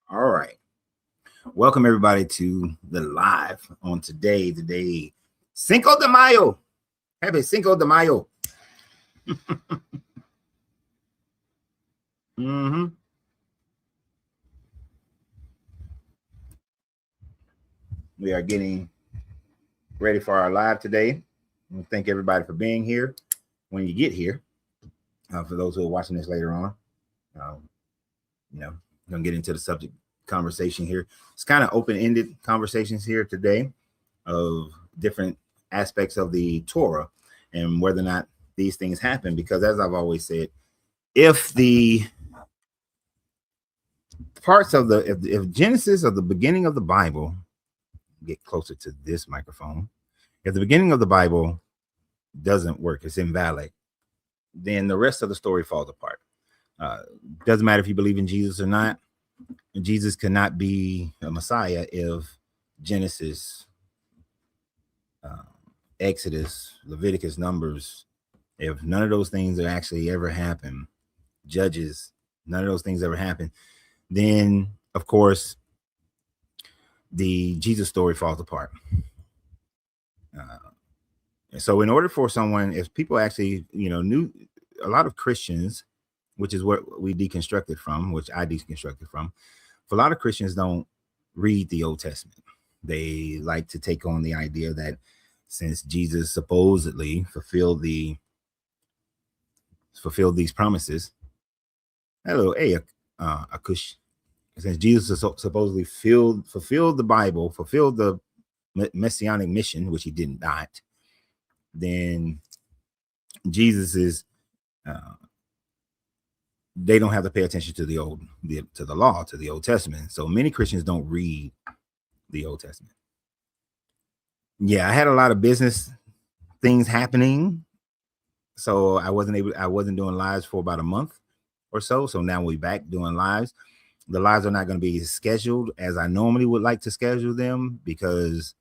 All right. Welcome everybody to the live on today, Cinco de Mayo. Happy Cinco de Mayo. mm-hmm. We are getting ready for our live today. I thank everybody for being here. When you get here, for those who are watching this later on, um, gonna get into the subject conversation here. It's kind of open-ended conversations here today of different aspects of the Torah and whether or not these things happen. Because as I've always said, if the parts of if Genesis or the beginning of the Bible, get closer to this microphone, if the beginning of the Bible doesn't work, it's invalid, then the rest of the story falls apart. Doesn't matter if you believe in Jesus or not. Jesus cannot be a Messiah if Genesis, Exodus, Leviticus, Numbers, if none of those things are actually ever happen, Judges, none of those things ever happen, then of course the Jesus story falls apart. So in order for someone, if people actually, knew, a lot of Christians, which is what we deconstructed from, which I deconstructed from, for a lot of Christians don't read the Old Testament. They like to take on the idea that since Jesus supposedly fulfilled these promises, hello, hey, Akush, since Jesus supposedly fulfilled the Bible, fulfilled the messianic mission, which he did not, then Jesus is, they don't have to pay attention to the law, to the Old Testament. So many Christians don't read the Old Testament. Yeah, I had a lot of business things happening, so I wasn't doing lives for about a month or so. So now we're back doing lives. The lives are not going to be scheduled as I normally would like to schedule them, because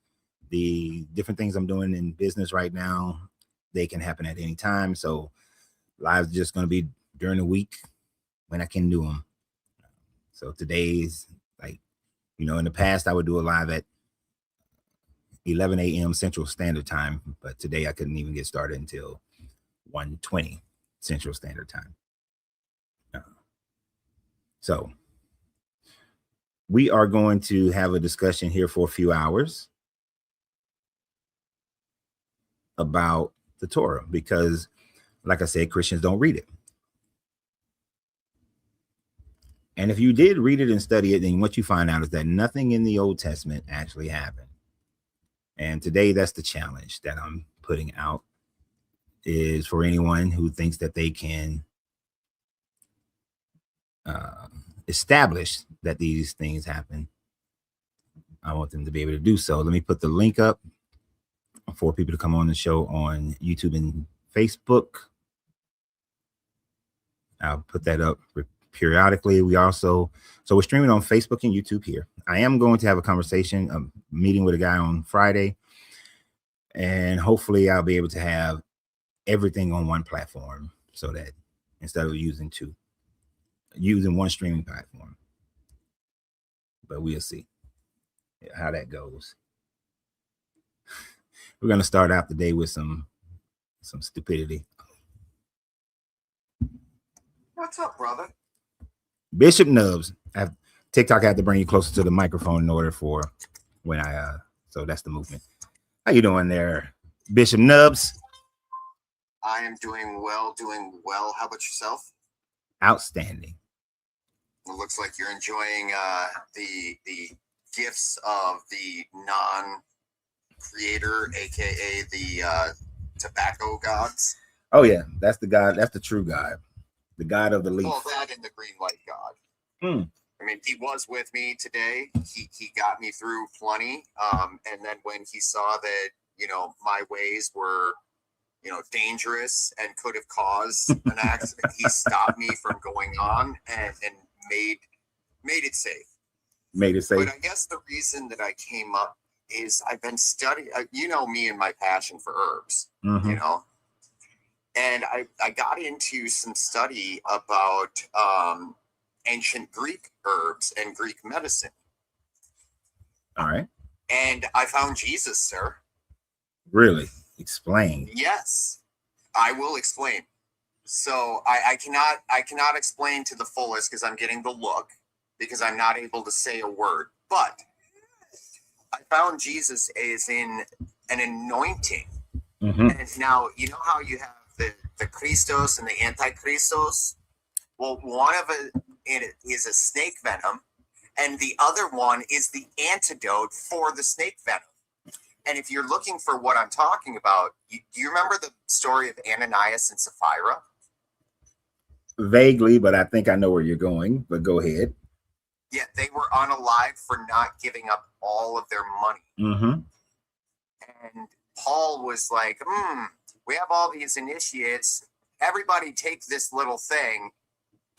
the different things I'm doing in business right now, they can happen at any time. So lives just going to be during the week when I can do them. So today's like, in the past I would do a live at 11 a.m. Central Standard Time, but today I couldn't even get started until 1:20 Central Standard Time. So we are going to have a discussion here for a few hours about the Torah, because like I said, Christians don't read it. And if you did read it and study it, then what you find out is that nothing in the Old Testament actually happened. And today, that's the challenge that I'm putting out, is for anyone who thinks that they can establish that these things happen. I want them to be able to do so. Let me put the link up for people to come on the show on YouTube and Facebook. I'll put that up periodically. We're streaming on Facebook and YouTube here. I am going to have a conversation, a meeting with a guy on Friday, and hopefully I'll be able to have everything on one platform, so that instead of using one streaming platform. But we'll see how that goes. We're going to start out the day with some stupidity. What's up, brother? Bishop Nubs. TikTok had to bring you closer to the microphone in order for when so that's the movement. How you doing there, Bishop Nubs? I am doing well. How about yourself? Outstanding. It looks like you're enjoying the gifts of the non-creator, aka the tobacco gods. Oh yeah, that's the God. That's the true God, the God of the leaf. Well, that and the green light God. I mean, he was with me today. He got me through plenty. And then when he saw that, my ways were, dangerous and could have caused an accident, he stopped me from going on and made it safe. Made it safe. But I guess the reason that I came up is I've been studying, me and my passion for herbs, and I got into some study about ancient Greek herbs and Greek medicine. All right. And I found Jesus, sir. Really? Explain. Yes, I will explain. So I cannot explain to the fullest because I'm getting the look, because I'm not able to say a word. But I found Jesus is in an anointing. Mm-hmm. And now, you know how you have the Christos and the Antichristos? Well, one of it is a snake venom, and the other one is the antidote for the snake venom. And if you're looking for what I'm talking about, do you remember the story of Ananias and Sapphira? Vaguely, but I think I know where you're going. But go ahead. Yeah, they were unalived for not giving up all of their money. Mm-hmm. And Paul was like, we have all these initiates. Everybody take this little thing,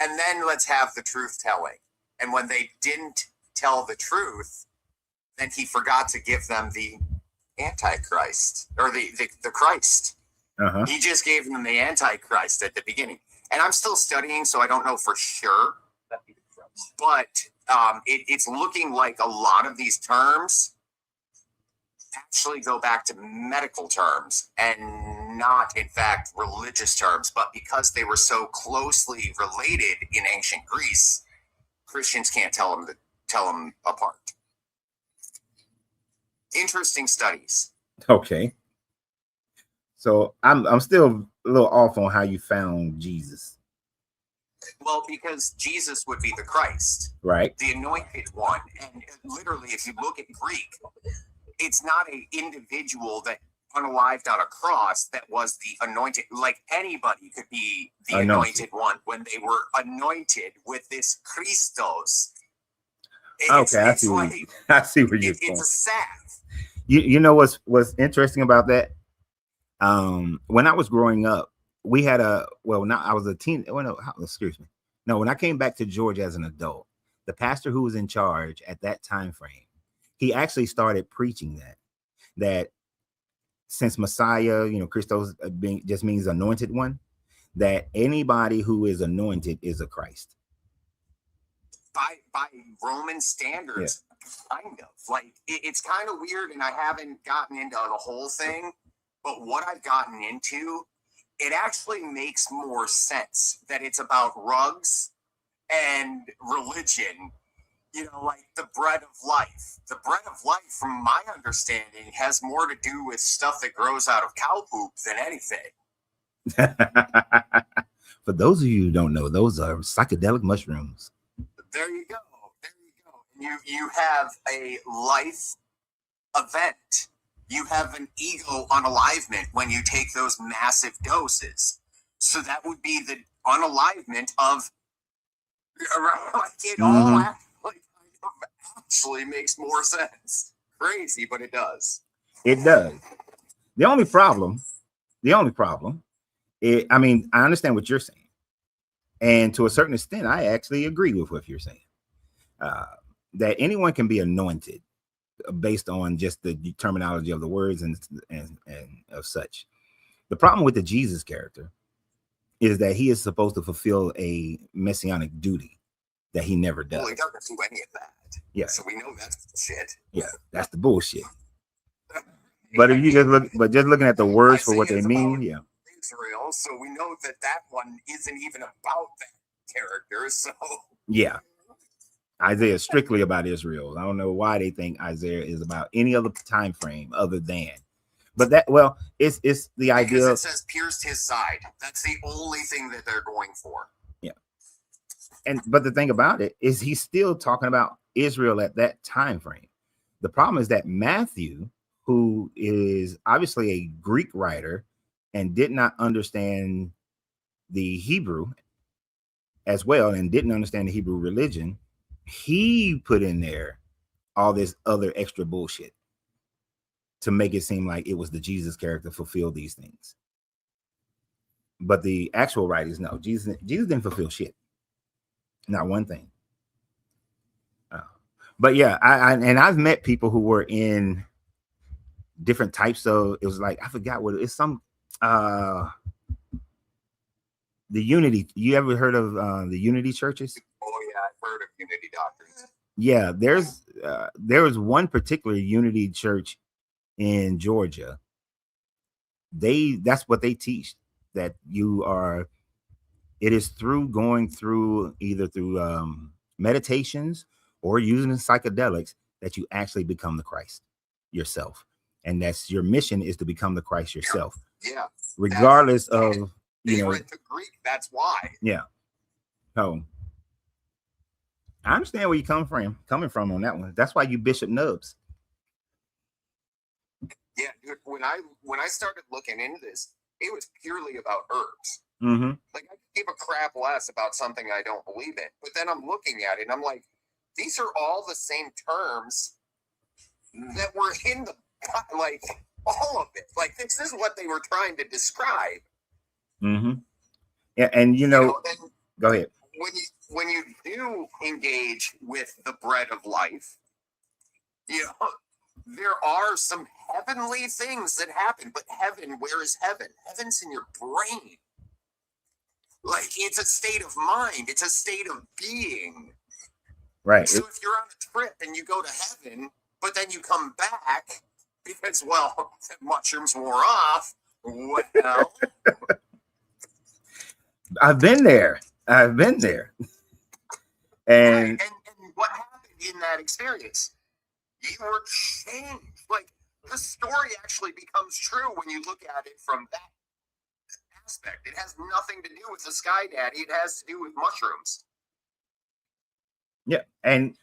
and then let's have the truth telling. And when they didn't tell the truth, then he forgot to give them the Antichrist, or the Christ. Uh-huh. He just gave them the Antichrist at the beginning. And I'm still studying, so I don't know for sure. But it's looking like a lot of these terms actually go back to medical terms and not, in fact, religious terms. But because they were so closely related in ancient Greece, Christians can't tell them apart. Interesting studies. Okay. So I'm still a little off on how you found Jesus. Well, because Jesus would be the Christ, right? The anointed one. And literally, if you look at Greek, it's not an individual that unalived on a cross that was the anointed. Like anybody could be the anointed one when they were anointed with this Christos. Okay, I see where you're going. It's a salve. You know what's interesting about that? When I was growing up, we had I was a teen. Oh, no, excuse me. No, when I came back to Georgia as an adult, the pastor who was in charge at that time frame, he actually started preaching that since Messiah, Christos just means anointed one, that anybody who is anointed is a Christ. By Roman standards, kind of. Like, it's kind of weird, and I haven't gotten into the whole thing, but what I've gotten into, it actually makes more sense that it's about rugs and religion, like the bread of life. The bread of life, from my understanding, has more to do with stuff that grows out of cow poop than anything. For those of you who don't know, those are psychedelic mushrooms. There you go. You have a life event. You have an ego unalivement when you take those massive doses. So that would be the unalivement of, like, it all actually makes more sense. Crazy, but it does. It does. The only problem, I understand what you're saying. And to a certain extent, I actually agree with what you're saying. That anyone can be anointed based on just the terminology of the words and of such. The problem with the Jesus character is that he is supposed to fulfill a messianic duty that he never does. Well, he doesn't do any of that. Yeah. So we know that's shit. Yeah, that's the bullshit. But if you just looking at the words for what they mean, Israel, so we know that one isn't even about that character. So yeah. Isaiah is strictly about Israel. I don't know why they think Isaiah is about any other time frame other than. But it's the idea. Because it says pierced his side. That's the only thing that they're going for. Yeah. But the thing about it is he's still talking about Israel at that time frame. The problem is that Matthew, who is obviously a Greek writer and did not understand the Hebrew as well and didn't understand the Hebrew religion, he put in there all this other extra bullshit to make it seem like it was the Jesus character fulfilled these things. But the actual writers know Jesus didn't fulfill shit. Not one thing. But yeah, I've met people who were in different types of, it was like, I forgot what it's some the Unity. You ever heard of the Unity churches? Oh yeah, unity doctrines. Yeah, there was one particular Unity church in Georgia. That's what they teach, that it is through going through either through meditations or using psychedelics that you actually become the Christ yourself. And that's your mission, is to become the Christ yourself. Yeah. Regardless of, they read the Greek. That's why. Yeah. So I understand where you're coming from on that one. That's why you Bishop Nubs. Yeah, dude. When I started looking into this, it was purely about herbs. Mm-hmm. Like, I could give a crap less about something I don't believe in. But then I'm looking at it and I'm like, these are all the same terms that were in the, like, all of it. Like, this is what they were trying to describe. Mm-hmm. Yeah, and go ahead. When you do engage with the bread of life, there are some heavenly things that happen. But heaven, where is heaven? Heaven's in your brain. Like, it's a state of mind. It's a state of being. Right. So if you're on a trip and you go to heaven, but then you come back because, well, mushrooms wore off, well... I've been there. And right. And what happened in that experience? You were changed. Like, the story actually becomes true when you look at it from that aspect. It has nothing to do with the Sky Daddy. It has to do with mushrooms. Yeah, and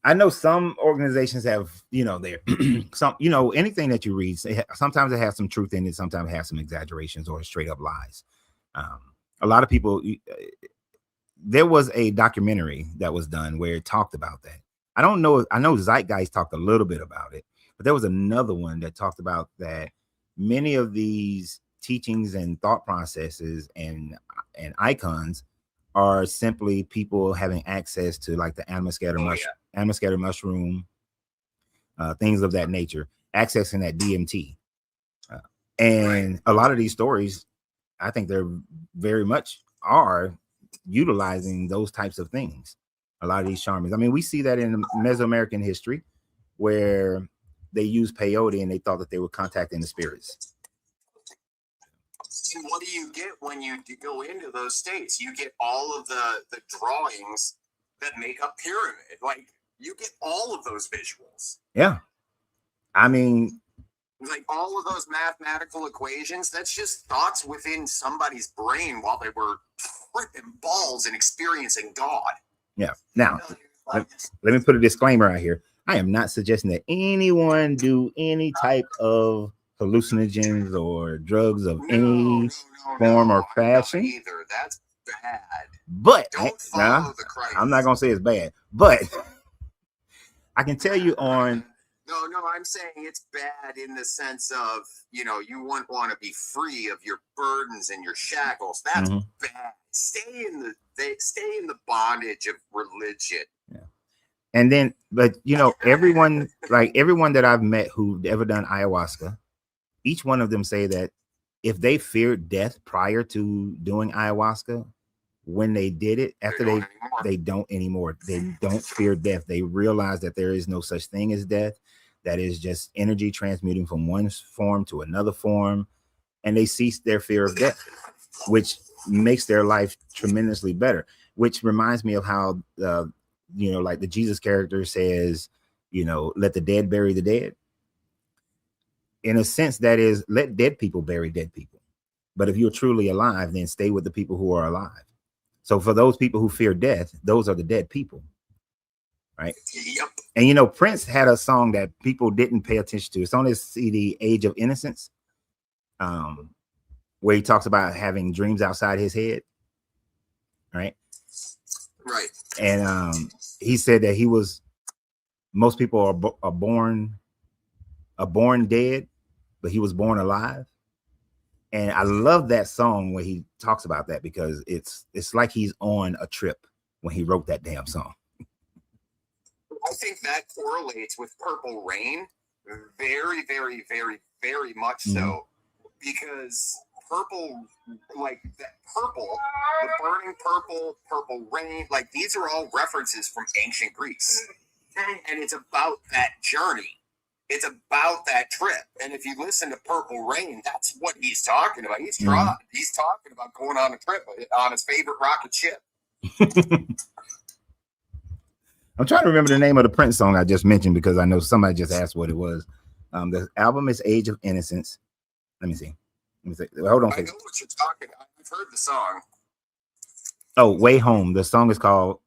I know some organizations have, some, anything that you read, sometimes it has some truth in it, sometimes it has some exaggerations or straight up lies. A lot of people, there was a documentary that was done where it talked about that. I know Zeitgeist talked a little bit about it, but there was another one that talked about that many of these teachings and thought processes and icons are simply people having access to, like, the animal scatter mushroom, things of that nature, accessing that DMT. And a lot of these stories, I think they're very much are utilizing those types of things. A lot of these shamans. I mean, we see that in Mesoamerican history where they used peyote and they thought that they were contacting the spirits. And what do you get when you go into those states? You get all of the drawings that make up pyramid. Like, you get all of those visuals. Yeah. I mean, like, all of those mathematical equations, that's just thoughts within somebody's brain while they were tripping balls and experiencing God. Yeah. Now, let me put a disclaimer out here. I am not suggesting that anyone do any type of hallucinogens or drugs of any form or fashion. Either. That's bad. But don't follow the Christ. I'm not gonna say it's bad, but I can tell you on. No, I'm saying it's bad in the sense of, you wouldn't want to be free of your burdens and your shackles. That's bad. Stay in the bondage of religion. Yeah. And then, but everyone that I've met who've ever done ayahuasca, each one of them say that if they feared death prior to doing ayahuasca, when they did it, after they don't anymore. They don't fear death. They realize that there is no such thing as death. That is just energy transmuting from one form to another form, and they cease their fear of death, which makes their life tremendously better. Which reminds me of how, like the Jesus character says, let the dead bury the dead. In a sense, that is, let dead people bury dead people. But if you're truly alive, then stay with the people who are alive. So for those people who fear death, those are the dead people. Right. Yep. And Prince had a song that people didn't pay attention to. It's on his CD, Age of Innocence, where he talks about having dreams outside his head. Right. And he said that most people are born dead, but he was born alive. And I love that song when he talks about that, because it's like he's on a trip when he wrote that damn song. I think that correlates with Purple Rain very, very, very, very much so, because purple, like that purple, the burning purple, purple rain, like these are all references from ancient Greece. And it's about that journey. It's about that trip. And if you listen to Purple Rain, that's what he's talking about. He's talking about going on a trip on his favorite rocket ship. I'm trying to remember the name of the Prince song I just mentioned because I know somebody just asked what it was. The album is Age of Innocence. Let me see. Hold on. I know what you're talking about. I've heard the song. Oh, Way Home. The song is called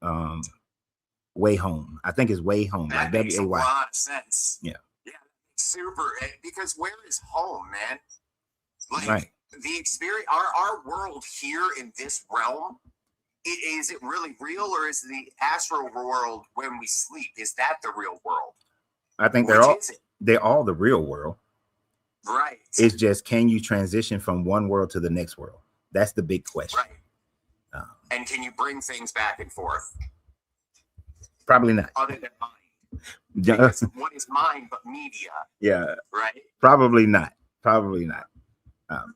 Way Home. I think it's Way Home. That like makes a lot of sense. Yeah. Yeah. Super. Because where is home, man? Like right. The experience, our world here in this realm, is it really real, or is the astral world when we sleep? Is that the real world? I think they're all the real world. Right. It's just, can you transition from one world to the next world? That's the big question. Right. And can you bring things back and forth? Probably not. Other than mind. Because what is mind but media? Yeah. Right. Probably not. Probably not.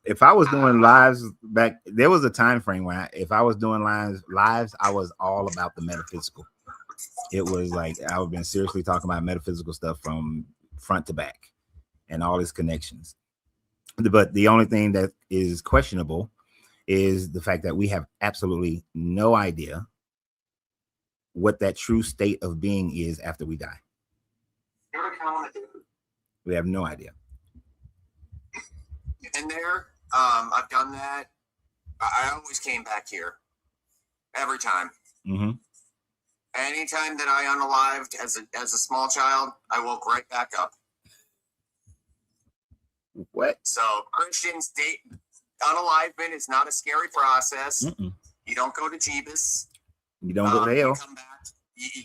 If I was doing lives back, there was a time frame where if I was doing lives, I was all about the metaphysical. It was like I've been seriously talking about metaphysical stuff from front to back and all its connections. But the only thing that is questionable is the fact that we have absolutely no idea what that true state of being is after we die. We have no idea. In there, I've done that. I always came back here every time. Mm-hmm. Anytime that I unalived as a small child, I woke right back up. What? So Christians, unalivement is not a scary process. Mm-mm. You don't go to Jeebus. You don't go to hell. You come back.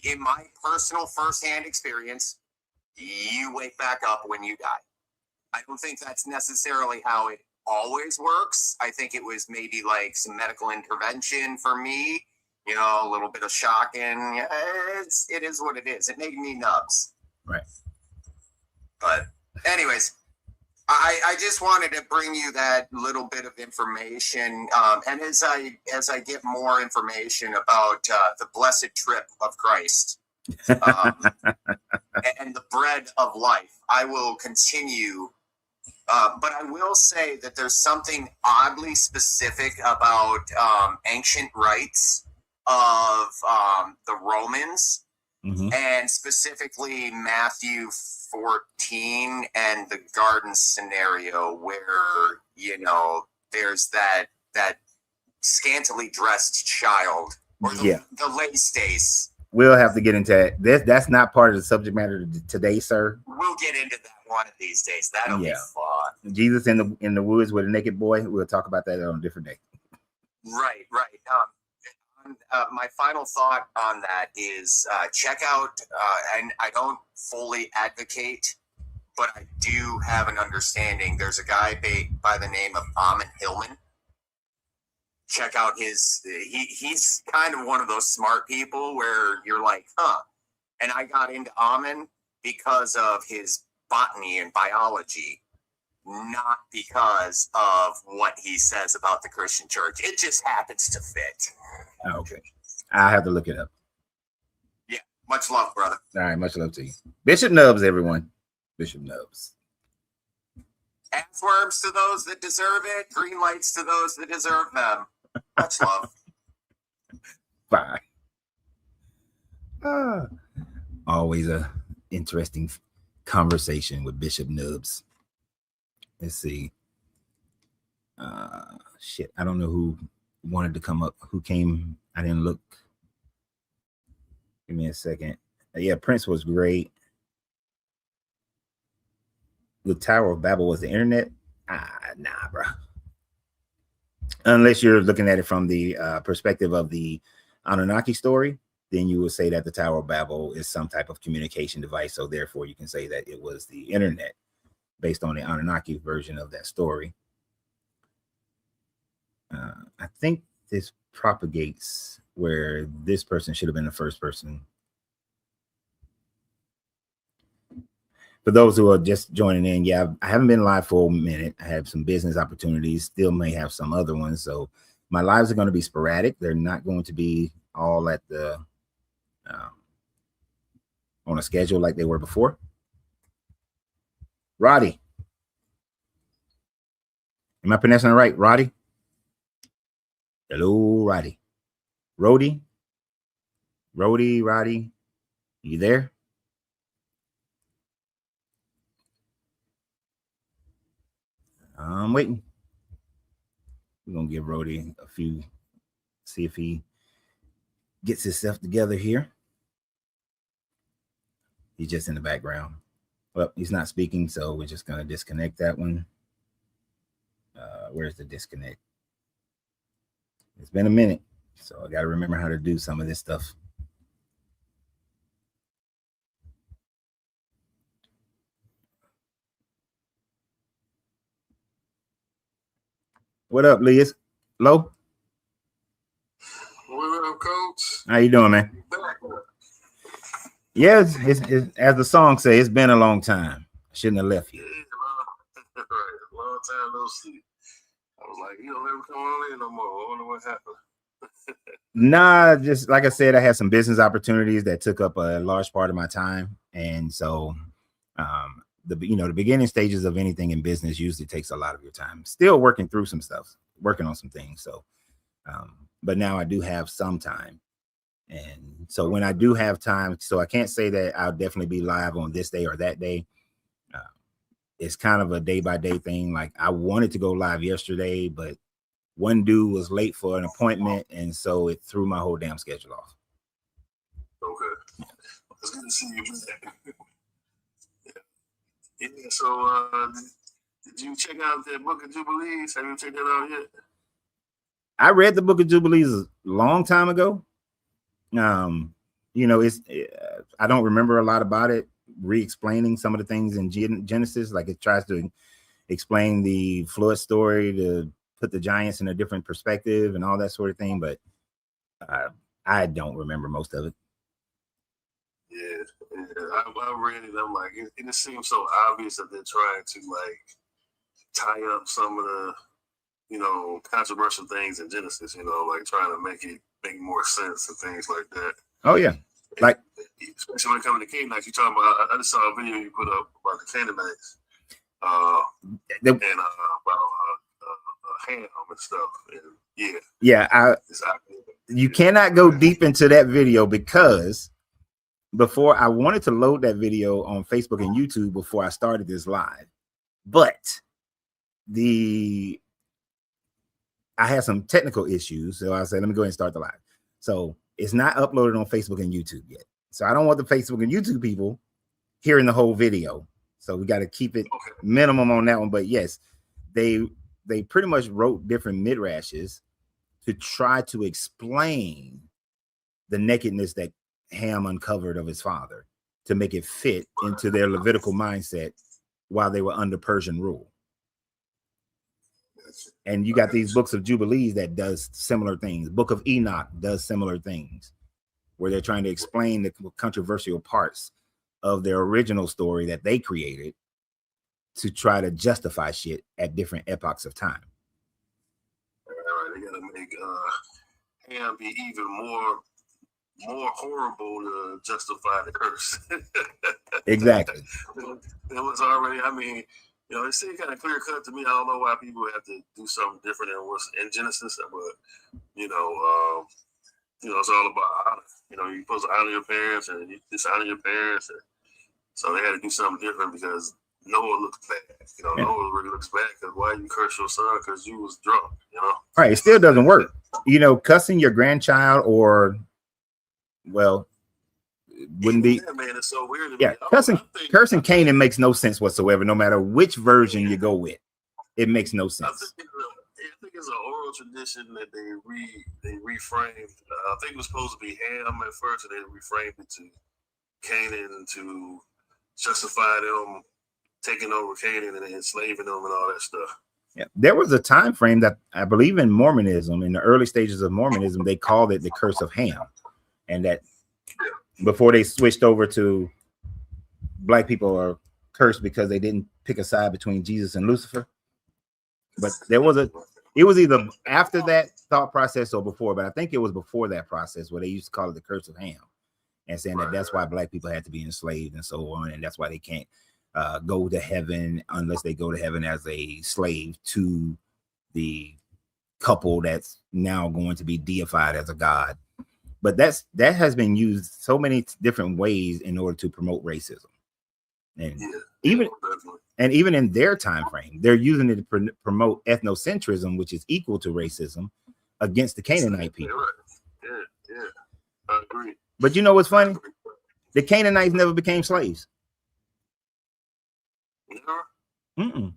In my personal firsthand experience, you wake back up when you die. I don't think that's necessarily how it always works. I think it was maybe like some medical intervention for me, a little bit of shocking. It is what it is. It made me nubs. Right. But anyways, I just wanted to bring you that little bit of information. And as I get more information about the blessed trip of Christ and the bread of life, I will continue. But I will say that there's something oddly specific about ancient rites of the Romans, mm-hmm. and specifically Matthew 14 and the garden scenario where, there's that scantily dressed child or the lay stace. We'll have to get into that. That's not part of the subject matter today, sir. We'll get into that one of these days. That'll be fun. Jesus in the woods with a naked boy. We'll talk about that on a different day. Right. My final thought on that is check out, and I don't fully advocate, but I do have an understanding. There's a guy by the name of Amon Hillman. Check out he's kind of one of those smart people where you're like, huh. And I got into Amon because of his botany and biology, not because of what he says about the Christian church. It just happens to fit. Okay. I'll have to look it up. Yeah. Much love, brother. All right. Much love to you. Bishop Nubs, everyone. Bishop Nubs. Earthworms to those that deserve it. Green lights to those that deserve them. Much love. Bye. Always a interesting conversation with Bishop Nubs. Let's see. Shit. I don't know who wanted to come up. Who came? I didn't look. Give me a second. Yeah, Prince was great. The Tower of Babel was the internet. Nah, bro. Unless you're looking at it from the perspective of the Anunnaki story, then you would say that the Tower of Babel is some type of communication device. So therefore, you can say that it was the internet based on the Anunnaki version of that story. I think this propagates where this person should have been the first person. For those who are just joining in, yeah, I haven't been live for a minute. I have some business opportunities, still may have some other ones. So my lives are going to be sporadic. They're not going to be all at the on a schedule like they were before. Roddy. Am I pronouncing it right? Roddy? Hello, Roddy. Roddy? Roddy? You there? I'm waiting. We're going to give Roddy a few, see if he gets himself together here. He's just in the background. Well, he's not speaking, so we're just going to disconnect that one. Where's the disconnect? It's been a minute, so I got to remember how to do some of this stuff. What up, Liz? Lo? What up, Coach? How you doing, man? Yeah, it's as the song says, it's been a long time. I shouldn't have left you. Yeah, right. Long time no see. I was like, you don't ever come on in no more. I wonder what happened. Nah, just like I said, I had some business opportunities that took up a large part of my time, and so the beginning stages of anything in business usually takes a lot of your time. Still working through some stuff, working on some things. So, but now I do have some time, and so when I do have time, so I can't say that I'll definitely be live on this day or that day. It's kind of a day by day thing. Like I wanted to go live yesterday, but one dude was late for an appointment, and so it threw my whole damn schedule off. Okay. It's good to see you back. Yeah. So, did you check out that Book of Jubilees? Have you checked that out yet? I read the Book of Jubilees a long time ago. It's I don't remember a lot about it. Re-explaining some of the things in Genesis, like it tries to explain the flood story to put the giants in a different perspective and all that sort of thing, but I don't remember most of it. Yeah, I read it. I'm like, it just seems so obvious that they're trying to like tie up some of the, controversial things in Genesis. Like trying to make more sense and things like that. Oh yeah, like especially when it comes to Canaanites. You talking about? I just saw a video you put up about the Canaanites, and about Ham and stuff. And you cannot go deep into that video because before I wanted to load that video on Facebook and YouTube before I started this live, but I had some technical issues, so I said, let me go ahead and start the live. So it's not uploaded on Facebook and YouTube yet. So I don't want the Facebook and YouTube people hearing the whole video. So we got to keep it minimum on that one. But yes, they pretty much wrote different midrashes to try to explain the nakedness that Ham uncovered of his father to make it fit into their Levitical mindset while they were under Persian rule. And you got these books of Jubilees that does similar things. Book of Enoch does similar things where they're trying to explain the controversial parts of their original story that they created to try to justify shit at different epochs of time. All right, they gotta make Ham be even more horrible to justify the curse. Exactly. It was already, it seemed kind of clear cut to me. I don't know why people have to do something different than what's in Genesis, but it's all about honor. You're supposed to honor your parents, and you dishonor your parents, and so they had to do something different because Noah looks bad. Noah really looks bad because why you curse your son because you was drunk. Right. It still doesn't work. Cussing your grandchild or, well, wouldn't be. Yeah, man, it's so weird. Yeah, cursing Canaan makes no sense whatsoever. No matter which version you go with, it makes no sense. I think it's an oral tradition that they reframed. I think it was supposed to be Ham at first, and they reframed it to Canaan to justify them taking over Canaan and enslaving them and all that stuff. Yeah, there was a time frame that I believe in Mormonism, in the early stages of Mormonism, they called it the curse of Ham, and that before they switched over to black people are cursed because they didn't pick a side between Jesus and Lucifer. But it was either after that thought process or before, but I think it was before that process where they used to call it the curse of Ham, and saying that that's why black people had to be enslaved and so on, and that's why they can't go to heaven unless they go to heaven as a slave to the couple that's now going to be deified as a god. But that has been used so many different ways in order to promote racism, and even in their time frame, they're using it to promote ethnocentrism, which is equal to racism against the Canaanite people. Yeah, I agree. But you know what's funny? The Canaanites never became slaves. Never?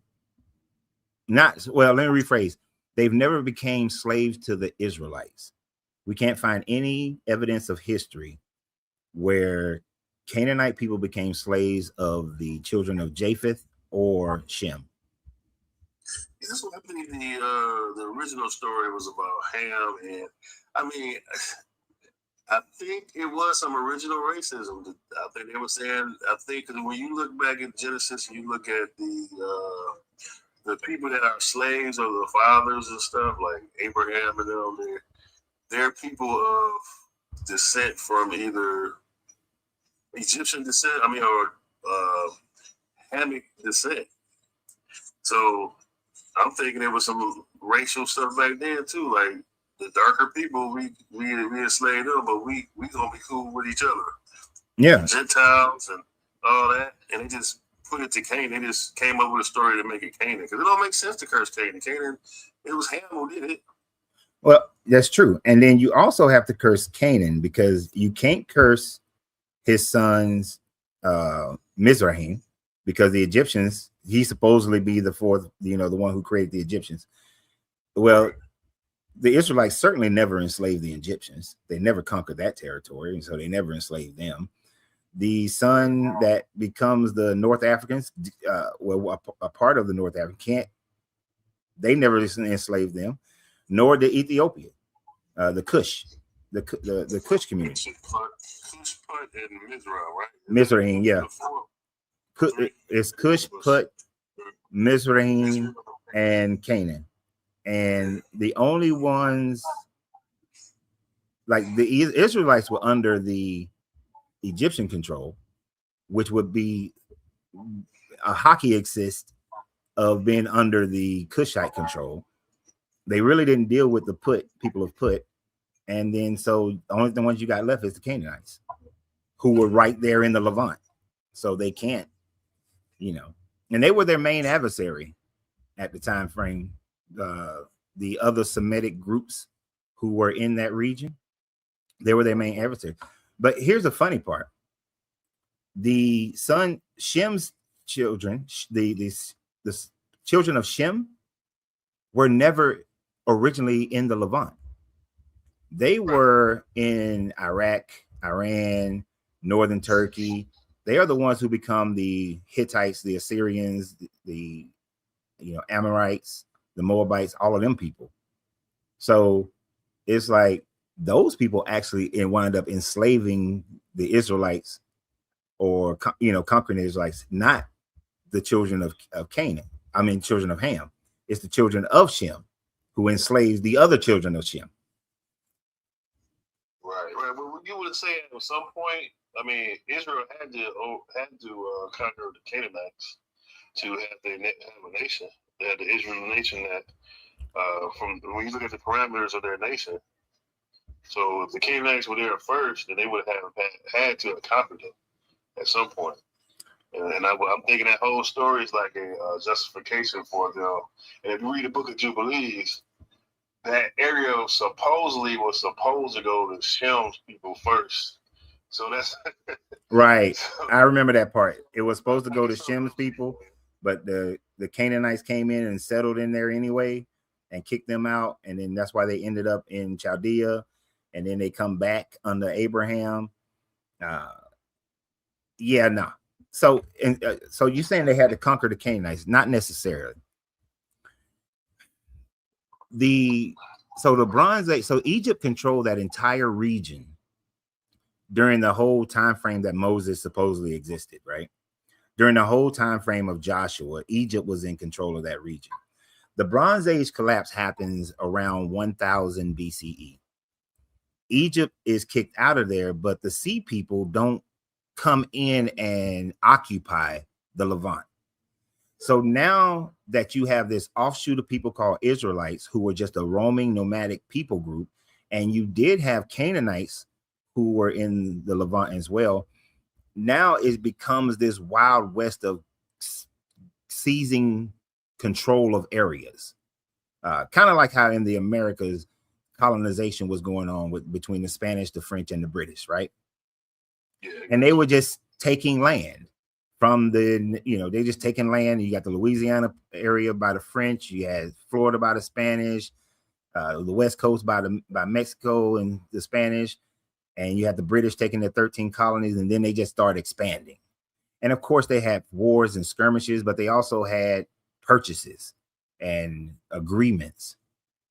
Not well. Let me rephrase. They've never became slaves to the Israelites. We can't find any evidence of history where Canaanite people became slaves of the children of Japheth or Shem. This what happened in the original story was about Ham, and I mean, I think it was some original racism. I think they were saying. I think because when you look back at Genesis, and you look at the people that are slaves of the fathers and stuff, like Abraham and them, they're people of descent from either Egyptian descent, or Hamitic descent. So I'm thinking there was some racial stuff back then too, like the darker people, we enslaved them, but we gonna be cool with each other. Yeah, Gentiles and all that, and they just put it to Canaan. They just came up with a story to make it Canaan because it don't make sense to curse Canaan. Canaan, it was Ham who did it. well, that's true. And then you also have to curse Canaan because you can't curse his sons Mizraim, because the Egyptians, he supposedly be the fourth, the one who created the Egyptians. Well, the Israelites certainly never enslaved the Egyptians. They never conquered that territory, and so they never enslaved them. The son that becomes the North Africans, a part of the North African, they never enslaved them, nor did Ethiopia, the Cush, the Cush community. Cush, Put, and Mizraim, right? Mizraim, yeah. It's Cush, Put, Mizraim, and Canaan. And the only ones, like the Israelites, were under the Egyptian control, which would be a hockey assist of being under the Cushite control. They really didn't deal with the people of Put. And then so the only ones you got left is the Canaanites, who were right there in the Levant. So they can't, and they were their main adversary at the time frame. The other Semitic groups who were in that region, they were their main adversary. But here's the funny part. The son, Shem's children, the children of Shem were never originally in the Levant. They were in Iraq, Iran, northern Turkey. They are the ones who become the Hittites, the Assyrians, the Amorites, the Moabites, all of them people. So it's like those people actually wind up enslaving the Israelites, or conquering the Israelites, not the children of Canaan. I mean, children of Ham. It's the children of Shem who enslaves the other children of Shem. Right. Well, you would say at some point, Israel had to conquer the Canaanites to have a nation. They had the Israel nation that, from when you look at the parameters of their nation. So if the Canaanites were there first, then they would have had to have conquered them at some point. And I'm thinking that whole story is like a justification for them. And if you read the Book of Jubilees, that area supposedly was supposed to go to Shem's people first. So that's right. I remember that part. It was supposed to go to Shem's people, but the Canaanites came in and settled in there anyway and kicked them out. And then that's why they ended up in Chaldea. And then they come back under Abraham. So you're saying they had to conquer the Canaanites? Not necessarily. The Bronze Age, so Egypt controlled that entire region during the whole time frame that Moses supposedly existed, right? During the whole time frame of Joshua, Egypt was in control of that region. The Bronze Age collapse happens around 1000 BCE. Egypt is kicked out of there, but the sea people don't come in and occupy the Levant. So now that you have this offshoot of people called Israelites, who were just a roaming nomadic people group, and you did have Canaanites who were in the Levant as well, now it becomes this wild west of seizing control of areas. Kind of like how in the Americas, colonization was going on between the Spanish, the French, and the British, right? Yeah. And they were just taking land from they just taking land. You got the Louisiana area by the French, you had Florida by the Spanish, the West Coast by Mexico and the Spanish, and you had the British taking their 13 colonies, and then they just started expanding. And of course, they had wars and skirmishes, but they also had purchases and agreements.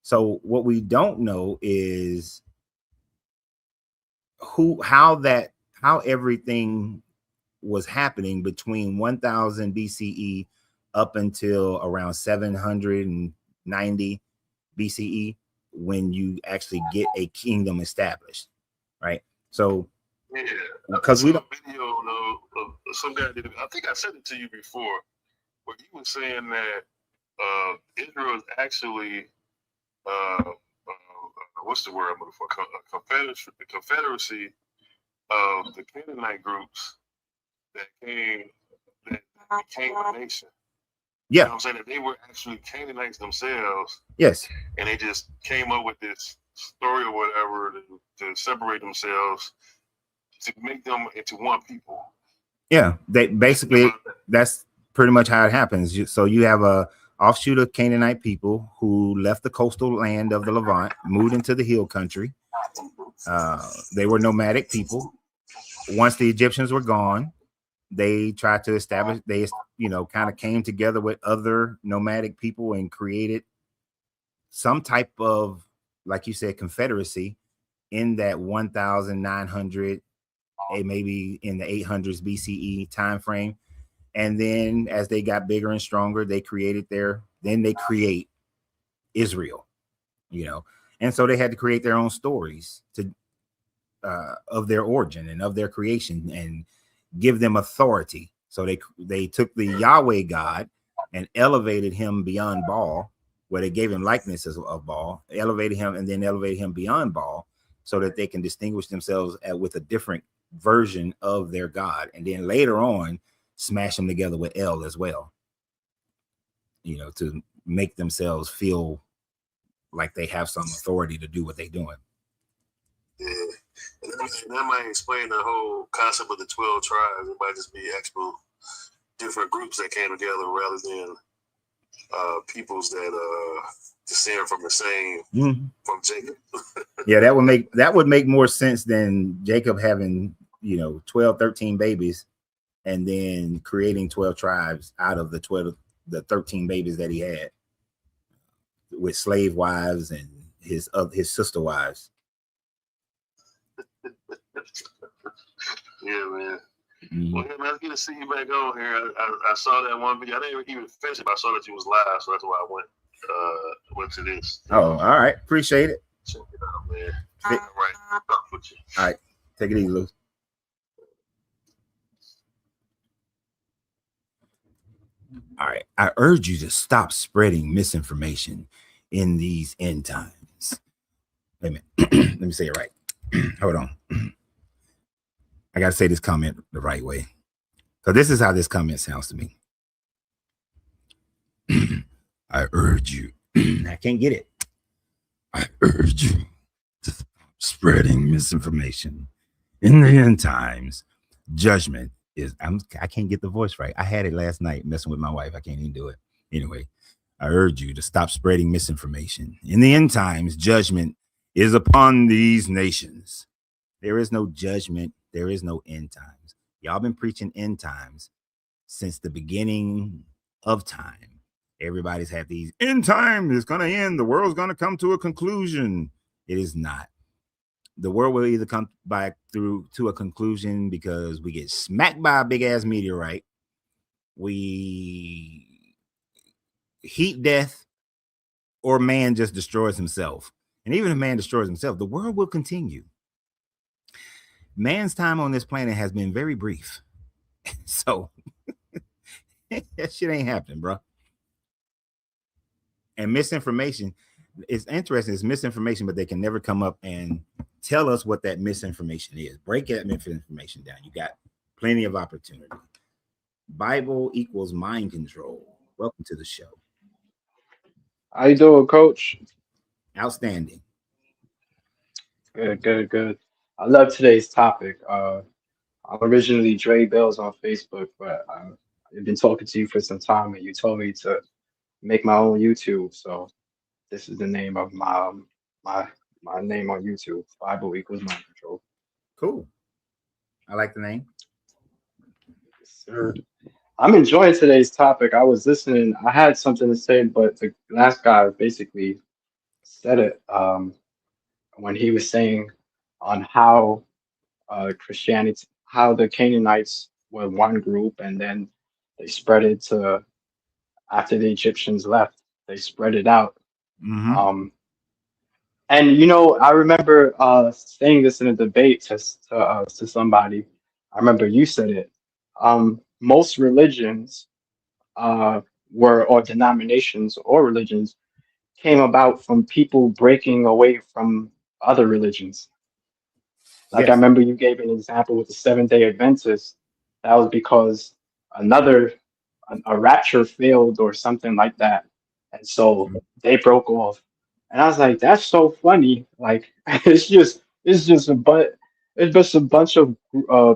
So what we don't know is how everything was happening between 1000 BCE up until around 790 BCE, when you actually get a kingdom established, right? So Yeah, because we don't video of some guy did. I think I said it to you before, where he was saying that Israel is actually what's the word I'm looking for? A confederacy of the Canaanite groups that became a nation. Yeah. You know what I'm saying? That they were actually Canaanites themselves. Yes. And they just came up with this story or whatever to separate themselves, to make them into one people. Yeah. They basically, that's pretty much how it happens. So you have a offshoot of Canaanite people who left the coastal land of the Levant, moved into the hill country. They were nomadic people. Once the Egyptians were gone, they tried to establish, they kind of came together with other nomadic people and created some type of, like you said, confederacy in that 1900, maybe in the 800s BCE time frame. And then as they got bigger and stronger, they create Israel, and so they had to create their own stories of their origin and of their creation and give them authority. So they took the Yahweh God and elevated him beyond Baal, where they gave him likenesses of Baal, elevated him beyond Baal, so that they can distinguish themselves with a different version of their God. And then later on, smash them together with El as well, to make themselves feel like they have some authority to do what they're doing. Yeah, and that might explain the whole concept of the 12 tribes. It might just be actual different groups that came together rather than peoples that descend from the same from Jacob. Yeah, that would make more sense than Jacob having 12, 13 babies and then creating 12 tribes out of the 13 babies that he had, with slave wives and his sister wives. Yeah, man. Well, yeah, man, it's good to see you back on here. I saw that one video. I didn't even finish it, but I saw that you was live, so that's why I went to this. Oh, all right. Appreciate it. Check it out, man. All right. Talk with you. All right. Take it easy, Lou. All right. I urge you to stop spreading misinformation in these end times. Wait a minute. Let me say it right. Hold on. I got to say this comment the right way. So this is how this comment sounds to me. I urge you. I can't get it. I urge you to stop spreading misinformation. In the end times, judgment is, I can't get the voice right. I had it last night messing with my wife. I can't even do it. Anyway, I urge you to stop spreading misinformation. In the end times, judgment is upon these nations. There is no judgment. There is no end times. Y'all been preaching end times since the beginning of time. Everybody's had these end time is going to end. The world's going to come to a conclusion. It is not. The world will either come back to a conclusion because we get smacked by a big ass meteorite, we heat death, or man just destroys himself. And even if man destroys himself, the world will continue. Man's time on this planet has been very brief. So that shit ain't happening, bro. And misinformation, it's interesting. It's misinformation, but they can never come up and tell us what that misinformation is. Break that misinformation down. You got plenty of opportunity. Bible equals mind control. Welcome to the show. How you doing, Coach? Outstanding. Good. I love today's topic. I'm originally Dre Bells on Facebook, but I've been talking to you for some time, and you told me to make my own YouTube. So this is the name of my name on YouTube. Bible equals mind control. Cool. I like the name. Yes, sir. I'm enjoying today's topic. I was listening. I had something to say, but the last guy basically said it when he was saying on how Christianity, how the Canaanites were one group, and then they spread it to after the Egyptians left, they spread it out. Mm-hmm. And I remember saying this in a debate to somebody. I remember you said it. Most religions or denominations or religions came about from people breaking away from other religions. Like I Yes. remember you gave an example with the Seventh-day Adventists. That was because another a rapture failed or something like that, and so they broke off. And I was like, that's so funny. Like it's just a bunch of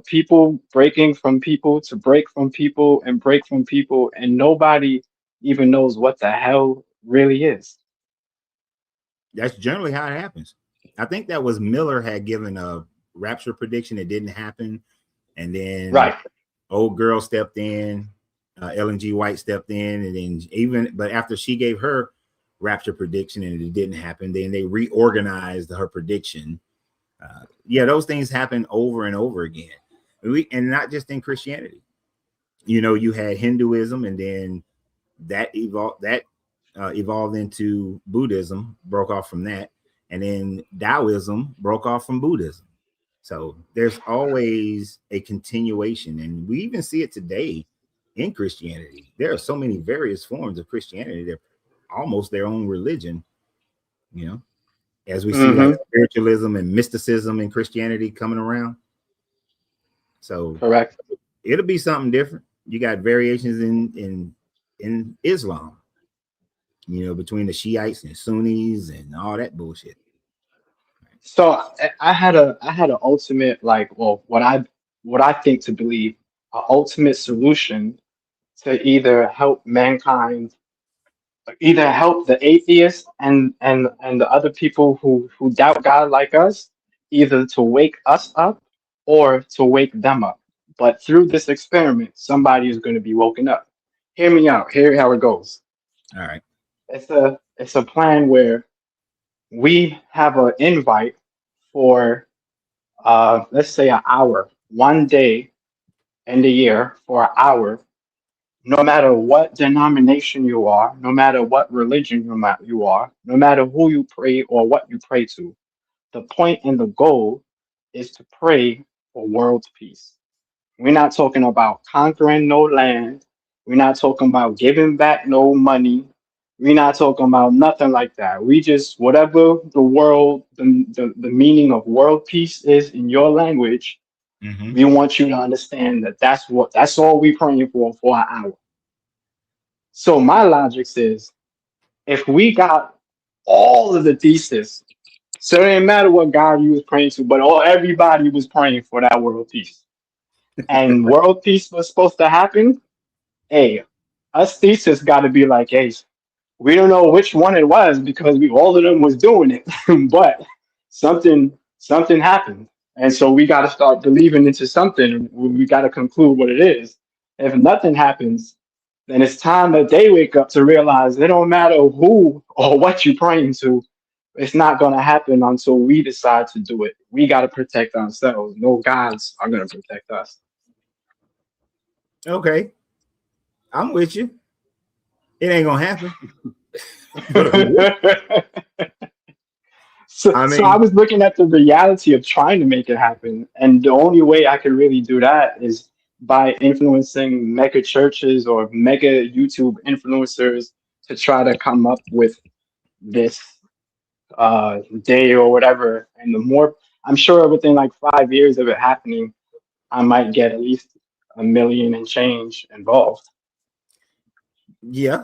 people breaking from people to break from people and break from people, and nobody even knows what the hell really is. That's generally how it happens. I think that was Miller had given a rapture prediction. It didn't happen. And then Right. old girl stepped in, Ellen G. White stepped in, and then but after she gave her rapture prediction and it didn't happen, then they reorganized her prediction. Those things happen over and over again. And not just in Christianity. You had Hinduism, and then that evolved into Buddhism, broke off from that, and then Taoism broke off from Buddhism. So there's always a continuation, and we even see it today in Christianity. There are so many various forms of Christianity. They're almost their own religion, as we see like spiritualism and mysticism in Christianity coming around. So Correct. It'll be something different. You got variations in Islam, between the Shiites and Sunnis and all that bullshit. So I had an ultimate what I think to believe an ultimate solution to either help the atheists and the other people who doubt God like us, either to wake us up or to wake them up. But through this experiment, somebody is going to be woken up. Hear me out. Hear how it goes. All right. It's a plan where we have an invite for let's say an hour, one day in the year for an hour, no matter what denomination you are, no matter what religion you are, no matter who you pray or what you pray to. The point and the goal is to pray for world peace. We're not talking about conquering no land. We're not talking about giving back no money. We're not talking about nothing like that. We just, whatever the meaning of world peace is in your language, we want you to understand that that's all we're praying for an hour. So my logic says, if we got all of the thesis, so it didn't matter what God you was praying to, but everybody was praying for that world peace. And world peace was supposed to happen. Hey, us thesis got to be like, hey, we don't know which one it was because all of them was doing it, but something happened, and so we got to start believing into something. We got to conclude what it is. If nothing happens, then it's time that they wake up to realize it don't matter who or what you're praying to. It's not going to happen until we decide to do it. We got to protect ourselves. No gods are going to protect us. Okay. I'm with you. It ain't gonna happen. But So, I so I mean, was looking at the reality of trying to make it happen, and the only way I could really do that is by influencing mega churches or mega YouTube influencers to try to come up with this day or whatever. And the more, I'm sure within like 5 years of it happening, I might get at least a million and change involved. yeah,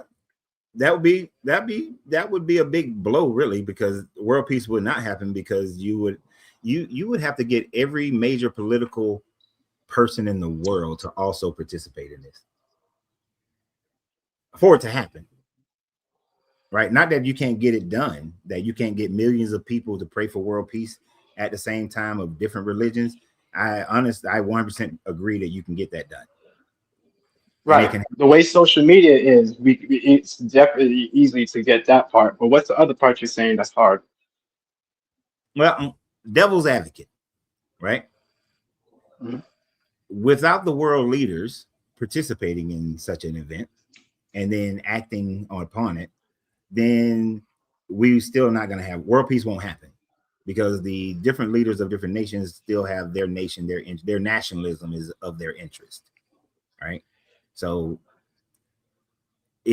that would be a big blow, really, because world peace would not happen because you would have to get every major political person in the world to also participate in this for it to happen. Right? Not that you can't get it done, that you can't get millions of people to pray for world peace at the same time of different religions. I 100% agree that you can get that done. And it Right. can, The way social media is, it's definitely easy to get that part. But what's the other part you're saying that's hard? well, devil's advocate, right? Mhm. Without the world leaders participating in such an event and then acting upon it, then we still not going to have world peace. Won't happen because the different leaders of different nations still have their nation, their nationalism is of their interest, right? So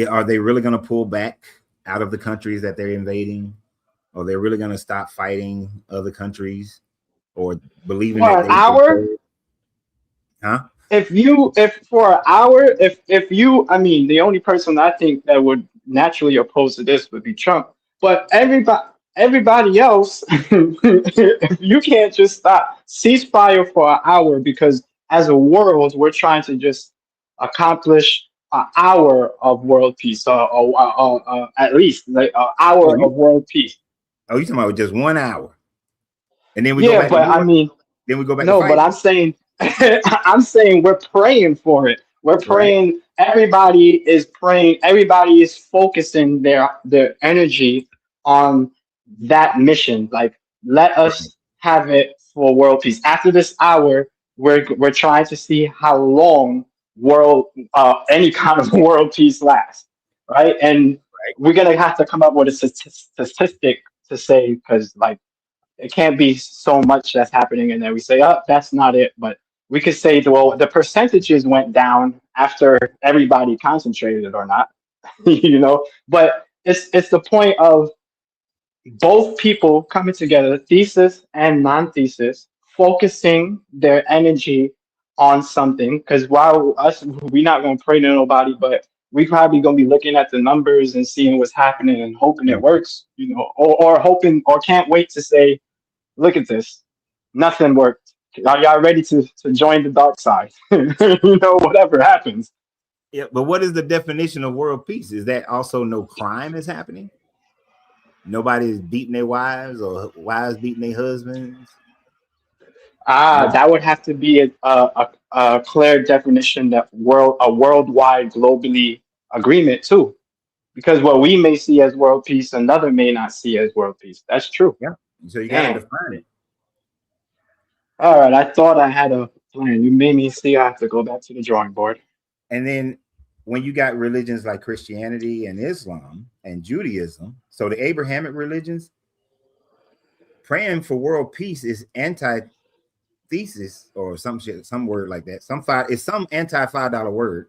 are they really going to pull back out of the countries that they're invading? Or they're really going to stop fighting other countries or believing that For an they hour, deserve? Huh? if for an hour, if you, I mean, the only person I think that would naturally oppose to this would be Trump. But everybody else, if you can't just stop ceasefire for an hour, because as a world we're trying to just accomplish an hour of world peace, at least like an Oh, hour you of world peace. you talking about just 1 hour. And then we go Yeah, back to but I war. mean, Then we go back to no, but fighting. I'm saying, I'm saying we're praying for it. We're Right. praying. Everybody is praying. Everybody is focusing their energy on that mission. Like, let Right. us have it for world peace. After this hour, we're trying to see how long world any kind of world peace lasts, right? And we're gonna have to come up with a statistic to say, because like it can't be so much that's happening and then we say, oh, that's not it. But we could say, well, the percentages went down after everybody concentrated or not, you know. But it's the point of both people coming together, thesis and non-thesis, focusing their energy on something. Because while us, we're not going to pray to nobody, but we probably going to be looking at the numbers and seeing what's happening and hoping it And works, you know, or hoping or can't wait to say, look at this. Nothing worked. Are y'all ready to join the dark side? You know, whatever happens. yeah, but what is the definition of world peace? Is that also no crime is happening? Nobody is beating their wives or wives beating their husbands. Ah, Nobody, that would have to be a clear definition that a worldwide, globally agreement too. Because what we may see as world peace, another may not see as world peace. That's true. yeah. So you got to Damn. define it. All right, I thought I had a plan. You made me see I have to go back to the drawing board. And then when you got religions like Christianity and Islam and Judaism, so the Abrahamic religions, praying for world peace is antithesis or some shit, some word like that. It's some anti $5 word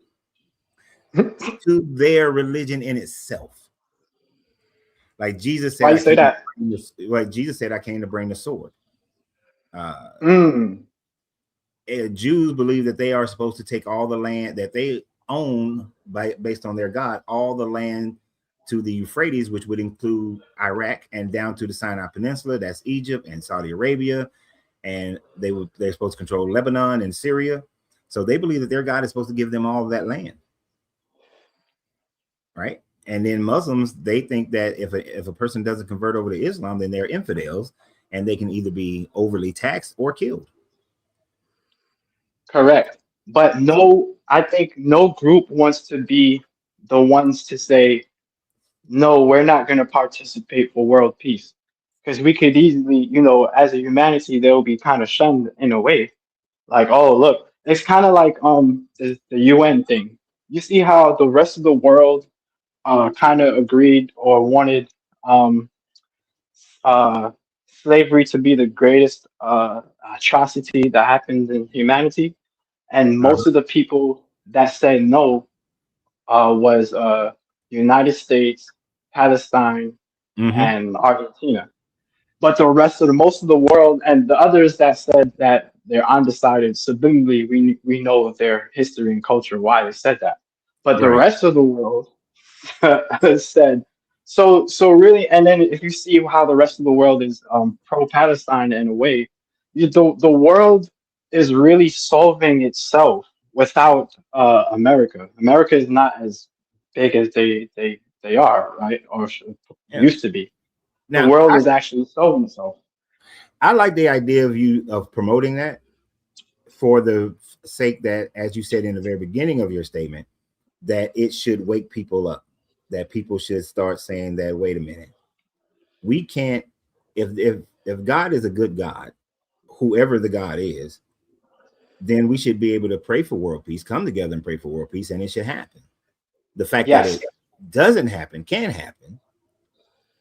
to their religion in itself. Like Jesus said, Why you say that? like Jesus said, I came to bring the sword. Uh, Mm. Jews believe that they are supposed to take all the land that they own based on their God, all the land to the Euphrates, which would include Iraq and down to the Sinai Peninsula. That's Egypt and Saudi Arabia, and they're supposed to control Lebanon and Syria. So they believe that their God is supposed to give them all of that land, right? And then Muslims, they think that if a person doesn't convert over to Islam, then they're infidels, and they can either be overly taxed or killed. Correct. But no, I think no group wants to be the ones to say, no, we're not going to participate for world peace. Because we could easily, you know, as a humanity, they'll be kind of shunned in a way. Like, oh, look, it's kind of like the UN thing. you see how the rest of the world kind of agreed or wanted um, uh, slavery to be the greatest atrocity that happened in humanity, and most of the people that said no was United States, Palestine, Mm-hmm. and Argentina. But the rest of the most of the world and the others that said that they're undecided, subliminally we know their history and culture why they said that. But the Right. rest of the world said so really. And then if you see how the rest of the world is pro-Palestine in a way, the world is really solving itself without America. America is not as big as they are, right, or Yeah. used to be. The Now, world is actually solving itself. I like the idea of you of promoting that for the sake that, as you said in the very beginning of your statement, that it should wake people up, that people should start saying that, wait a minute, we can't, if God is a good God, whoever the God is, then we should be able to pray for world peace, come together and pray for world peace, and it should happen. The fact that Yes, it doesn't happen, can happen,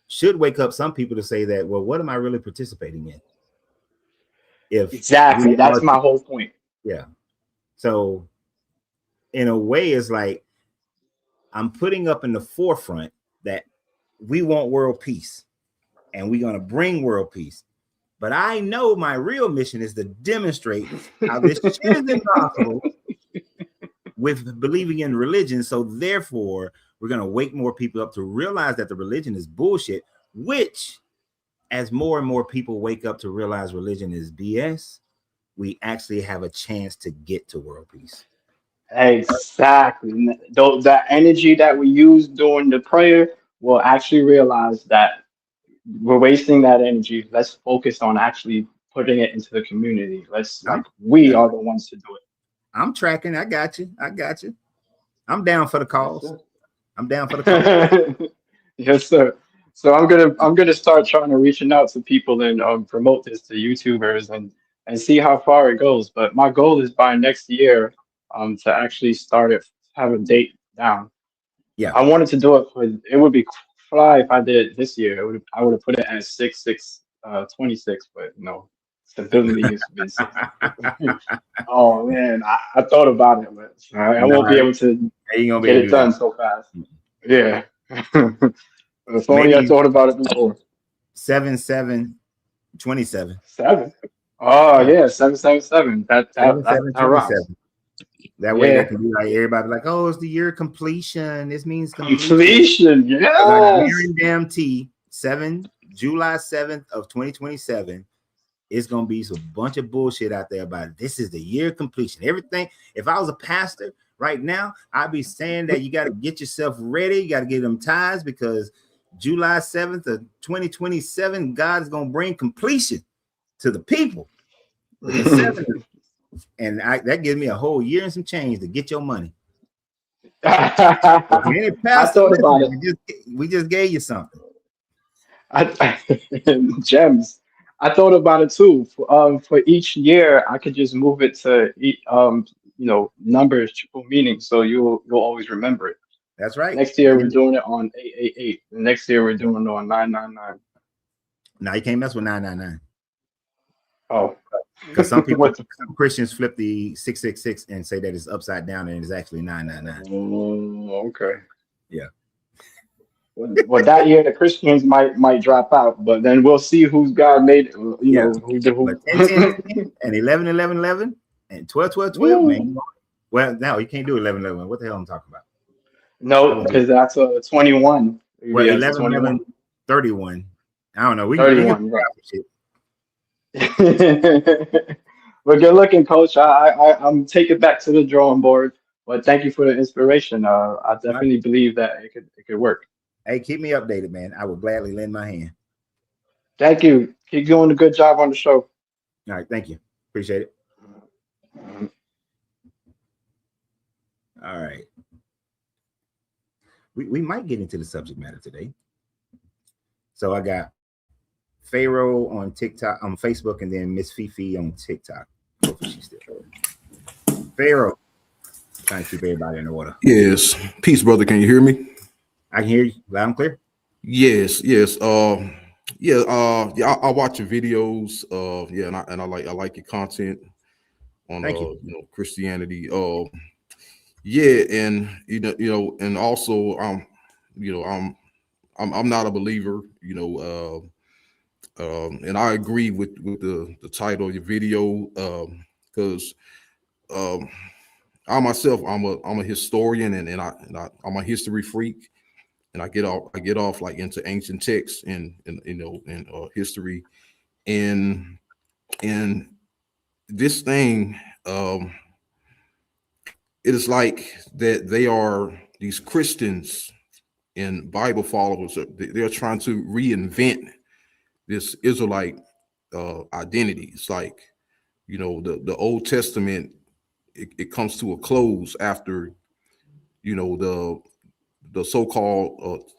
should wake up some people to say that, well, what am I really participating in? If we exactly. are, That's my whole point. yeah. So in a way, it's like I'm putting up in the forefront that we want world peace and we're going to bring world peace. But I know my real mission is to demonstrate how this shit is impossible with believing in religion. So therefore, we're going to wake more people up to realize that the religion is bullshit, which as more and more people wake up to realize religion is BS, we actually have a chance to get to world peace. Exactly. Though that energy that we use during the prayer will actually realize that we're wasting that energy. Let's focus on actually putting it into the community. Let's I'm, like we yeah, are the ones to do it. I'm tracking. I got you. I got you. I'm down for the Yes, cause. sir. I'm down for the cause. Yes, sir. So I'm gonna start trying to reaching out to people and promote this to YouTubers and see how far it goes. But my goal is by next year to actually start it, have a date down. Yeah. I wanted to do it for it would be fly if I did it this year. I would have put it as 6/6/26, but no, stability has been 6. Oh man, I thought about it, but I No, won't be able to ain't gonna be get able to it do that. done so fast. Yeah. If only I Maybe thought about it before. 7/7/27. 7. Oh Yeah. yeah, 777. Seven seven That twenty rocks. seven. That way they Yeah. can be like everybody like, oh, it's the year of completion. This means completion. Completion. Because I Yes. guarantee July 7th of 2027, it's gonna be some bunch of bullshit out there about it. This is the year of completion. Everything. If I was a pastor right now, I'd be saying that you got to get yourself ready. You got to get them tithes because July 7th of 2027, God is gonna bring completion to the people. Because 7, and that gives me a whole year and some change to get your money. If any I pastor thought about listening, it. we just gave you something. Gems. I thought about it too. For each year, I could just move it to numbers, triple meaning, so you'll always remember it. That's right. Next year we're doing it on 888. The next year we're doing it on 999. Now you can't mess with 999 Oh, because some people, what? some Christians flip the 666 and say that it's upside down and it's actually 999. Oh, okay. Yeah. Well, that year the Christians might drop out, but then we'll see who's God made. Yeah. Who. But 10, 10, 10 and 11, 11, 11 and 12, 12, 12, man. Well, no, you can't do 11, 11. What the hell I'm talking about? No, because that's a 21. Well, Yes, 11, 21. 11, 31. I don't know. We can 31, figure right. out some shit. Well, good looking, coach. I'm taking back to the drawing board, but thank you for the inspiration. I All right. definitely believe that it could work. Hey, keep me updated, man. I will gladly lend my hand. Thank you. Keep doing a good job on the show. All right. Thank you. Appreciate it. All right. We might get into the subject matter today. So I got Pharaoh on TikTok, on Facebook, and then Miss Fifi on TikTok. Hopefully she's still. Pharaoh, Trying to keep everybody in order. Yes. Peace, brother. Can you hear me? I can hear you loud and clear. Yes, yes. I watch your videos. Yeah, and I like your content on Thank you. Christianity. Yeah, and and also you know, I'm not a believer, and I agree with the title of your video, because I myself I'm a historian, I'm a history freak, and I get off like into ancient texts and history, and and this thing, it is like that they are these Christians and Bible followers. They're trying to reinvent this Israelite identity. It's like, the Old Testament, it comes to a close after, the so-called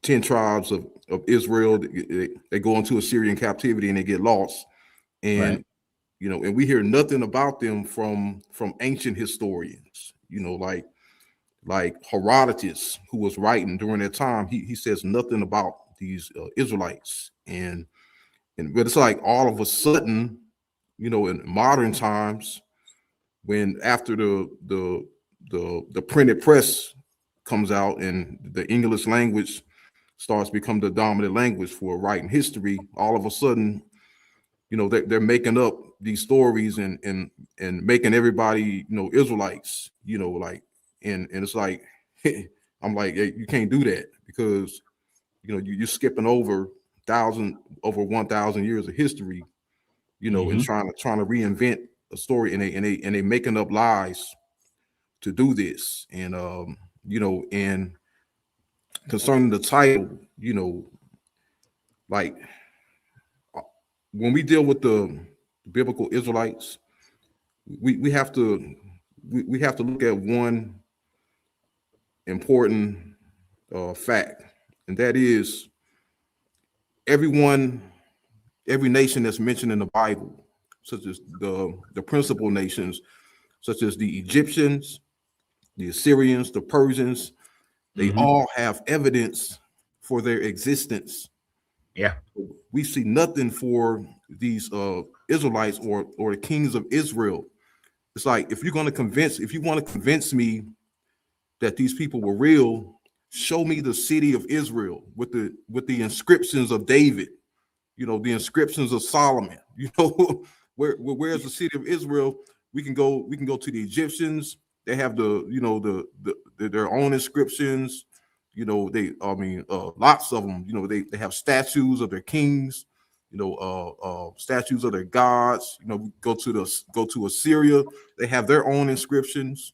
10 tribes of Israel. They go into Assyrian captivity and they get lost. Right. And, and we hear nothing about them from ancient historians, like Herodotus, who was writing during that time. He says nothing about these Israelites. But it's like all of a sudden, in modern times, when after the printed press comes out and the English language starts become the dominant language for writing history, all of a sudden, they're making up these stories and making everybody, Israelites, like, and it's like, I'm like, hey, you can't do that, because you're skipping over 1,000 years of history, and trying to reinvent a story, and they making up lies to do this. And and concerning the title, like, when we deal with the biblical Israelites, we have to we have to look at one important fact, and that is every nation that's mentioned in the Bible, such as the principal nations, such as the Egyptians, the Assyrians, the Persians, they all have evidence for their existence. Yeah. We see nothing for these Israelites or the kings of Israel. It's like, if you want to convince me that these people were real, show me the city of Israel with the inscriptions of David, the inscriptions of Solomon. Where's the city of Israel? We can go to the Egyptians. They have their own inscriptions. Lots of them. They have statues of their kings. Statues of their gods. Go to Assyria. They have their own inscriptions.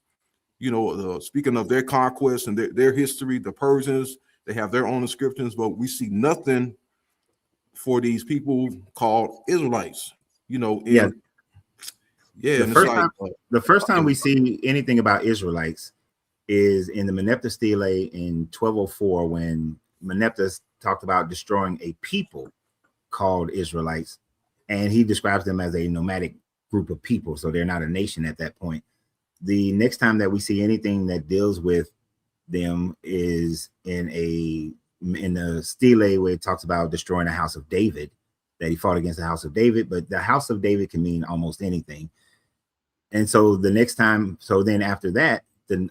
Speaking of their conquest and their history, the Persians, they have their own inscriptions, but we see nothing for these people called Israelites. Yeah. Yeah, The and first it's time, like, the first time we see anything about Israelites is in the Merneptah Stele in 1204, when Merneptah talked about destroying a people called Israelites, and he describes them as a nomadic group of people, so they're not a nation at that point. The next time that we see anything that deals with them is in the stele, where it talks about destroying the house of David, that he fought against the house of David, but the house of David can mean almost anything. And so then after that, the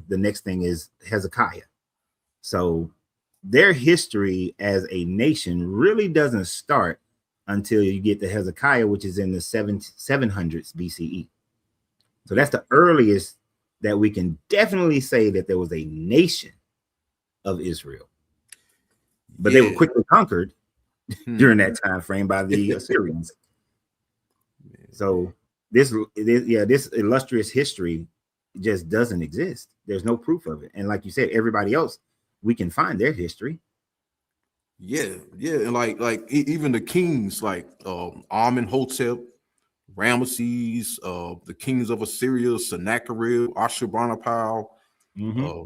next thing is Hezekiah. So their history as a nation really doesn't start until you get to Hezekiah, which is in the 700s BCE. So that's the earliest that we can definitely say that there was a nation of Israel. But they were quickly conquered during that time frame by the Assyrians. So this illustrious history just doesn't exist. There's no proof of it. And like you said, everybody else, we can find their history. Yeah, and like even the kings, like Amenhotep, Ramesses, the kings of Assyria, Sennacherib, Ashurbanipal,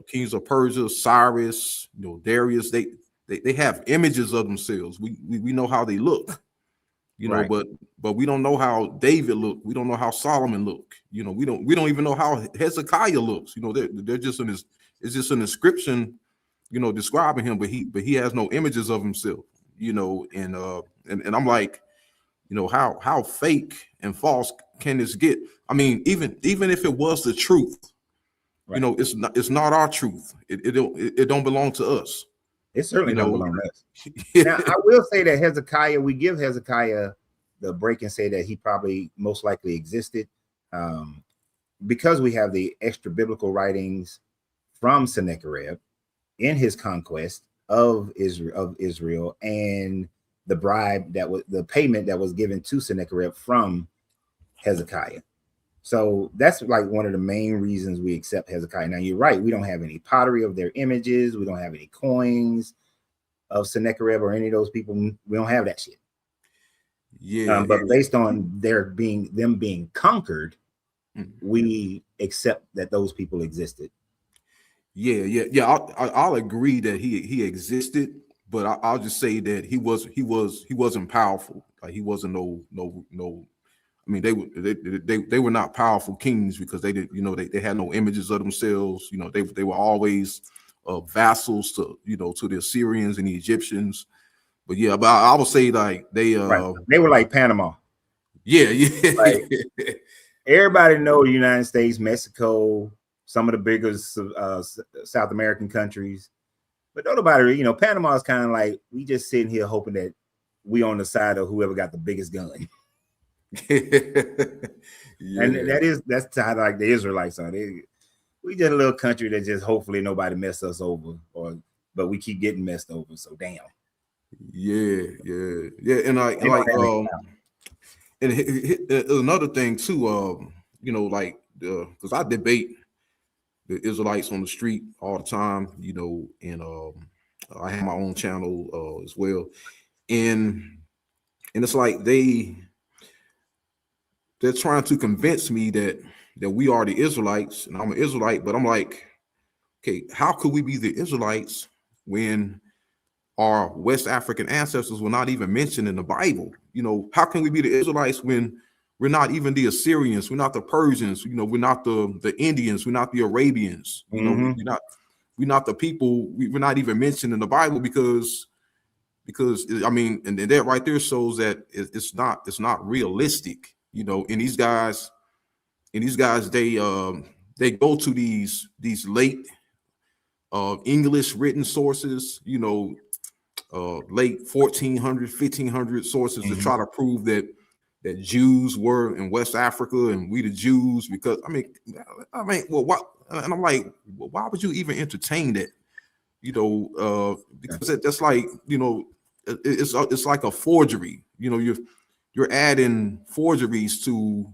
kings of Persia, Cyrus, Darius. They have images of themselves. We know how they look. you know, Right. but we don't know how David looked. We don't know how Solomon looked. You know, we don't even know how Hezekiah looks. You know, they're just in this. It's just an inscription, you know, describing him, but he has no images of himself. You know, and I'm like, you know, how fake and false can this get? I mean, even if it was the truth, Right. you know, it's not our truth. It don't belong to us. It certainly You don't know, belong to us. Now, I will say that Hezekiah, we give Hezekiah the break and say that he probably most likely existed, because we have the extra biblical writings from Sennacherib in his conquest of Israel, and the bribe that was the payment that was given to Sennacherib from Hezekiah. So that's like one of the main reasons we accept Hezekiah. Now you're right, we don't have any pottery of their images, we don't have any coins of Sennacherib or any of those people. We don't have that shit. yeah, But based on them being conquered, we accept that those people existed. Yeah. I'll agree that he existed, but I'll just say that he wasn't powerful. Like he wasn't no. I mean, they were not powerful kings because they did, you know, they had no images of themselves. You know, they were always vassals to, you know, to the Assyrians and the Egyptians. But yeah, but I would say like they were like Panama. Yeah. Like, everybody know the United States, Mexico, some of the bigger South American countries, but nobody, you know, Panama is kind of like we just sitting here hoping that we on the side of whoever got the biggest gun. Yeah. And that's how like the Israelites are. We just a little country that just hopefully nobody mess us over, but we keep getting messed over. So damn. Yeah. And another thing too, you know, like because I debate the Israelites on the street all the time, you know, and I have my own channel as well, and it's like they're trying to convince me that we are the Israelites and I'm an Israelite, but I'm like, okay, how could we be the Israelites when our West African ancestors were not even mentioned in the Bible? You know, how can we be the Israelites when we're not even the Assyrians, we're not the Persians, you know, we're not the Indians, we're not the Arabians, you know, we're not the people, we're not even mentioned in the Bible because I mean, and that right there shows that it's not realistic, you know. And these guys they go to these late English written sources, you know, late 1400 1500 sources to try to prove that Jews were in West Africa and we the Jews, because I mean well, what? And I'm like, well, why would you even entertain that? You know, because that's like, you know, it's like a forgery. You know, you're adding forgeries to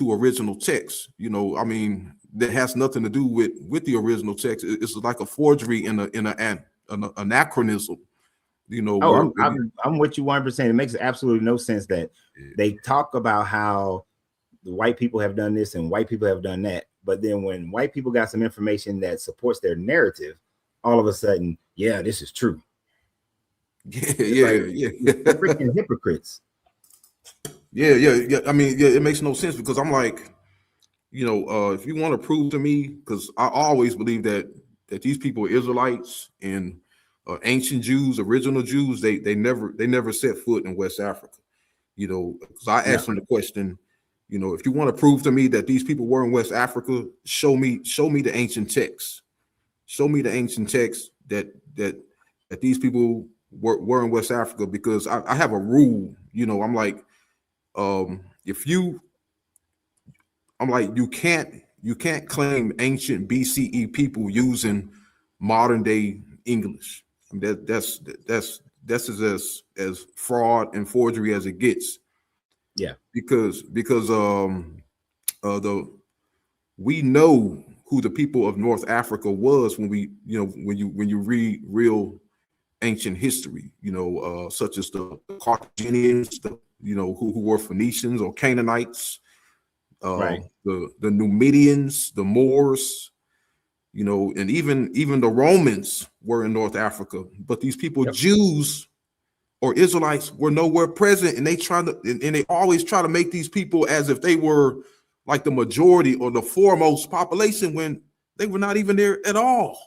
original text. You know, I mean, that has nothing to do with the original text. It's like a forgery in an anachronism. You know, I'm with you 100%. It makes absolutely no sense that they talk about how the white people have done this and white people have done that, but then when white people got some information that supports their narrative, all of a sudden, yeah, this is true. Yeah. Freaking hypocrites. Yeah. I mean, yeah, it makes no sense because I'm like, you know, if you want to prove to me, because I always believe that these people are Israelites and ancient Jews, original Jews, they never set foot in West Africa. You know, because I asked them the question, you know, if you want to prove to me that these people were in West Africa, show me the ancient texts. Show me the ancient texts that these people were in West Africa, because I have a rule, you know, I'm like, you can't claim ancient BCE people using modern day English. I mean, that's as fraud and forgery as it gets. Yeah, because we know who the people of North Africa was when we, you know, when you read real ancient history, you know, such as the Carthaginians, you know, who were Phoenicians or Canaanites, right. the Numidians, the Moors, you know, and even the Romans were in North Africa. But these people, Jews, or Israelites were nowhere present, and they always try to make these people as if they were like the majority or the foremost population when they were not even there at all.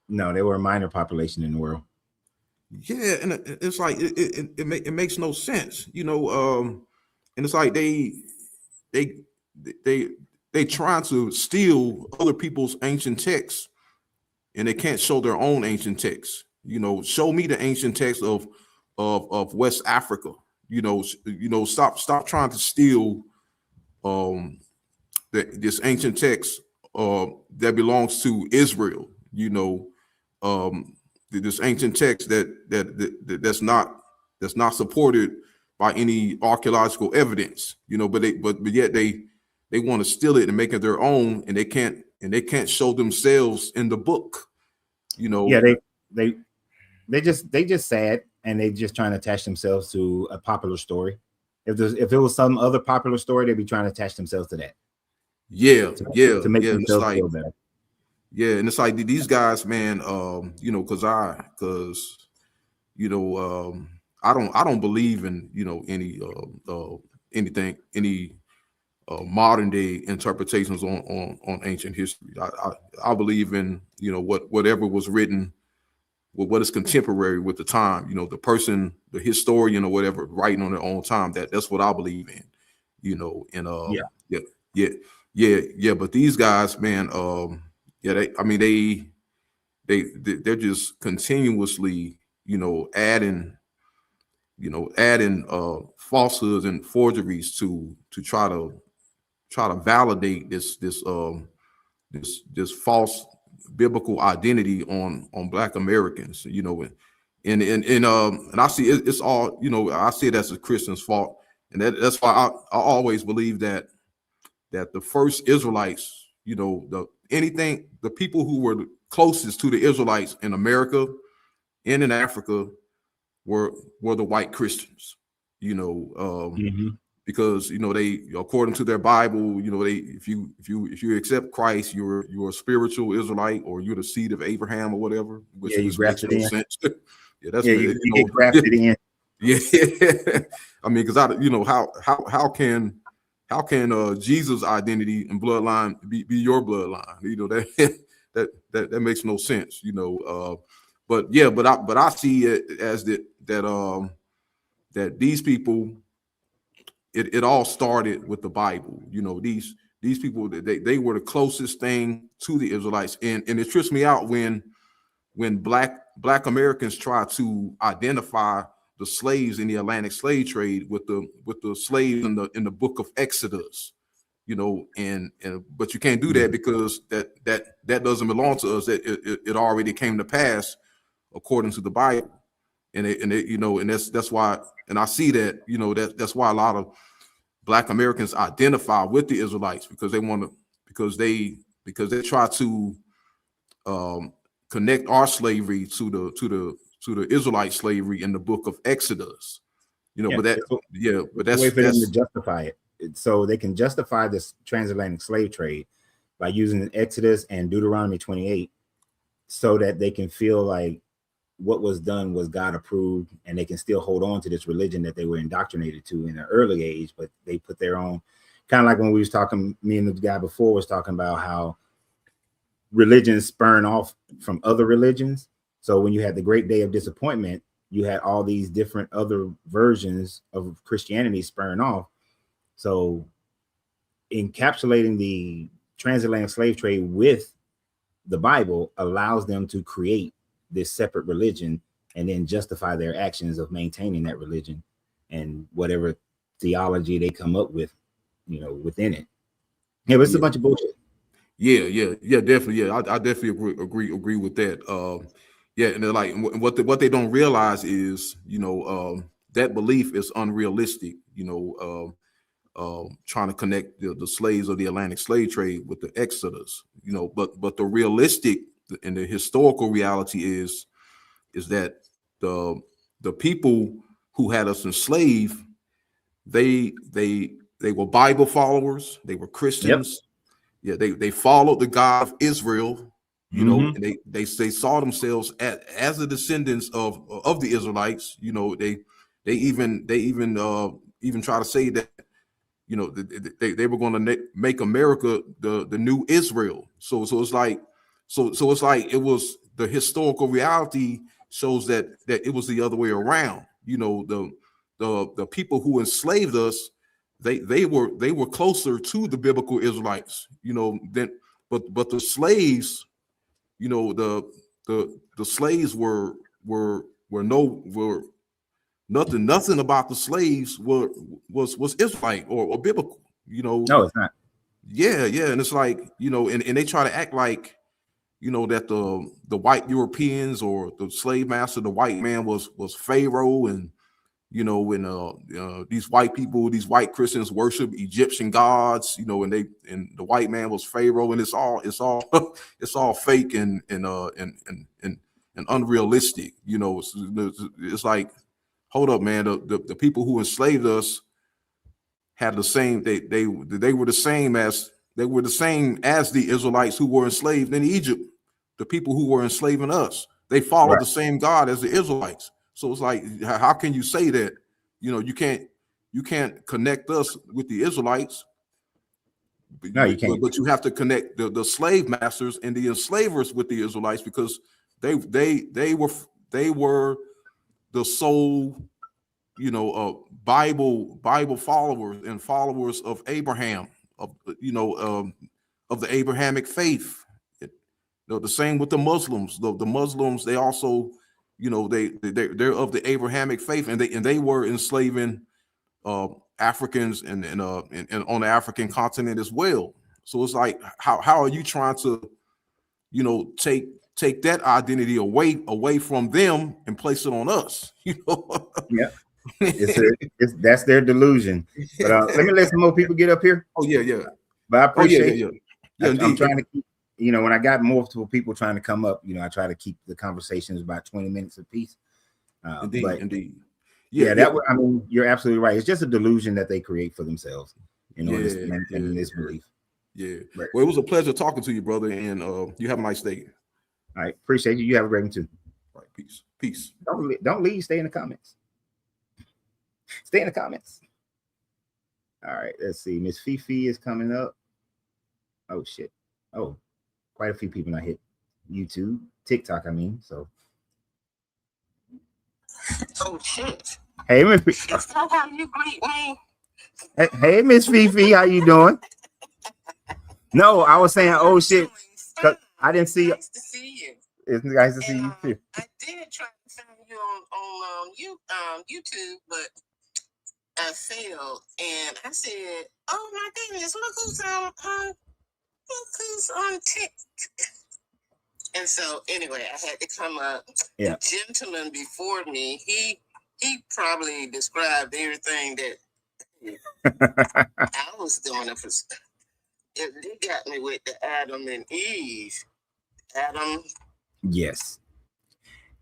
No, they were a minor population in the world. Yeah, and it's like it makes no sense, you know. And it's like they try to steal other people's ancient texts, and they can't show their own ancient texts. You know, show me the ancient text of West Africa. You know, stop trying to steal this ancient text that belongs to Israel. You know, this ancient text that's not supported by any archaeological evidence. You know, but yet they want to steal it and make it their own, and they can't show themselves in the book. You know, yeah, they just sad, and they just trying to attach themselves to a popular story. If it was some other popular story, they'd be trying to attach themselves to that. To make themselves feel better. Yeah, and it's like these guys, man. You know, because you know, I don't believe in, you know, any modern day interpretations on ancient history. I believe in, you know, whatever was written, what is contemporary with the time. You know, the person, the historian or whatever, writing on their own time. That's what I believe in. You know, and yeah. But these guys, man, they're just continuously, you know, adding falsehoods and forgeries to try to validate this false biblical identity on Black Americans, you know. And I see it's all, you know, I see it as a Christian's fault, and that's why I always believe that the first Israelites, you know, the people who were the closest to the Israelites in America and in Africa were the white Christians, you know, because, you know, they, according to their Bible, you know, if you accept Christ, you're a spiritual Israelite, or you're the seed of Abraham or whatever, which makes no sense. Yeah, that's you get grafted in. Yeah, I mean, because you know, how can Jesus' identity and bloodline be your bloodline? You know, that makes no sense. You know, but I see it as that these people, it all started with the Bible. You know, these people, they were the closest thing to the Israelites, and it trips me out when Black Americans try to identify the slaves in the Atlantic slave trade with the slaves in the book of Exodus, you know, and but you can't do that because that doesn't belong to us. That it already came to pass according to the Bible, and you know, and that's why, and I see that, you know, that's why a lot of Black Americans identify with the Israelites, because they try to connect our slavery to the Israelite slavery in the book of Exodus, you know. But that's a way for them to justify it, so they can justify this transatlantic slave trade by using Exodus and Deuteronomy 28, so that they can feel like what was done was God approved, and they can still hold on to this religion that they were indoctrinated to in an early age, but they put their own, kind of like when we was talking, me and the guy before was talking about how religions spurn off from other religions. So when you had the Great Day of Disappointment, you had all these different other versions of Christianity spurn off. So encapsulating the transatlantic slave trade with the Bible allows them to create this separate religion and then justify their actions of maintaining that religion and whatever theology they come up with, you know, within it. Yeah, but it's a bunch of bullshit. Yeah, definitely. Yeah, I definitely agree with that. Yeah, and they're like, what they don't realize is, you know, that belief is unrealistic. You know, trying to connect the slaves of the Atlantic slave trade with the Exodus. You know, but the realistic and the historical reality is that the people who had us enslaved, they were Bible followers, they were Christians. Yep. Yeah, they followed the God of Israel, you know, and they saw themselves as the descendants of the Israelites. You know, They even try to say that, you know, they were going to make America the new Israel. So it's like it's like it was the historical reality shows that it was the other way around. You know, the people who enslaved us, they were closer to the biblical Israelites. You know, but the slaves, you know, the slaves were nothing about the slaves was Israelite or biblical, you know. No, it's not. Yeah, and it's like, you know, and they try to act like, you know, that the white Europeans or the slave master, the white man was Pharaoh, and you know, when these white people, these white Christians worship Egyptian gods, you know, and the white man was Pharaoh, and it's all it's all fake and unrealistic, you know. It's like, hold up, man, the people who enslaved us had the same, they were the same as the Israelites who were enslaved in Egypt. The people who were enslaving us, they followed Right. the same God as the Israelites. So it's like, how can you say that? You know, you can't connect us with the Israelites. No, you can't. But you have to connect the slave masters and the enslavers with the Israelites, because they were the sole, you know, Bible followers and followers of Abraham, of the Abrahamic faith. You know, the same with the Muslims. The Muslims, they also, you know, they're of the Abrahamic faith, and they were enslaving Africans and on the African continent as well. So it's like, how are you trying to, you know, take that identity away from them and place it on us? You know. Yeah. That's their delusion. But let me let some more people get up here. Oh yeah. But I appreciate yeah. I'm trying to keep, you know, when I got multiple people trying to come up, you know, I try to keep the conversations about 20 minutes apiece. Indeed. Yeah, I mean, you're absolutely right. It's just a delusion that they create for themselves, you know, in this belief. Yeah. Right. Well, it was a pleasure talking to you, brother, and you have a nice day. All right, appreciate you. You have a great one too. All right, peace. Don't leave. Stay in the comments. Stay in the comments. All right, let's see. Miss Fifi is coming up. Oh shit. Oh, quite a few people not hit YouTube, TikTok. I mean, so. Oh shit. Hey, Miss. Is that how you greet me? Hey, Miss Fifi, how you doing? No, I was saying, oh shit, because I didn't see. Nice to see you. It's nice to see you too. I did try to find you on YouTube, but I failed, and I said, "Oh my goodness, look who's on TikTok." And so, anyway, I had to come up. Yeah. The gentleman before me, he probably described everything that I was doing. They got me with the Adam and Eve. Adam. Yes.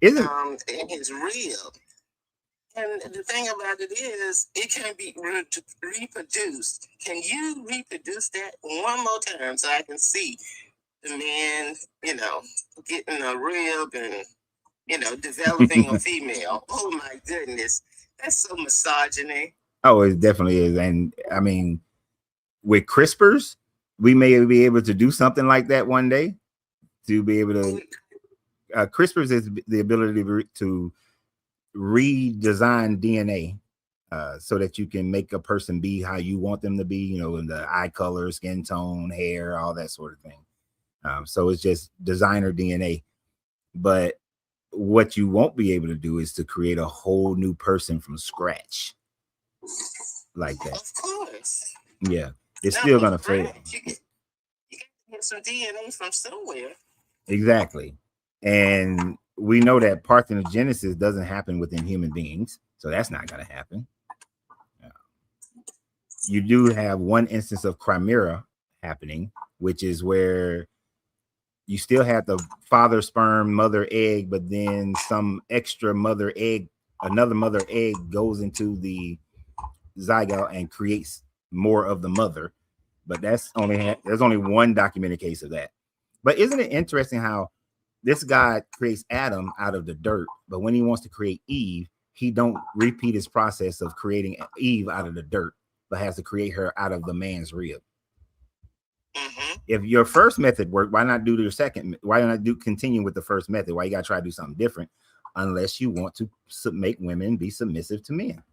Isn't it is real. And the thing about it is, it can be reproduced. Can you reproduce that one more time so I can see the man, you know, getting a rib and, you know, developing a female? Oh my goodness. That's so misogyny. Oh, it definitely is. And I mean, with CRISPRs, we may be able to do something like that one day, to be able to CRISPRs is the ability to redesign DNA so that you can make a person be how you want them to be, you know, in the eye color, skin tone, hair, all that sort of thing. So it's just designer DNA. But what you won't be able to do is to create a whole new person from scratch like that. Of course. Yeah, it's still gonna fail. You got to get some DNA from somewhere. Exactly. And we know that parthenogenesis doesn't happen within human beings, so that's not going to happen. You do have one instance of chimera happening, which is where you still have the father sperm, mother egg, but then some extra mother egg, another mother egg goes into the zygote and creates more of the mother. But there's only one documented case of that. But isn't it interesting how this God creates Adam out of the dirt, but when he wants to create Eve, he don't repeat his process of creating Eve out of the dirt, but has to create her out of the man's rib. Mm-hmm. If your first method worked, why not do your second? Why not continue with the first method? Why you gotta try to do something different? Unless you want to make women be submissive to men.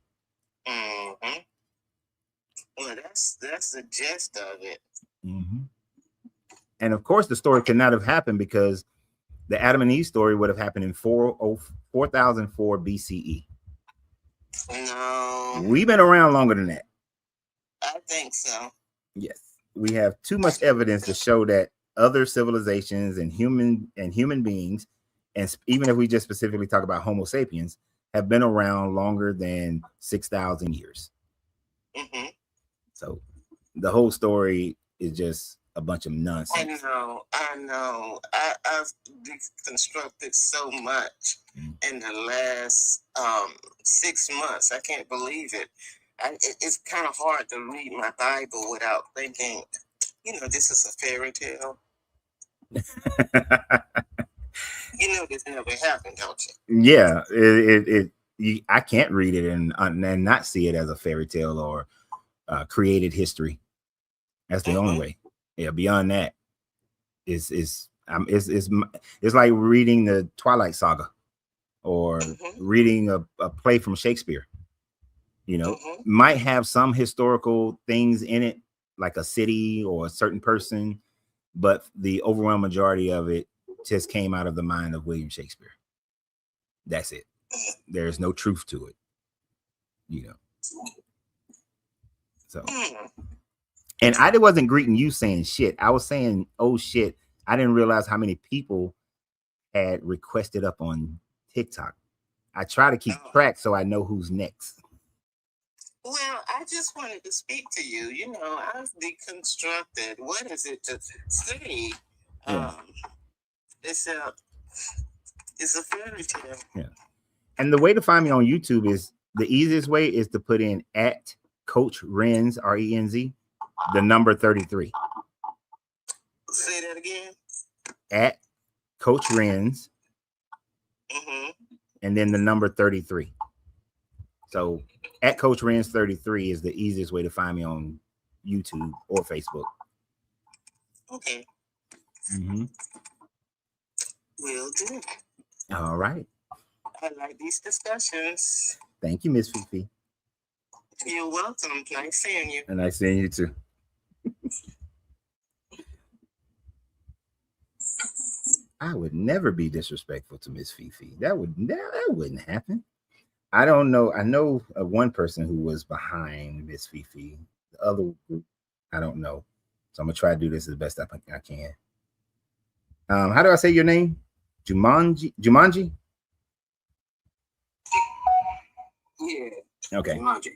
Mm-hmm. Well, that's the gist of it. Mm-hmm. And of course, the story could not have happened because the Adam and Eve story would have happened in 4004 BCE. No, We've been around longer than that. I think so. Yes, we have too much evidence to show that other civilizations and human beings, and even if we just specifically talk about Homo sapiens, have been around longer than 6,000 years. Mm-hmm. So the whole story is just a bunch of nonsense. I know. I've deconstructed so much in the last 6 months. I can't believe it. It's kind of hard to read my Bible without thinking, this is a fairy tale. This never happened, don't you? Yeah, I can't read it and not see it as a fairy tale or created history. That's the only way. Yeah, beyond that, it's like reading the Twilight Saga or reading a play from Shakespeare. Might have some historical things in it, like a city or a certain person, but the overwhelming majority of it just came out of the mind of William Shakespeare. That's it. There's no truth to it, So, and I wasn't greeting you saying shit. I was saying, oh shit. I didn't realize how many people had requested up on TikTok. I try to keep track so I know who's next. Well, I just wanted to speak to you. I've deconstructed. What is it to say? Yeah. It's a fairy tale. Yeah. And the way to find me on YouTube is the easiest way is to put in at Coach Renz, RENZ, the number 33. Say that again. At Coach Renz, and then the number 33. So at Coach Renz 33 is the easiest way to find me on YouTube or Facebook. Okay. Will do. All right. I like these discussions. Thank you, Miss Fifi. You're welcome. Nice seeing you. And nice seeing you too. I would never be disrespectful to Miss Fifi. That wouldn't happen. I don't know. I know one person who was behind Miss Fifi. The other group, I don't know. So I'm gonna try to do this as best I can. How do I say your name? Jumanji? Yeah. Okay. Jumanji.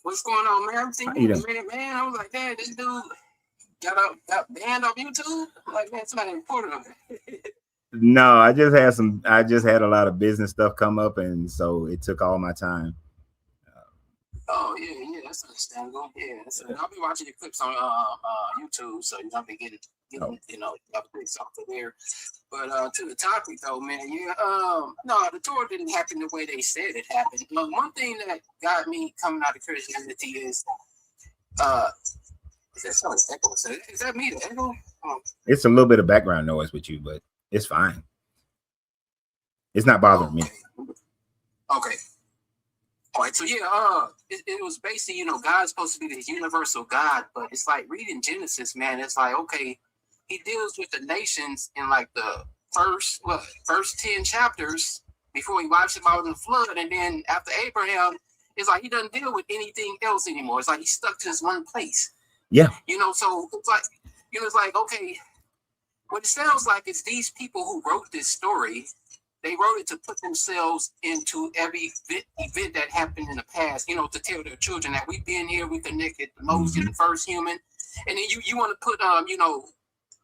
What's going on, man? I'm seeing you in a minute, man. I was like, damn, this dude got banned off YouTube. I'm like, man, somebody reported him. No, I just had a lot of business stuff come up, and so it took all my time. Oh yeah, that's understandable. Yeah, so I'll be watching your clips on YouTube, so I'll be getting updates off of there. But to the topic though, man, no, the tour didn't happen the way they said it happened. One thing that got me coming out of Christianity is is that someone's echo? Is that me? The echo? It's a little bit of background noise with you, but it's fine. It's not bothering me. Okay. All right, so yeah, it was basically, God's supposed to be this universal God, but it's like reading Genesis, man. It's like, okay, he deals with the nations in like the first 10 chapters before he wipes them out in the flood, and then after Abraham, it's like he doesn't deal with anything else anymore. It's like he's stuck to this one place. Yeah. So it's like, it's like, okay, what it sounds like is these people who wrote this story, they wrote it to put themselves into every event that happened in the past, to tell their children that we've been here, we connected the Moses, the first human. And then you want to put,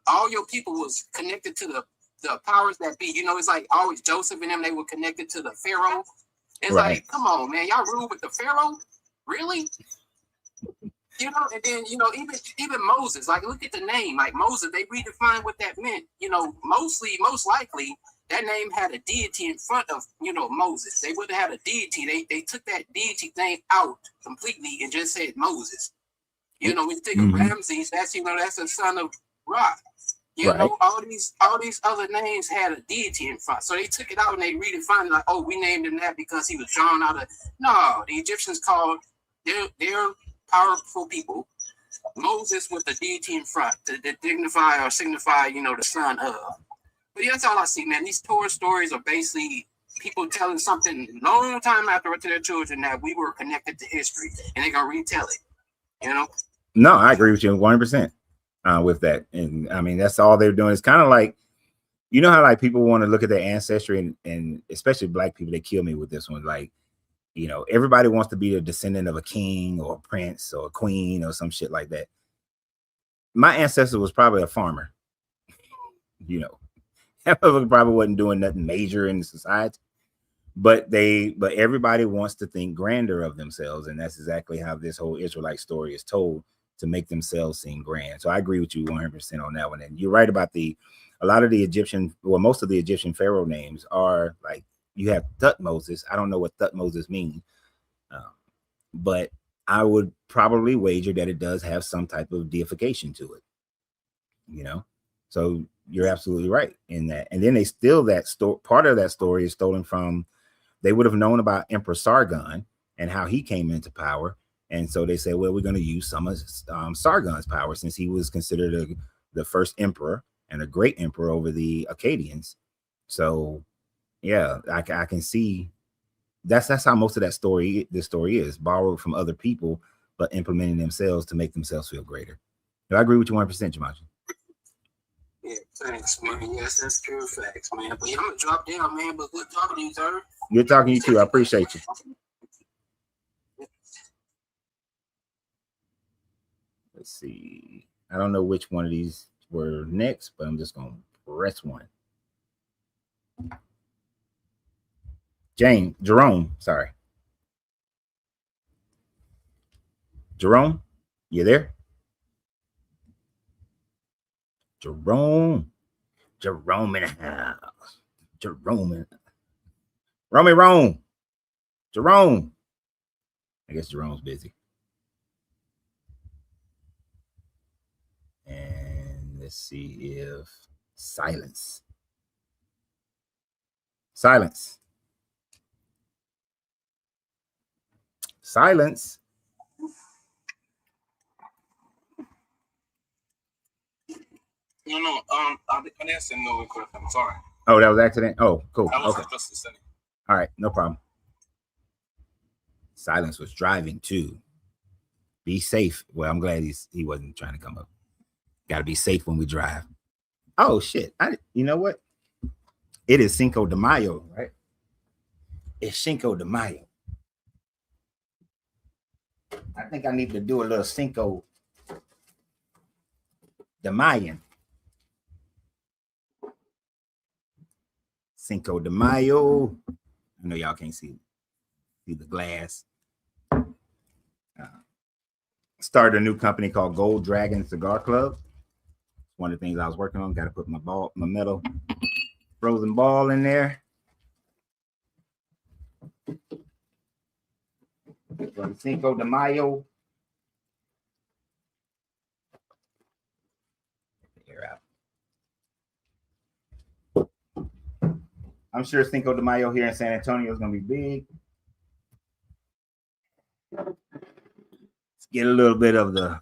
all your people was connected to the powers that be. It's like always Joseph and them, they were connected to the Pharaoh. It's right. Like, come on, man, y'all rule with the Pharaoh? Really? And then, even Moses, like, look at the name, like Moses, they redefined what that meant. Most likely, that name had a deity in front of, Moses. They wouldn't have a deity. They took that deity thing out completely and just said Moses. When you think of Ramses, that's that's the son of Ra. All these other names had a deity in front. So they took it out and they redefined it like, oh, we named him that because he was drawn out of. No, the Egyptians called their powerful people Moses with the deity in front to dignify or signify, the son of. But yeah, that's all I see, man. These Torah stories are basically people telling something long time after to their children that we were connected to history, and they're gonna retell it. No, I agree with you 100% with that. And I mean, that's all they're doing. It's kind of like, how like people want to look at their ancestry, and especially black people, they kill me with this one. Like, everybody wants to be a descendant of a king or a prince or a queen or some shit like that. My ancestor was probably a farmer. Probably wasn't doing nothing major in society, but everybody wants to think grander of themselves, and that's exactly how this whole Israelite story is told, to make themselves seem grand. So I agree with you 100% on that one. And you're right about most of the Egyptian pharaoh names are like, you have Thutmose. I don't know what Thutmose means, but I would probably wager that it does have some type of deification to it. So you're absolutely right in that. And then they steal that part of that story is stolen from. They would have known about Emperor Sargon and how he came into power, and so they said, well, we're going to use some of Sargon's power, since he was considered the first emperor and a great emperor over the Akkadians. So yeah, I can see that's how most of this story is borrowed from other people, but implementing themselves to make themselves feel greater. I agree with you 100%, Jamaji. Yeah, thanks, man. Yes, that's true facts, man. But I'm gonna drop down, man. But good talking to you, sir. Good talking to you too. I appreciate you. Let's see. I don't know which one of these were next, but I'm just gonna press one. Jerome, sorry. Jerome, you there? Jerome in the house. Jerome. I guess Jerome's busy. And let's see if silence. No, I didn't send no request. I'm sorry. Oh, that was accident. Oh, cool. I was Okay. just listening. All right, no problem. Silence was driving too. Be safe. Well, I'm glad he wasn't trying to come up. Got to be safe when we drive. Oh shit! You know what? It is Cinco de Mayo, right? It's Cinco de Mayo. I think I need to do a little Cinco de Mayan. Cinco de Mayo. I know y'all can't see the glass. Started a new company called Gold Dragon Cigar Club. One of the things I was working on. Got to put my metal frozen ball in there. From Cinco de Mayo. Air out. I'm sure Cinco de Mayo here in San Antonio is going to be big. Let's get a little bit of the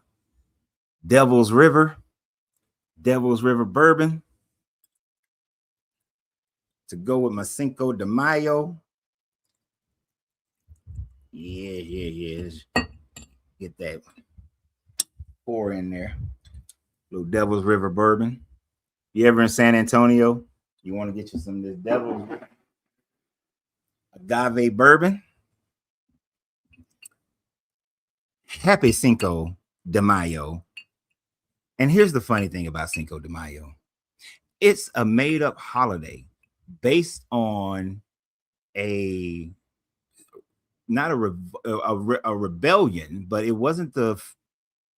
Devil's River bourbon to go with my Cinco de Mayo. Yeah. Get that pour in there. Little Devil's River bourbon. You ever in San Antonio? You want to get you some of this Devil's agave bourbon? Happy Cinco de Mayo. And here's the funny thing about Cinco de Mayo. It's a made-up holiday based on not a rebellion, but it wasn't the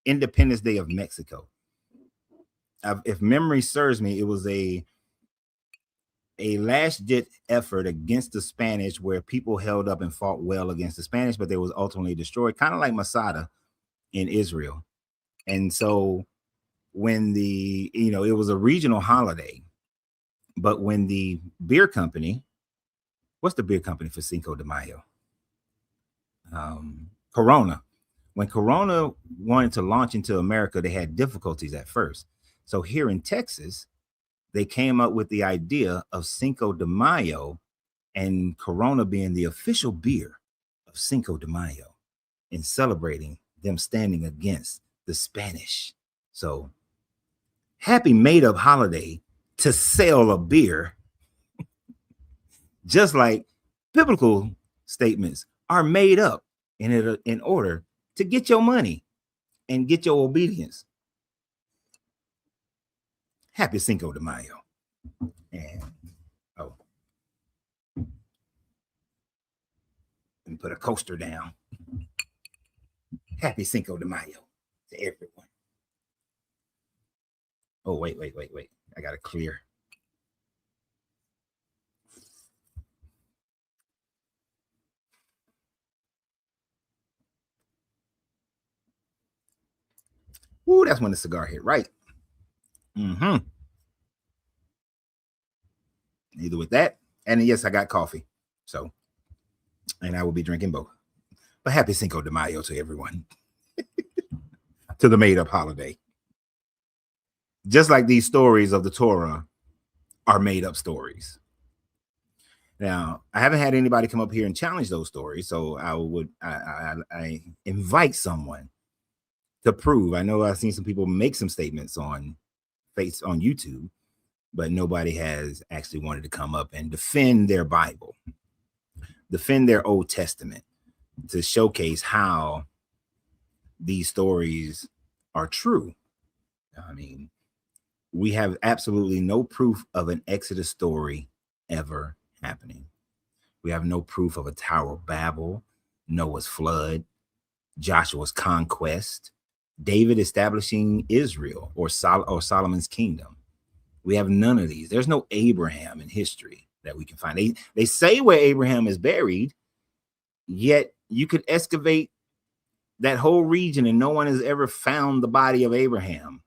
Independence Day of Mexico. If memory serves me, it was a last-ditch effort against the Spanish, where people held up and fought well against the Spanish, but they was ultimately destroyed, kind of like Masada in Israel. And so when it was a regional holiday, but when the beer company, what's the beer company for Cinco de Mayo? Corona. When Corona wanted to launch into America, they had difficulties at first. So here in Texas, they came up with the idea of Cinco de Mayo, and Corona being the official beer of Cinco de Mayo, in celebrating them standing against the Spanish. So happy made up holiday to sell a beer, just like biblical statements are made up in order to get your money and get your obedience. Happy Cinco de Mayo. And let me put a coaster down. Happy Cinco de Mayo to everyone. Oh, wait. I got to clear. Ooh, that's when the cigar hit right. Either with that, and yes, I got coffee. So, and I will be drinking both. But happy Cinco de Mayo to everyone. To the made-up holiday. Just like these stories of the Torah are made-up stories. Now, I haven't had anybody come up here and challenge those stories, so I invite someone to prove. I know I've seen some people make some statements on YouTube, but nobody has actually wanted to come up and defend their Bible, defend their Old Testament, to showcase how these stories are true. I mean, we have absolutely no proof of an Exodus story ever happening. We have no proof of a Tower of Babel, Noah's flood, Joshua's conquest, David establishing Israel, or Solomon's kingdom. We have none of these. There's no Abraham in history that we can find. They say where Abraham is buried, yet you could excavate that whole region and no one has ever found the body of Abraham.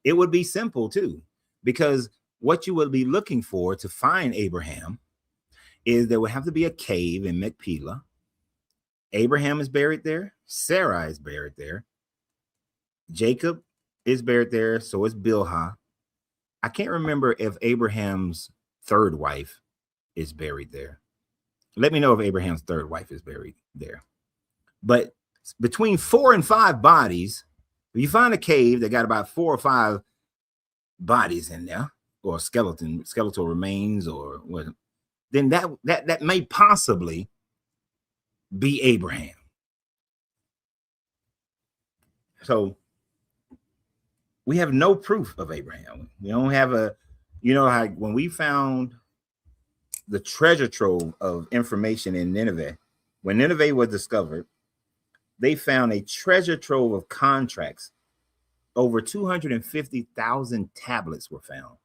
It would be simple too, because what you would be looking for to find Abraham is there would have to be a cave in Machpelah. Abraham is buried there. Sarah is buried there. Jacob is buried there. So is Bilhah. I can't remember if Abraham's third wife is buried there. Let me know if Abraham's third wife is buried there. But between 4 and 5 bodies, if you find a cave that got about 4 or 5 bodies in there, or skeletal remains, or what, then that may possibly be Abraham. So we have no proof of Abraham. We don't have like when we found the treasure trove of information in Nineveh, when Nineveh was discovered, they found a treasure trove of contracts. Over 250,000 tablets were found.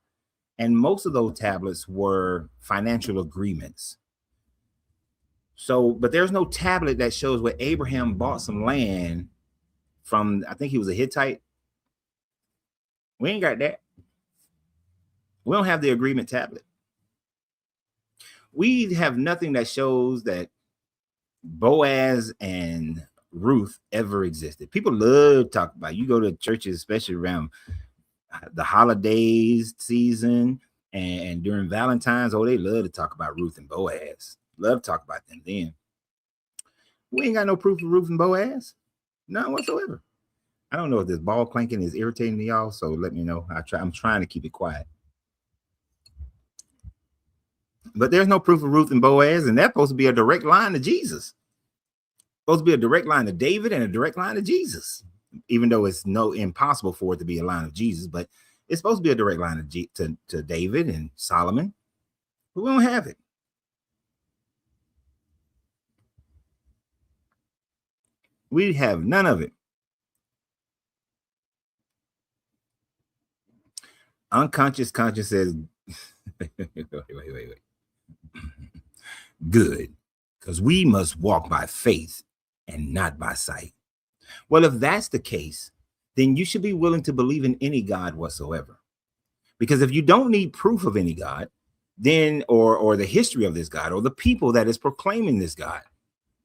And most of those tablets were financial agreements. So, but there's no tablet that shows where Abraham bought some land from, I think he was a Hittite. We ain't got that. We don't have the agreement tablet. We have nothing that shows that Boaz and Ruth ever existed. People love to talk about, you go to churches, especially around the holidays season and during Valentine's, they love to talk about Ruth and Boaz. Love to talk about them then. We ain't got no proof of Ruth and Boaz. None whatsoever. I don't know if this ball clanking is irritating to y'all, so let me know. I'm trying to keep it quiet. But there's no proof of Ruth and Boaz, and that's supposed to be a direct line to Jesus. Supposed to be a direct line to David and a direct line to Jesus, even though it's impossible for it to be a line of Jesus, but it's supposed to be a direct line to David and Solomon. But we don't have it. We have none of it. Unconscious conscience says Wait. Good, because we must walk by faith and not by sight. Well, if that's the case, then you should be willing to believe in any God whatsoever. Because if you don't need proof of any God, then or the history of this God or the people that is proclaiming this God,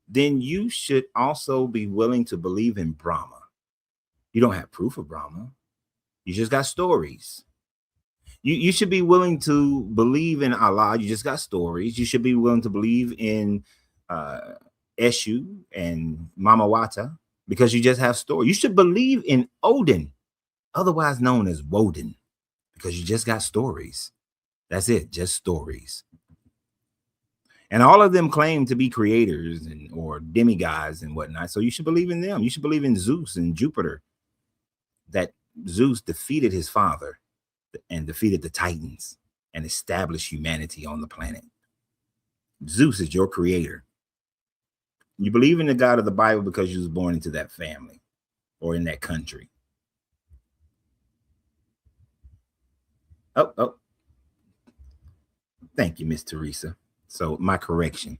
then you should also be willing to believe in Brahma. You don't have proof of Brahma. You just got stories. You should be willing to believe in Allah. You just got stories. You should be willing to believe in Eshu and Mama Wata because you just have stories. You should believe in Odin, otherwise known as Woden, because you just got stories. That's it, just stories. And all of them claim to be creators and or demigods and whatnot. So you should believe in them. You should believe in Zeus and Jupiter, that Zeus defeated his father and defeated the Titans and established humanity on the planet. Zeus is your creator. You believe in the God of the Bible because you was born into that family or in that country. Oh. Thank you, Miss Teresa. So my correction.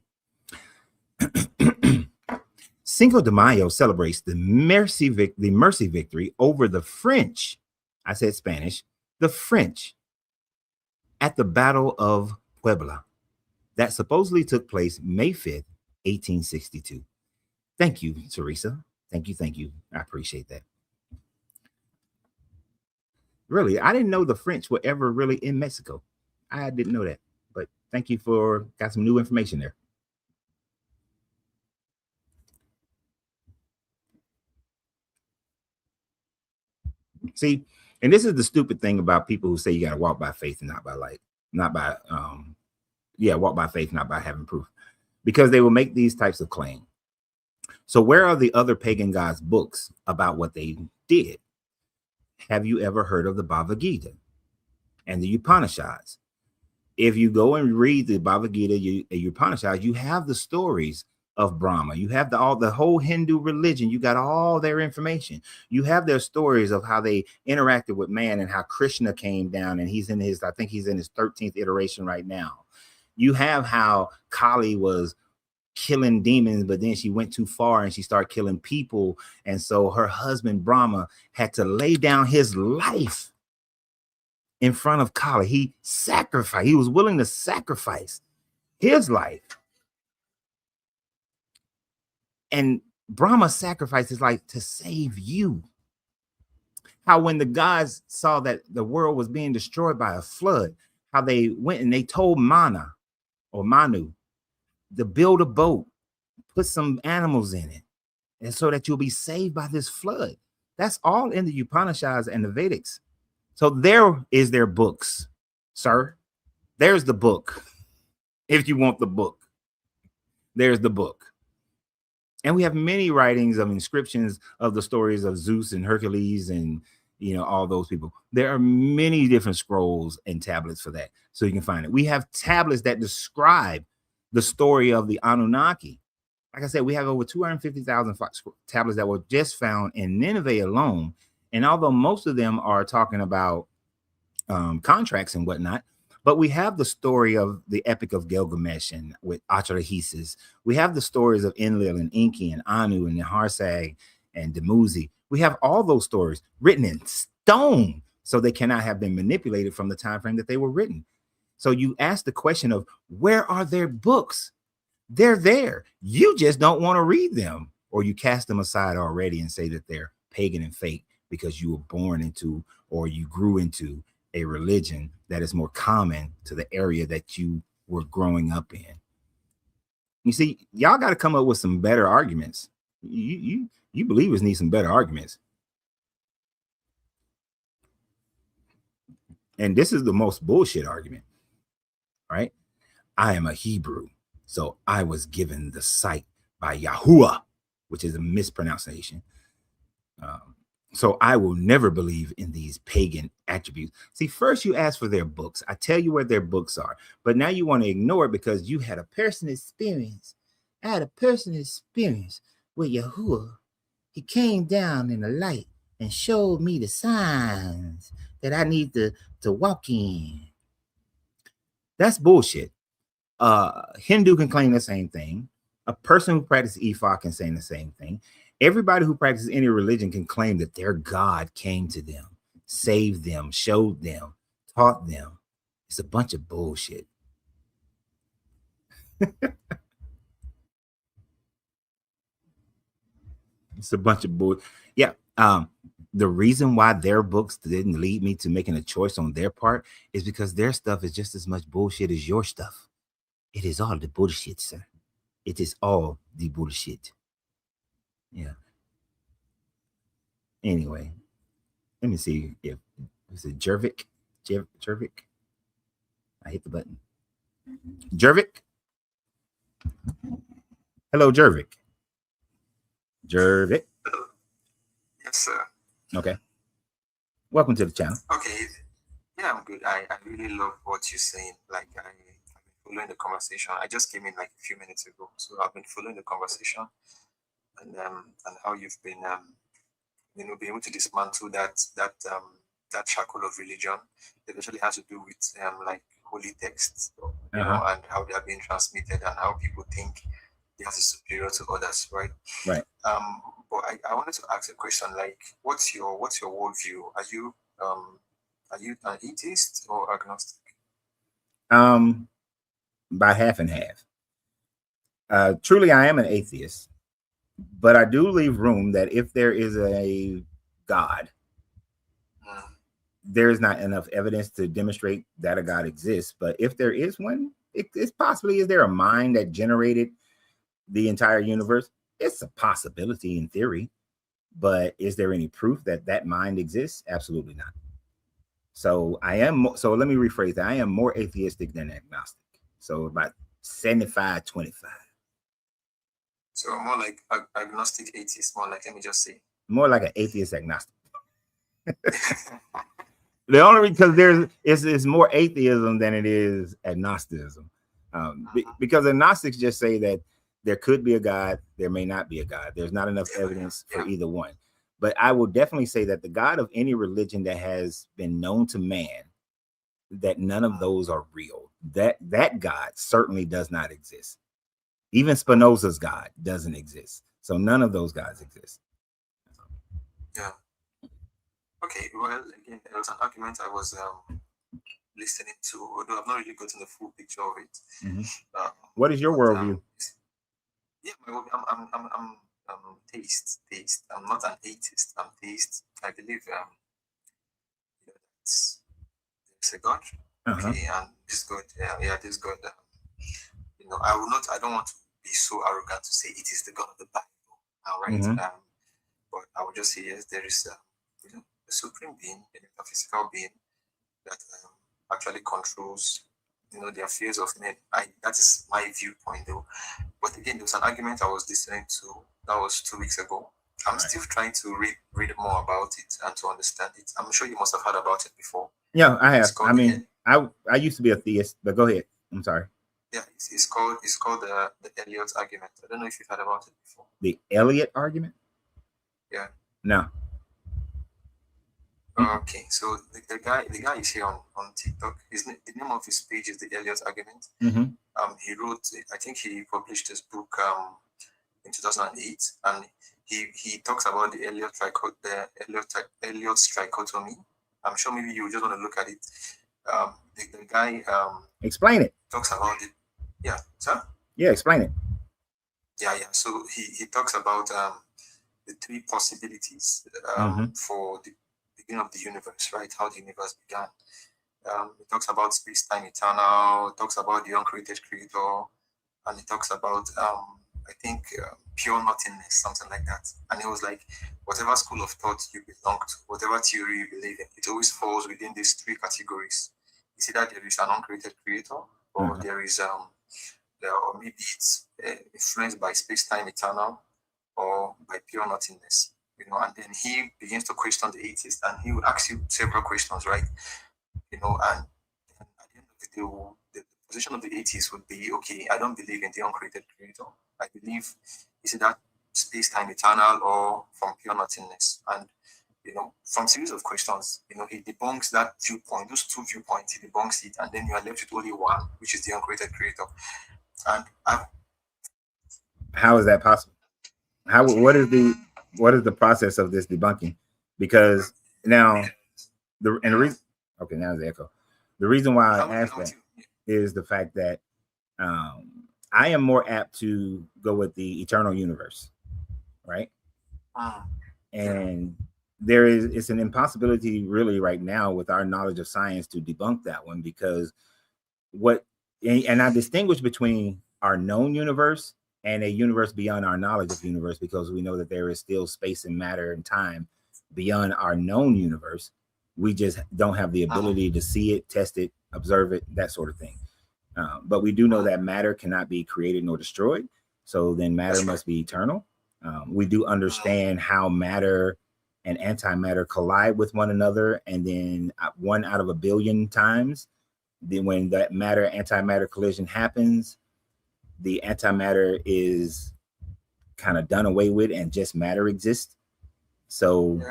Cinco de Mayo celebrates the mercy victory over the French. I said Spanish. The French at the Battle of Puebla that supposedly took place May 5th, 1862. Thank you, Teresa. Thank you. I appreciate that. Really, I didn't know the French were ever really in Mexico. I didn't know that, but thank you for got some new information there. See, and this is the stupid thing about people who say you got to walk by faith and not by light, not by, walk by faith, not by having proof, because they will make these types of claims. So where are the other pagan gods' books about what they did? Have you ever heard of the Bhagavad Gita and the Upanishads? If you go and read the Bhagavad Gita, Upanishads, you have the stories of Brahma. You have the whole Hindu religion. You got all their information. You have their stories of how they interacted with man and how Krishna came down, and I think he's in his 13th iteration right now. You have how Kali was killing demons, but then she went too far and she started killing people. And so her husband Brahma had to lay down his life in front of Kali. He was willing to sacrifice his life. And Brahma sacrificed his life to save you. How when the gods saw that the world was being destroyed by a flood, how they went and they told Manu to build a boat, put some animals in it, and so that you'll be saved by this flood. That's all in the Upanishads and the Vedics. So there is their books, sir. There's the book. If you want the book, there's the book. And we have many writings of inscriptions of the stories of Zeus and Hercules and, all those people. There are many different scrolls and tablets for that. So you can find it. We have tablets that describe the story of the Anunnaki. Like I said, we have over 250,000 tablets that were just found in Nineveh alone. And although most of them are talking about contracts and whatnot, but we have the story of the Epic of Gilgamesh and with Atrahasis. We have the stories of Enlil and Enki and Anu and Neharsag and Dumuzi. We have all those stories written in stone, so they cannot have been manipulated from the time frame that they were written. So you ask the question of where are their books? They're there. You just don't want to read them, or you cast them aside already and say that they're pagan and fake because you were born into or you grew into a religion that is more common to the area that you were growing up in. You see, y'all got to come up with some better arguments. You believers need some better arguments. And this is the most bullshit argument, right? I am a Hebrew, so I was given the sight by Yahuwah, which is a mispronunciation. So I will never believe in these pagan attributes. See, first you ask for their books. I tell you where their books are, but now you want to ignore it because you had a personal experience. I had a personal experience with Yahuwah. He came down in the light and showed me the signs that I need to walk in. That's bullshit. Hindu can claim the same thing. A person who practices Ifa can say the same thing. Everybody who practices any religion can claim that their God came to them, saved them, showed them, taught them. It's a bunch of bullshit. It's a bunch of bull. Yeah. The reason why their books didn't lead me to making a choice on their part is because their stuff is just as much bullshit as your stuff. It is all the bullshit, sir. It is all the bullshit. Yeah. Anyway, let me see if is it Jervik. Jervik. I hit the button. Jervik. Hello, Jervik. Jervik. Yes, sir. Okay. Welcome to the channel. Okay. Yeah, I'm good. I really love what you're saying. Like I've been following the conversation. I just came in like a few minutes ago, so I've been following the conversation and how you've been being able to dismantle that shackle of religion. It actually has to do with like holy texts, you know, and how they are being transmitted and how people think they are superior to others, right? Right. But I wanted to ask a question. Like, what's your worldview? Are you an atheist or agnostic? By half and half. Truly, I am an atheist, but I do leave room that if there is a God, there is not enough evidence to demonstrate that a God exists. But if there is one, it's possibly, is there a mind that generated the entire universe? It's a possibility in theory, but is there any proof that that mind exists? Absolutely not. So so let me rephrase that. I am more atheistic than agnostic. So about 75-25. So more like agnostic atheist, more like, let me just say. More like an atheist agnostic. The only because it's more atheism than it is agnosticism. Because agnostics just say that there could be a God, there may not be a God. There's not enough evidence for either one. But I will definitely say that the God of any religion that has been known to man, that none of those are real. That God certainly does not exist. Even Spinoza's God doesn't exist. So none of those gods exist. Yeah. Okay. Well, again, there was an argument I was listening to, although I've not really gotten the full picture of it. What is your worldview? Yeah, I'm theist. I'm not an atheist. I'm theist. I believe there's a God. Okay, and this God, this God. I don't want to be so arrogant to say it is the God of the Bible. All right. But I would just say yes, there is a supreme being, a physical being that actually controls the affairs of men. That is my viewpoint, though. But again, there was an argument I was listening to that was 2 weeks ago. I'm still trying to read more about it and to understand it. I'm sure you must have heard about it before. Yeah, I have. I mean, I used to be a theist, but go ahead. I'm sorry. Yeah, it's called the Eliot argument. I don't know if you've heard about it before. The Eliot argument? Yeah. No. Okay, so the guy is here on TikTok. The name of his page is the Eliot argument. He wrote, I think he published this book in 2008, and he talks about the Eliot trichotomy. I'm sure maybe you just want to look at it. The guy explain it. Talks about it. Yeah, sir. Yeah, explain it. Yeah. So he talks about the three possibilities for the beginning of the universe, right? How the universe began. It talks about space-time eternal, it talks about the uncreated creator, and it talks about I think pure nothingness, something like that. And it was like, whatever school of thought you belong to, whatever theory you believe in, it always falls within these three categories. You see that there is an uncreated creator, or there is or maybe it's influenced by space-time eternal, or by pure nothingness. And then he begins to question the atheist, and he would ask you several questions, right? And at the end of the day, the position of the atheist would be, okay, I don't believe in the uncreated creator. I believe, is it that space-time eternal or from pure nothingness? And from series of questions, he debunks that viewpoint, those two viewpoints, he debunks it, and then you are left with only one, which is the uncreated creator. And how is that possible? What is the process of this debunking? Because now the reason, okay, now the echo. The reason why I asked that is the fact that I am more apt to go with the eternal universe, right? And it's an impossibility really right now with our knowledge of science to debunk that one, because and I distinguish between our known universe and a universe beyond our knowledge of universe, because we know that there is still space and matter and time beyond our known universe. We just don't have the ability to see it, test it, observe it, that sort of thing. But we do know that matter cannot be created nor destroyed. So then matter must be eternal. We do understand how matter and antimatter collide with one another, and then 1 out of a billion times, then when that matter antimatter collision happens, the antimatter is kind of done away with and just matter exists. So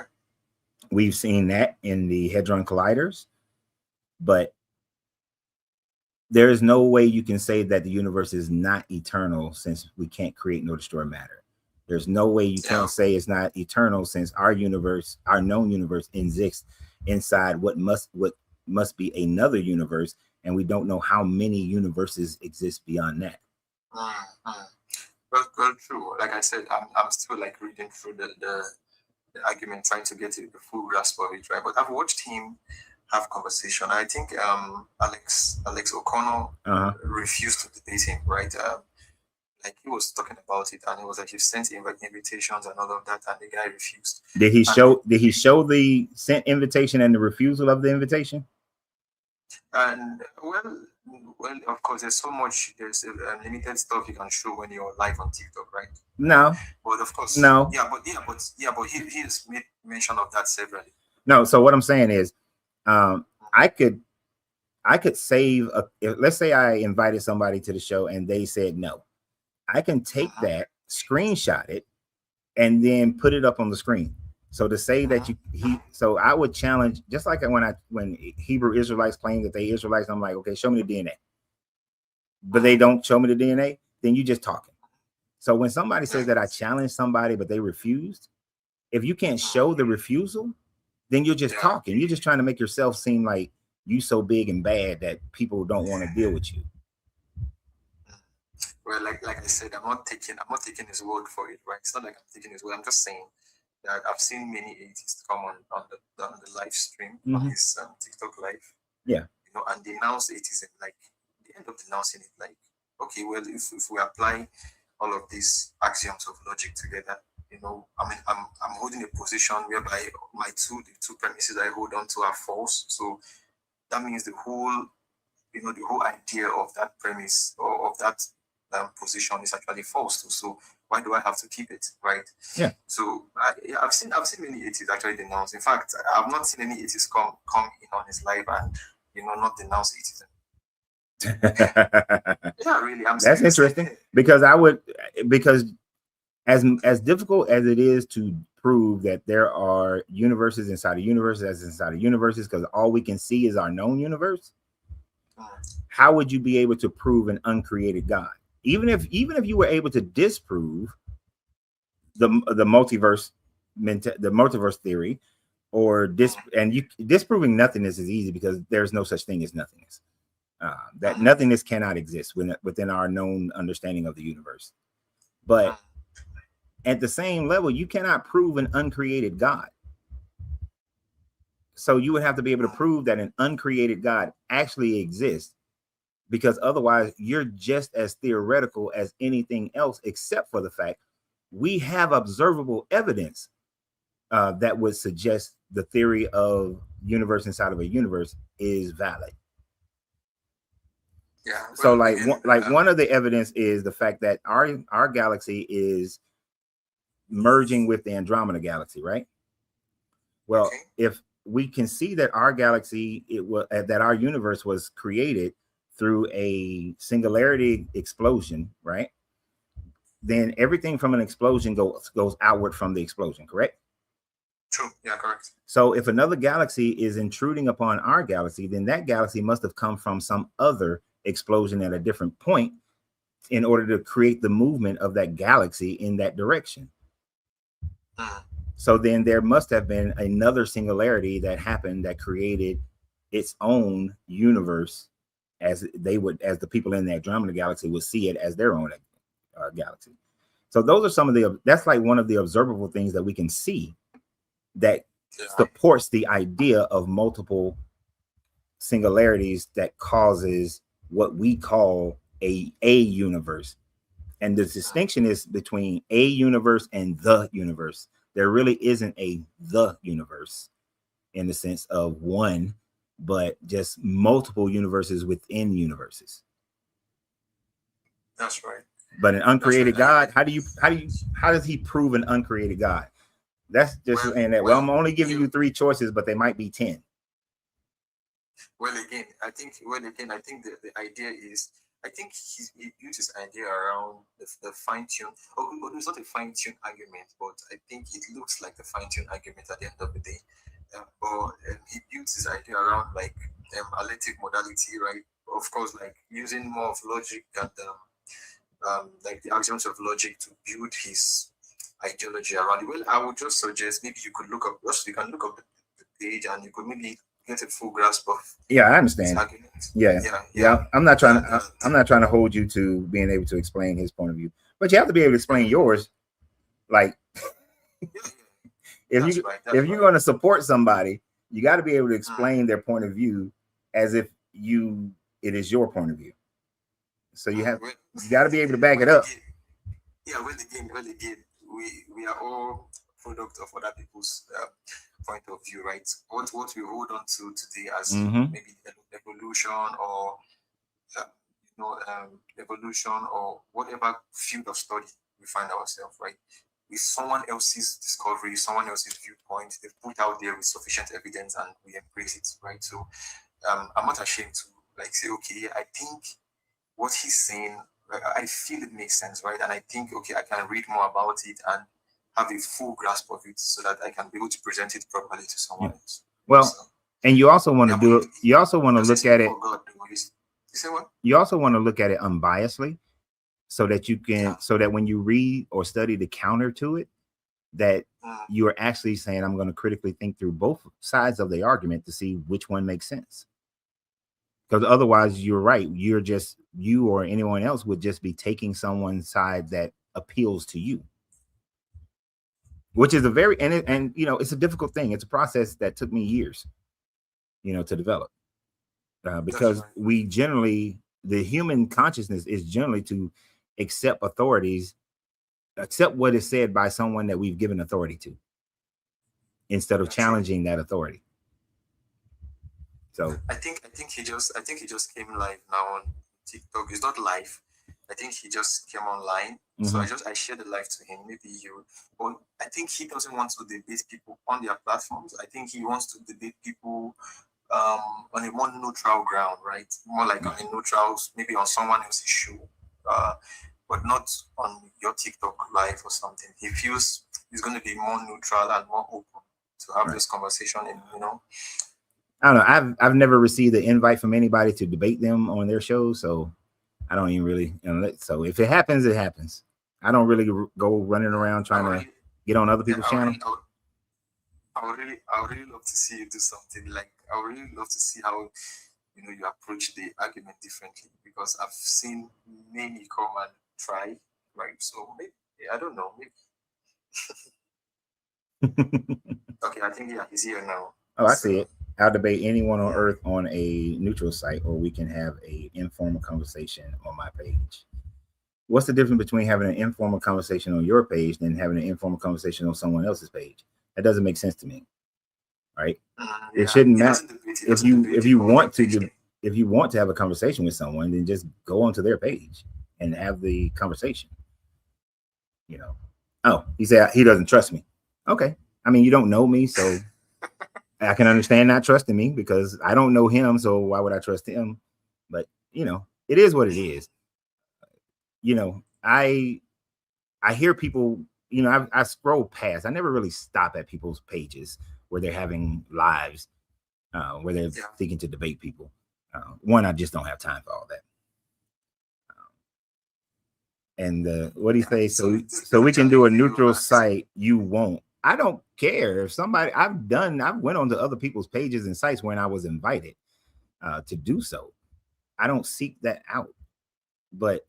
we've seen that in the Hadron Colliders, but there is no way you can say that the universe is not eternal, since we can't create nor destroy matter. There's no way you can't say it's not eternal, since our universe, our known universe, exists inside what must be another universe, and we don't know how many universes exist beyond that. Well, true. Like I said, I'm still like reading through the argument, trying to get the full grasp of it, right? But I've watched him have conversation. I think Alex O'Connor refused to debate him, right? Like he was talking about it, and he was like, he sent invitations and all of that, and the guy refused. Did he show the sent invitation and the refusal of the invitation? And well, of course, there's limited stuff you can show when you're live on TikTok, right? No. But of course, no. But he has made mention of that severally. No. So what I'm saying is, I could save let's say I invited somebody to the show and they said no. I can take that, screenshot it, and then put it up on the screen. So to say that so I would challenge, just like when Hebrew Israelites claim that they Israelites, I'm like, okay, show me the DNA. But they don't show me the DNA, then you just talking. So when somebody says that I challenged somebody, but they refused, if you can't show the refusal, then you're just talking. You're just trying to make yourself seem like you so big and bad that people don't want to deal with you. Well, like I said, I'm not taking his word for it, right? It's not like I'm taking his word. I'm just saying that I've seen many atheists come on the live stream on his TikTok live. Yeah. And denounce atheism. Like the end of denouncing it, like, okay, well, if we apply all of these axioms of logic together, I mean, I'm holding a position whereby the two premises I hold on to are false. So that means the whole idea of that premise or of that position is actually false too. So why do I have to keep it, right? Yeah. So I've seen many atheists actually denounce. In fact, I've not seen any atheists come in on his live and not denounce atheism. Yeah, really. That's interesting, because as difficult as it is to prove that there are universes inside of universes, because all we can see is our known universe. How would you be able to prove an uncreated God? Even if you were able to disprove the multiverse theory, or disproving nothingness is easy, because there's no such thing as nothingness. That nothingness cannot exist within our known understanding of the universe. But at the same level, you cannot prove an uncreated God. So you would have to be able to prove that an uncreated God actually exists, because otherwise you're just as theoretical as anything else, except for the fact we have observable evidence that would suggest the theory of universe inside of a universe is valid. Yeah. So one of the evidence is the fact that our galaxy is merging with the Andromeda galaxy, right? Well, if we can see that our galaxy, that our universe was created through a singularity explosion, right? Then everything from an explosion goes outward from the explosion, correct? True. Yeah, correct. So if another galaxy is intruding upon our galaxy, then that galaxy must have come from some other explosion at a different point in order to create the movement of that galaxy in that direction. So then there must have been another singularity that happened that created its own universe, as the people in the Andromeda galaxy would see it as their own galaxy. So those are some of that's like one of the observable things that we can see that supports the idea of multiple singularities that causes what we call a universe. And the distinction is between a universe and the universe. There really isn't the universe in the sense of one, but just multiple universes within universes. That's right. But an uncreated God, how does he prove an uncreated God? That's just I'm only giving you 3 choices, but they might be 10. Well, again, I think the idea is, I think he built his idea around the fine-tune. It's not a fine-tune argument, but I think it looks like the fine-tune argument at the end of the day. He built his idea around like alectic modality, right? Of course, like using more of logic and like the axioms of logic to build his ideology around it. Well, I would just suggest maybe you can look up the page and you could maybe get a full grasp of. Yeah, I understand. Yeah. I'm not trying to hold you to being able to explain his point of view, but you have to be able to explain yours. Like, if you're going to support somebody, you got to be able to explain their point of view as if it is your point of view. So you got to be able to back it up. Well, again, we are all product of other people's point of view, right? What we hold on to today as maybe evolution or evolution or whatever field of study we find ourselves, right? With someone else's discovery, someone else's viewpoint, they've put out there with sufficient evidence, and we embrace it, right? So I'm not ashamed to like say, okay, I think what he's saying, I feel it makes sense, right? And I think, okay, I can read more about it and have a full grasp of it so that I can be able to present it properly to someone else. Well, and you also want to do it. You also want to look at it. You say what? You also want to look at it unbiasedly, so that you can, so that when you read or study the counter to it, that you are actually saying, I'm going to critically think through both sides of the argument to see which one makes sense. Because otherwise, you're right. You or anyone else would just be taking someone's side that appeals to you, which is it's a difficult thing. It's a process that took me years, to develop, because the human consciousness is generally to accept authorities, accept what is said by someone that we've given authority to, instead of challenging that authority. So I think he just came live now on TikTok. It's not live. I think he just came online. So I shared the live to him. Maybe but I think he doesn't want to debate people on their platforms. I think he wants to debate people on a more neutral ground, right? More like on a neutral, maybe on someone else's show, but not on your TikTok live or something. He feels he's going to be more neutral and more open to have this conversation. And I don't know. I've never received an invite from anybody to debate them on their shows, so I don't even really. So if it happens, it happens. I don't really go running around trying to get on other people's channels. I would really love to see you do something like. I would really love to see how you approach the argument differently, because I've seen many come and try, right? So maybe I don't know. Maybe. Okay, I think he's here now. Oh, I see it. I'll debate anyone on earth on a neutral site, or we can have an informal conversation on my page. What's the difference between having an informal conversation on your page and having an informal conversation on someone else's page? That doesn't make sense to me, right? It shouldn't matter. If you want to have a conversation with someone, then just go onto their page and have the conversation. Oh, he said he doesn't trust me. Okay, I mean, you don't know me, so I can understand not trusting me, because I don't know him, so why would I trust him? But it is what it is. I hear people, you know, I scroll past. I never really stop at people's pages where they're having lives, where they're seeking to debate people. One, I just don't have time for all that. And what do you say? So we can do a neutral site. You won't. I don't care if somebody. I went onto other people's pages and sites when I was invited to do so. I don't seek that out. But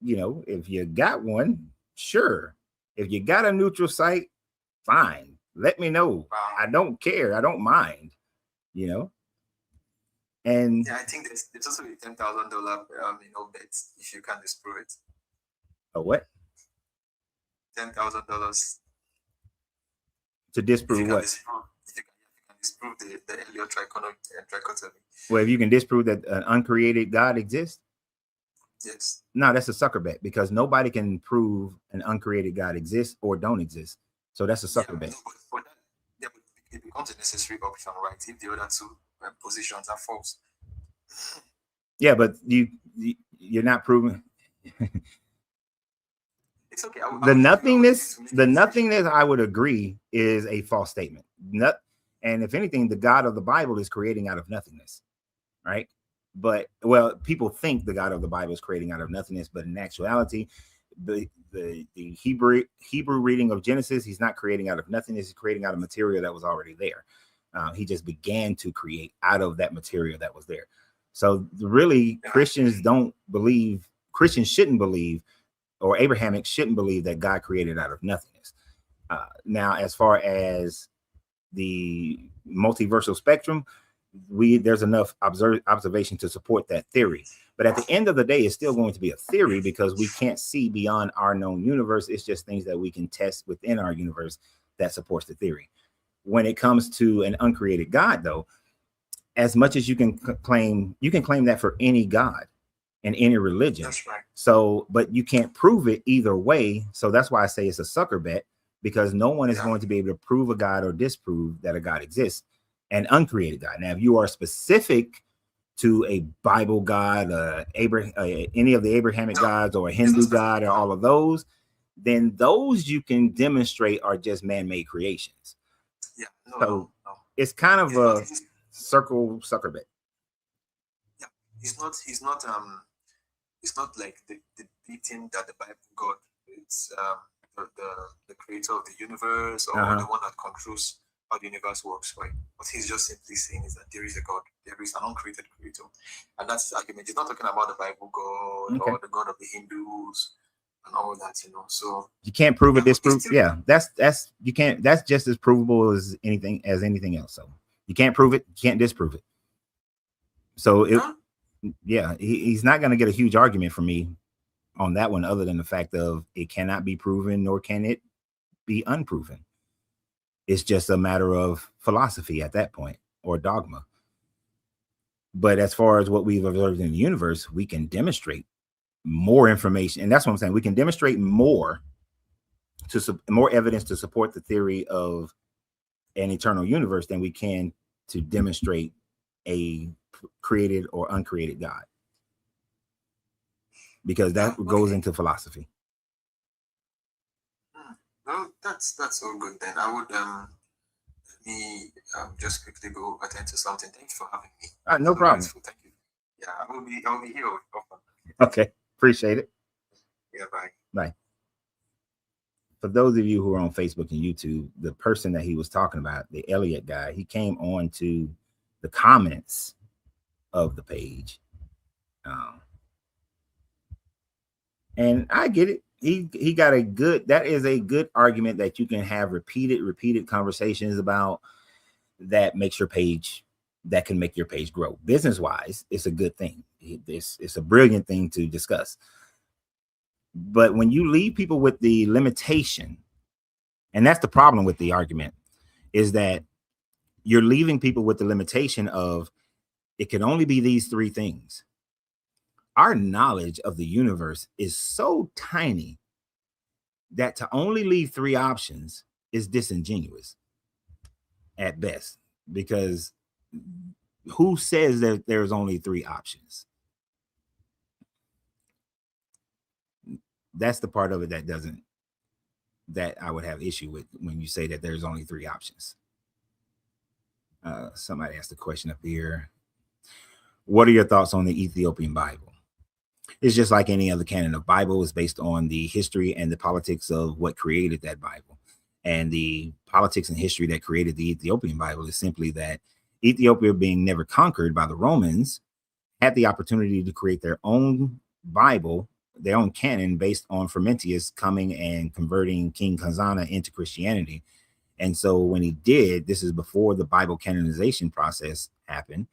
you know, if you got one, sure. If you got a neutral site, fine. Let me know. I don't care. I don't mind. You know. And I think there's also a $10,000 bet if you can disprove it. A what? $10,000 to disprove what? If you can disprove the Elliott trichotomy. Well, if you can disprove that an uncreated God exists, yes. No, that's a sucker bet because nobody can prove an uncreated God exists or don't exist. So that's a sucker bet. But it becomes a necessary option, right? If the other two positions are false. Yeah, but you're not proving. It's okay. The nothingness, I would agree, is a false statement. And if anything, the God of the Bible is creating out of nothingness, right? But well, people think the God of the Bible is creating out of nothingness, but in actuality, the Hebrew reading of Genesis, he's not creating out of nothingness. He's creating out of material that was already there. He just began to create out of that material that was there. So really, Christians shouldn't believe, or Abrahamic shouldn't believe that God created out of nothingness. Now, as far as the multiversal spectrum, there's enough observation to support that theory. But at the end of the day, it's still going to be a theory because we can't see beyond our known universe. It's just things that we can test within our universe that supports the theory. When it comes to an uncreated God, though, as much as you can claim that for any God in any religion. That's right. So, but you can't prove it either way. So that's why I say it's a sucker bet, because no one is going to be able to prove a God or disprove that a God exists, an uncreated God. Now, if you are specific to a Bible God, any of the Abrahamic gods, or a Hindu God, or all of those, then those you can demonstrate are just man-made creations. Yeah. No. It's kind of a sucker bet. Yeah. It's not like the beating that the Bible God. It's the creator of the universe, or the one that controls how the universe works, right? What he's just simply saying is that there is a God, there is an uncreated creator, and that's his argument. He's not talking about the Bible God or the God of the Hindus and all that, So you can't prove it, disprove. Yeah, that's you can't. That's just as provable as anything else. So you can't prove it, you can't disprove it. So he's not going to get a huge argument from me on that one, other than the fact of it cannot be proven, nor can it be unproven. It's just a matter of philosophy at that point, or dogma. But as far as what we've observed in the universe, we can demonstrate more information. And that's what I'm saying. We can demonstrate more evidence to support the theory of an eternal universe than we can to demonstrate a created or uncreated God. Because that goes into philosophy. Well, that's all good then. I would just quickly go attend to something. Thanks for having me. No problem. Thank you. Yeah, I'll be here often. Okay, appreciate it. Yeah, bye. Bye. For those of you who are on Facebook and YouTube, the person that he was talking about, the Elliott guy, he came on to the comments of the page. And I get it. He got that is a good argument that you can have repeated conversations about that can make your page grow. Business wise, it's a good thing. It's a brilliant thing to discuss. But when you leave people with the limitation, and that's the problem with the argument, is that you're leaving people with the limitation of it can only be these three things. Our knowledge of the universe is so tiny that to only leave three options is disingenuous at best, because who says that there's only three options? That's the part of it that doesn't that I would have issue with when you say that there's only 3 options. Somebody asked a question up here. What are your thoughts on the Ethiopian Bible? It's just like any other canon of Bible. It's based on the history and the politics of what created that Bible. And the politics and history that created the Ethiopian Bible is simply that Ethiopia, being never conquered by the Romans, had the opportunity to create their own Bible, their own canon, based on Frumentius coming and converting King Khazana into Christianity. And so when he did, this is before the Bible canonization process happened.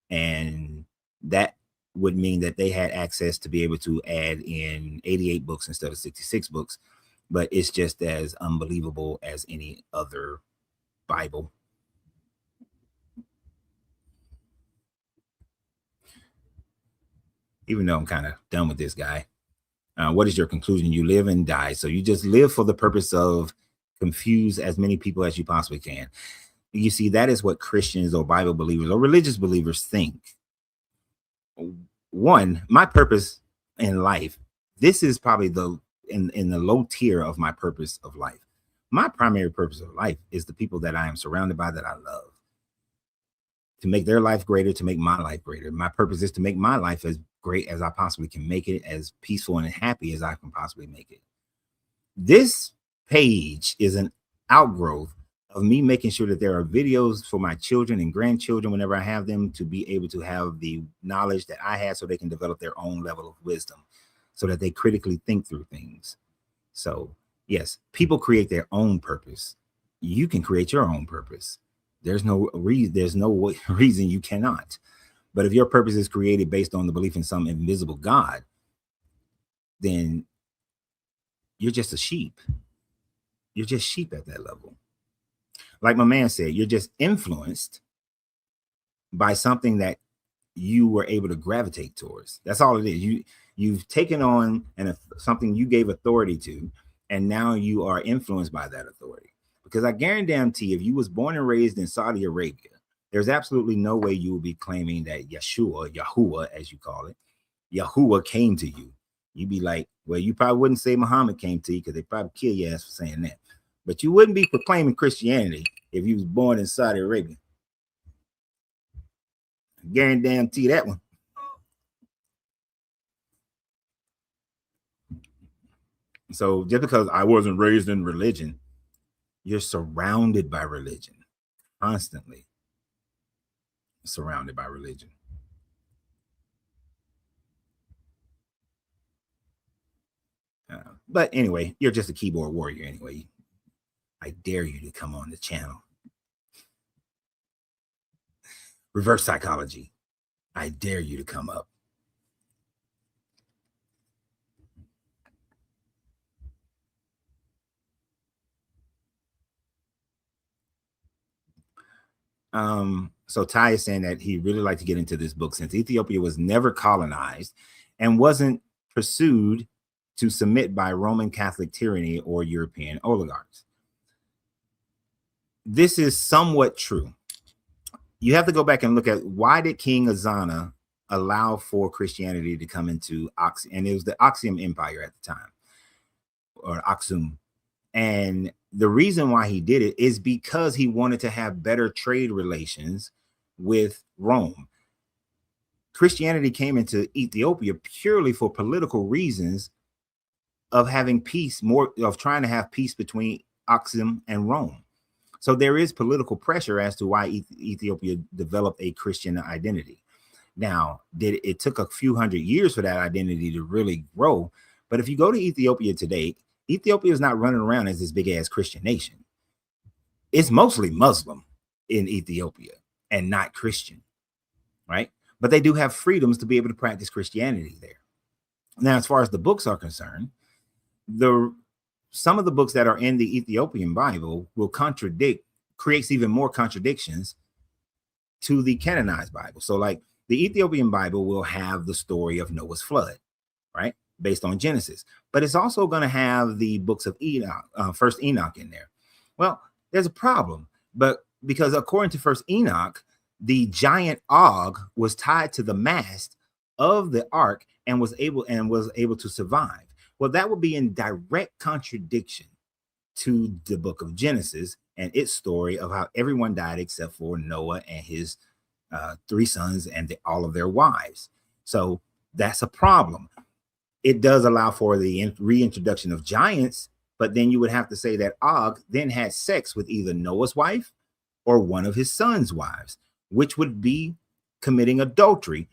And that would mean that they had access to be able to add in 88 books instead of 66 books. But it's just as unbelievable as any other Bible. Even though I'm kind of done with this guy. What is your conclusion? You live and die. So you just live for the purpose of confuse as many people as you possibly can. You see, that is what Christians or Bible believers or religious believers think. One, my purpose in life, this is probably in the low tier of my purpose of life. My primary purpose of life is the people that I am surrounded by, that I love. To make their life greater, to make my life greater. My purpose is to make my life as great as I possibly can make it, as peaceful and happy as I can possibly make it. This page is an outgrowth of me making sure that there are videos for my children and grandchildren whenever I have them, to be able to have the knowledge that I had, so they can develop their own level of wisdom, so that they critically think through things. So yes, people create their own purpose. You can create your own purpose. There's no reason you cannot. But if your purpose is created based on the belief in some invisible God, then you're just a sheep. You're just sheep at that level. Like my man said, you're just influenced by something that you were able to gravitate towards. That's all it is. You've taken on something you gave authority to, and now you are influenced by that authority. Because I guarantee if you was born and raised in Saudi Arabia, there's absolutely no way you will be claiming that Yahuwah, as you call it, Yahuwah came to you. You'd be like, well, you probably wouldn't say Muhammad came to you, because they probably kill your ass for saying that. But you wouldn't be proclaiming Christianity if you was born in Saudi Arabia. I guarantee that one. So just because I wasn't raised in religion, you're surrounded by religion, constantly surrounded by religion. But anyway, you're just a keyboard warrior anyway. I dare you to come on the channel. Reverse psychology. I dare you to come up. So Ty is saying that he'd really like to get into this book, since Ethiopia was never colonized and wasn't pursued to submit by Roman Catholic tyranny or European oligarchs. This is somewhat true. You have to go back and look at, why did King Azana allow for Christianity to come into Aksum? And it was the Aksum Empire at the time, or Aksum. And the reason why he did it is because he wanted to have better trade relations with Rome. Christianity came into Ethiopia purely for political reasons of having peace, more of trying to have peace between Aksum and Rome. So there is political pressure as to why Ethiopia developed a Christian identity. Now, it took a few hundred years for that identity to really grow. But if you go to Ethiopia today, Ethiopia is not running around as this big ass Christian nation. It's mostly Muslim in Ethiopia and not Christian, right? But they do have freedoms to be able to practice Christianity there. Now, as far as the books are concerned, some of the books that are in the Ethiopian Bible will creates even more contradictions to the canonized Bible. So like the Ethiopian Bible will have the story of Noah's flood, right? Based on Genesis, but it's also going to have the books of Enoch, First Enoch in there. Well, there's a problem, but because according to First Enoch, the giant Og was tied to the mast of the ark and was able to survive. Well, that would be in direct contradiction to the book of Genesis and its story of how everyone died except for Noah and his 3 sons and all of their wives. So that's a problem. It does allow for the reintroduction of giants, but then you would have to say that Og then had sex with either Noah's wife or one of his sons' wives, which would be committing adultery,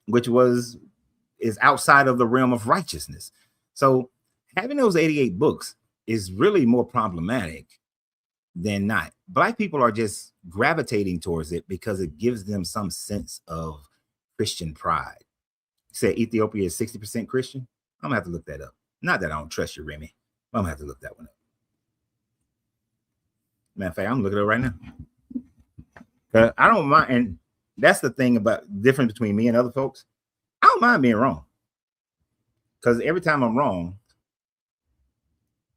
which is outside of the realm of righteousness. So having those 88 books is really more problematic than not. Black people are just gravitating towards it because it gives them some sense of Christian pride. You say Ethiopia is 60% Christian? I'm gonna have to look that up. Not that I don't trust you, Remy. I'm gonna have to look that one up. Matter of fact, I'm looking it up right now. I don't mind, and that's the thing about the difference between me and other folks. I don't mind being wrong. Because every time I'm wrong,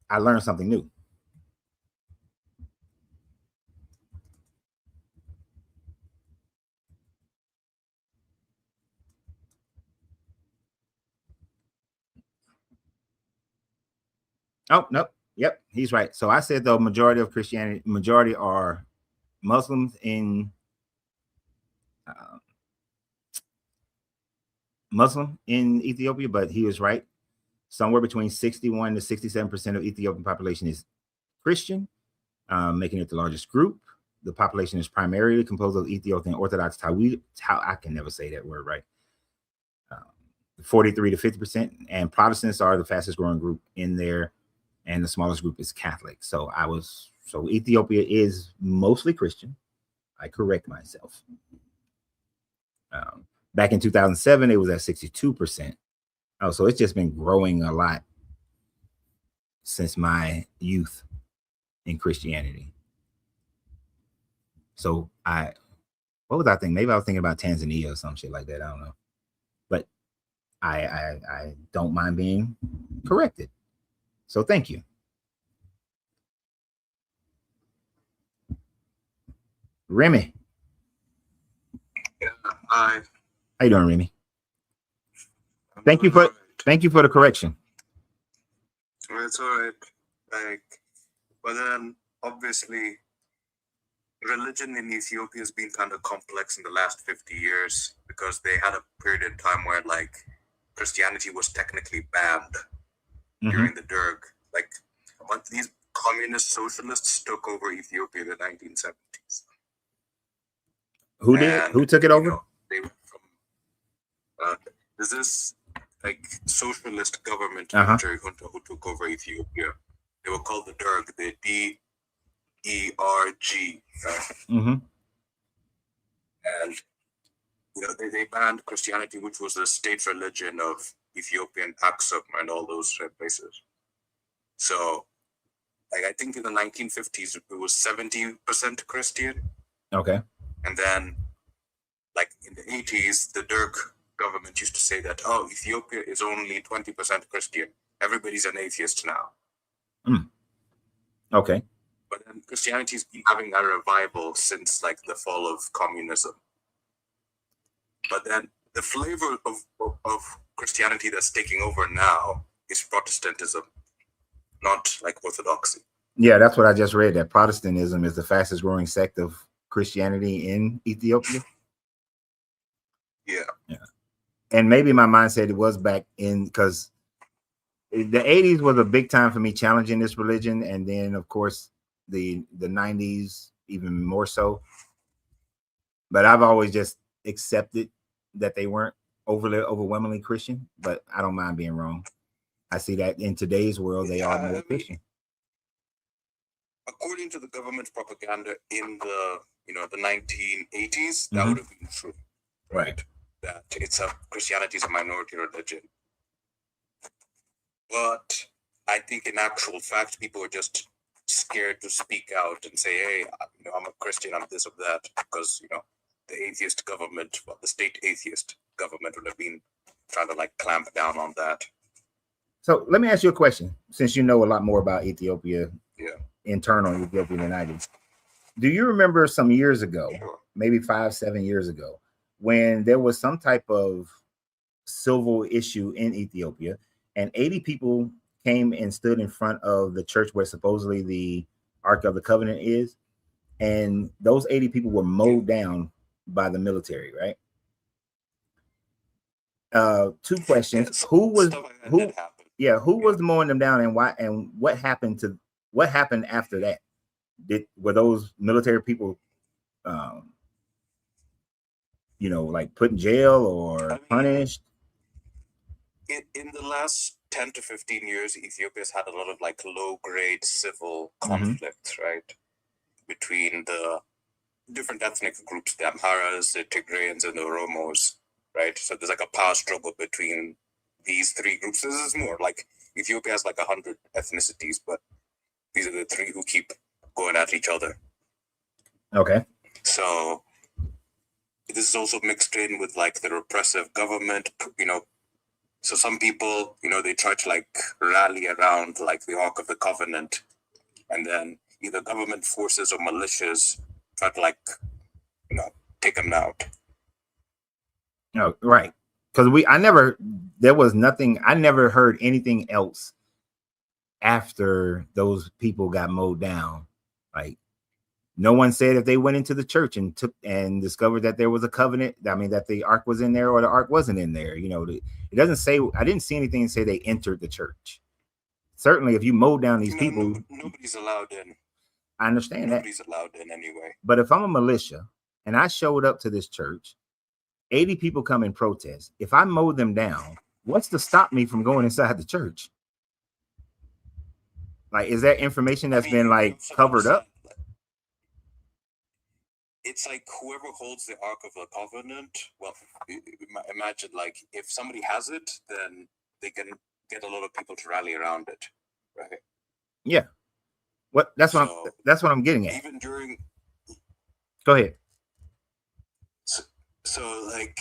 I learn something new. Oh, nope. Yep, he's right. So I said the majority of Christianity, majority are Muslims in Muslim in Ethiopia, but he was right. Somewhere between 61 to 67% of Ethiopian population is Christian, making it the largest group. The population is primarily composed of Ethiopian Orthodox Tawhid. I can never say that word right. 43 to 50%, and Protestants are the fastest growing group in there, and the smallest group is Catholic. So Ethiopia is mostly Christian. I correct myself. Back in 2007, it was at 62%. Oh, so it's just been growing a lot since my youth in Christianity. So what was I thinking? Maybe I was thinking about Tanzania or some shit like that. I don't know. But I don't mind being corrected. So thank you. Remy. Yeah, hi. How you doing, Remy? Thank you for the correction. It's all right. But then obviously religion in Ethiopia has been kind of complex in the last 50 years because they had a period in time where Christianity was technically banned during the Derg. But these communist socialists took over Ethiopia in the 1970s. Who did? Who took it over? They were from there's this socialist government military junta who took over Ethiopia. They were called the Derg, the DERG. And they banned Christianity, which was the state religion of Ethiopian Aksum and all those places. So I think in the 1950s it was 70% Christian. Okay. And then in the 80s, the Derg government used to say that, Ethiopia is only 20% Christian. Everybody's an atheist now. Okay. But then Christianity's been having a revival since the fall of communism. But then the flavor of Christianity that's taking over now is Protestantism, not Orthodoxy. Yeah, that's what I just read, that Protestantism is the fastest growing sect of Christianity in Ethiopia. Yeah. And maybe my mindset it was back in, because the 80s was a big time for me challenging this religion, and then of course the 90s even more so. But I've always just accepted that they weren't overwhelmingly Christian, but I don't mind being wrong. I see that in today's world they are more Christian. According to the government propaganda in the the 1980s, that would have been true, right? That Christianity is a minority religion. But I think in actual fact, people are just scared to speak out and say, hey, I'm a Christian, I'm this or that, because, the atheist government, the state atheist government would have been trying to clamp down on that. So let me ask you a question, since you know a lot more about Ethiopia, internal Ethiopia than I do. Do you remember some years ago, maybe 5-7 years ago, when there was some type of civil issue in Ethiopia and 80 people came and stood in front of the church where supposedly the Ark of the Covenant is, and those 80 people were mowed down by the military, right? Two questions. Who was mowing them down, and why, and what happened after that? Were those military people like put in jail or punished? In the last 10 to 15 years, Ethiopia's had a lot of like low-grade civil conflicts, right? Between the different ethnic groups, the Amharas, the Tigrayans, and the Oromos, right? So there's like a power struggle between these three groups. This is more like Ethiopia has like 100 ethnicities, but these are the three who keep going at each other. Okay. So this is also mixed in with like the repressive government, So some people, they try to like rally around like the Ark of the Covenant, and then either government forces or militias try to like, take them out. No, right. Because I never heard anything else after those people got mowed down. Like, no one said if they went into the church and discovered that there was a covenant. I mean, that the ark was in there or the ark wasn't in there. It doesn't say. I didn't see anything say they entered the church. Certainly, if you mow down these people, nobody's allowed in. I understand nobody's allowed in anyway. But if I'm a militia and I showed up to this church, 80 people come in protest. If I mow them down, what's to stop me from going inside the church? Like, is that information that's been like covered up? It's like whoever holds the Ark of the Covenant. Well, imagine like if somebody has it, then they can get a lot of people to rally around it, right? Yeah. That's what I'm getting at. Even during. Go ahead. So like,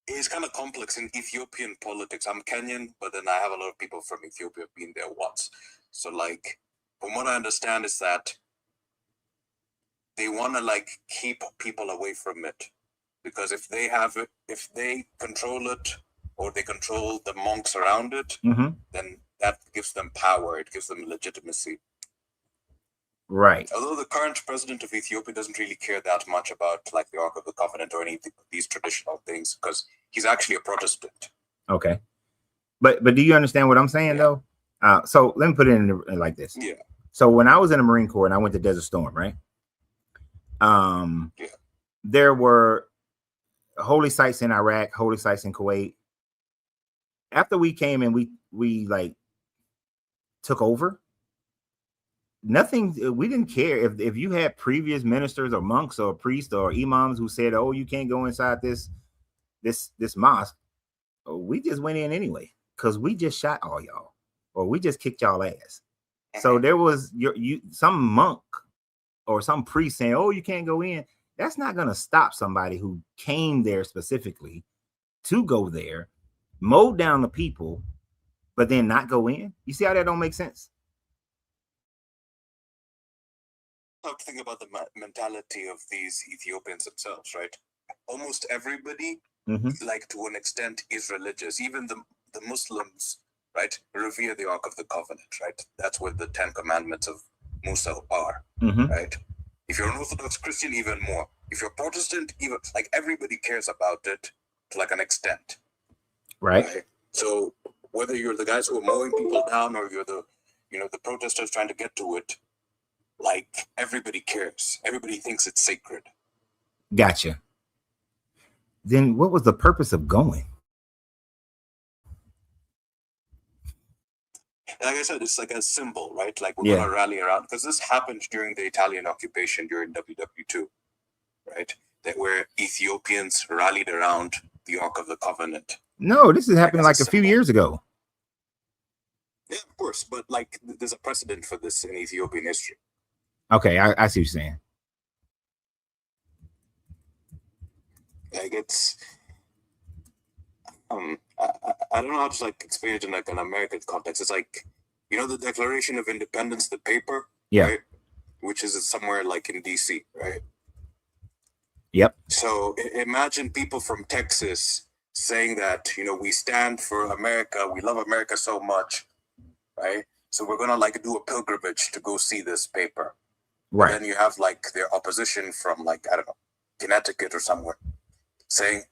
it's kind of complex in Ethiopian politics. I'm Kenyan, but then I have a lot of people from Ethiopia being there once. So like, from what I understand is that they want to like keep people away from it, because if they have it, if they control it, or they control the monks around it, then that gives them power. It gives them legitimacy. Right. Although the current president of Ethiopia doesn't really care that much about like the Ark of the Covenant or any of these traditional things, because he's actually a Protestant. Okay. But do you understand what I'm saying though? So let me put it in like this. Yeah. So when I was in the Marine Corps and I went to Desert Storm, right? There were holy sites in Iraq, holy sites in Kuwait. After we came and we like took over, we didn't care if you had previous ministers or monks or priests or imams who said, oh, you can't go inside this mosque. We just went in anyway, because we just shot all y'all, or we just kicked y'all ass. So there was some monk or some priest saying, oh, you can't go in. That's not going to stop somebody who came there specifically to go there, mow down the people, but then not go in. You see how that don't make sense? I have to think about the mentality of these Ethiopians themselves, right? Almost everybody, like to an extent, is religious. Even the Muslims, right, revere the Ark of the Covenant, right? That's where the 10 Commandments of Musa are, right? If you're an Orthodox Christian, even more. If you're Protestant, even like everybody cares about it to like an extent, right? So whether you're the guys who are mowing people down or you're the protesters trying to get to it, like everybody cares. Everybody thinks it's sacred. Gotcha. Then what was the purpose of going? Like I said, it's like a symbol, right? Like we're gonna rally around, because this happened during the Italian occupation during WW2, right? That where Ethiopians rallied around the Ark of the Covenant. No, this is happening like a few years ago. Yeah, of course, but like there's a precedent for this in Ethiopian history. Okay, I see what you're saying. Like it's, I don't know how to like explain it in like an American context. It's like, the Declaration of Independence, the paper, right? Which is somewhere like in DC, right? Yep. So imagine people from Texas saying that, we stand for America, we love America so much, right? So we're gonna like do a pilgrimage to go see this paper. Right. And then you have like their opposition from like, I don't know, Connecticut or somewhere saying,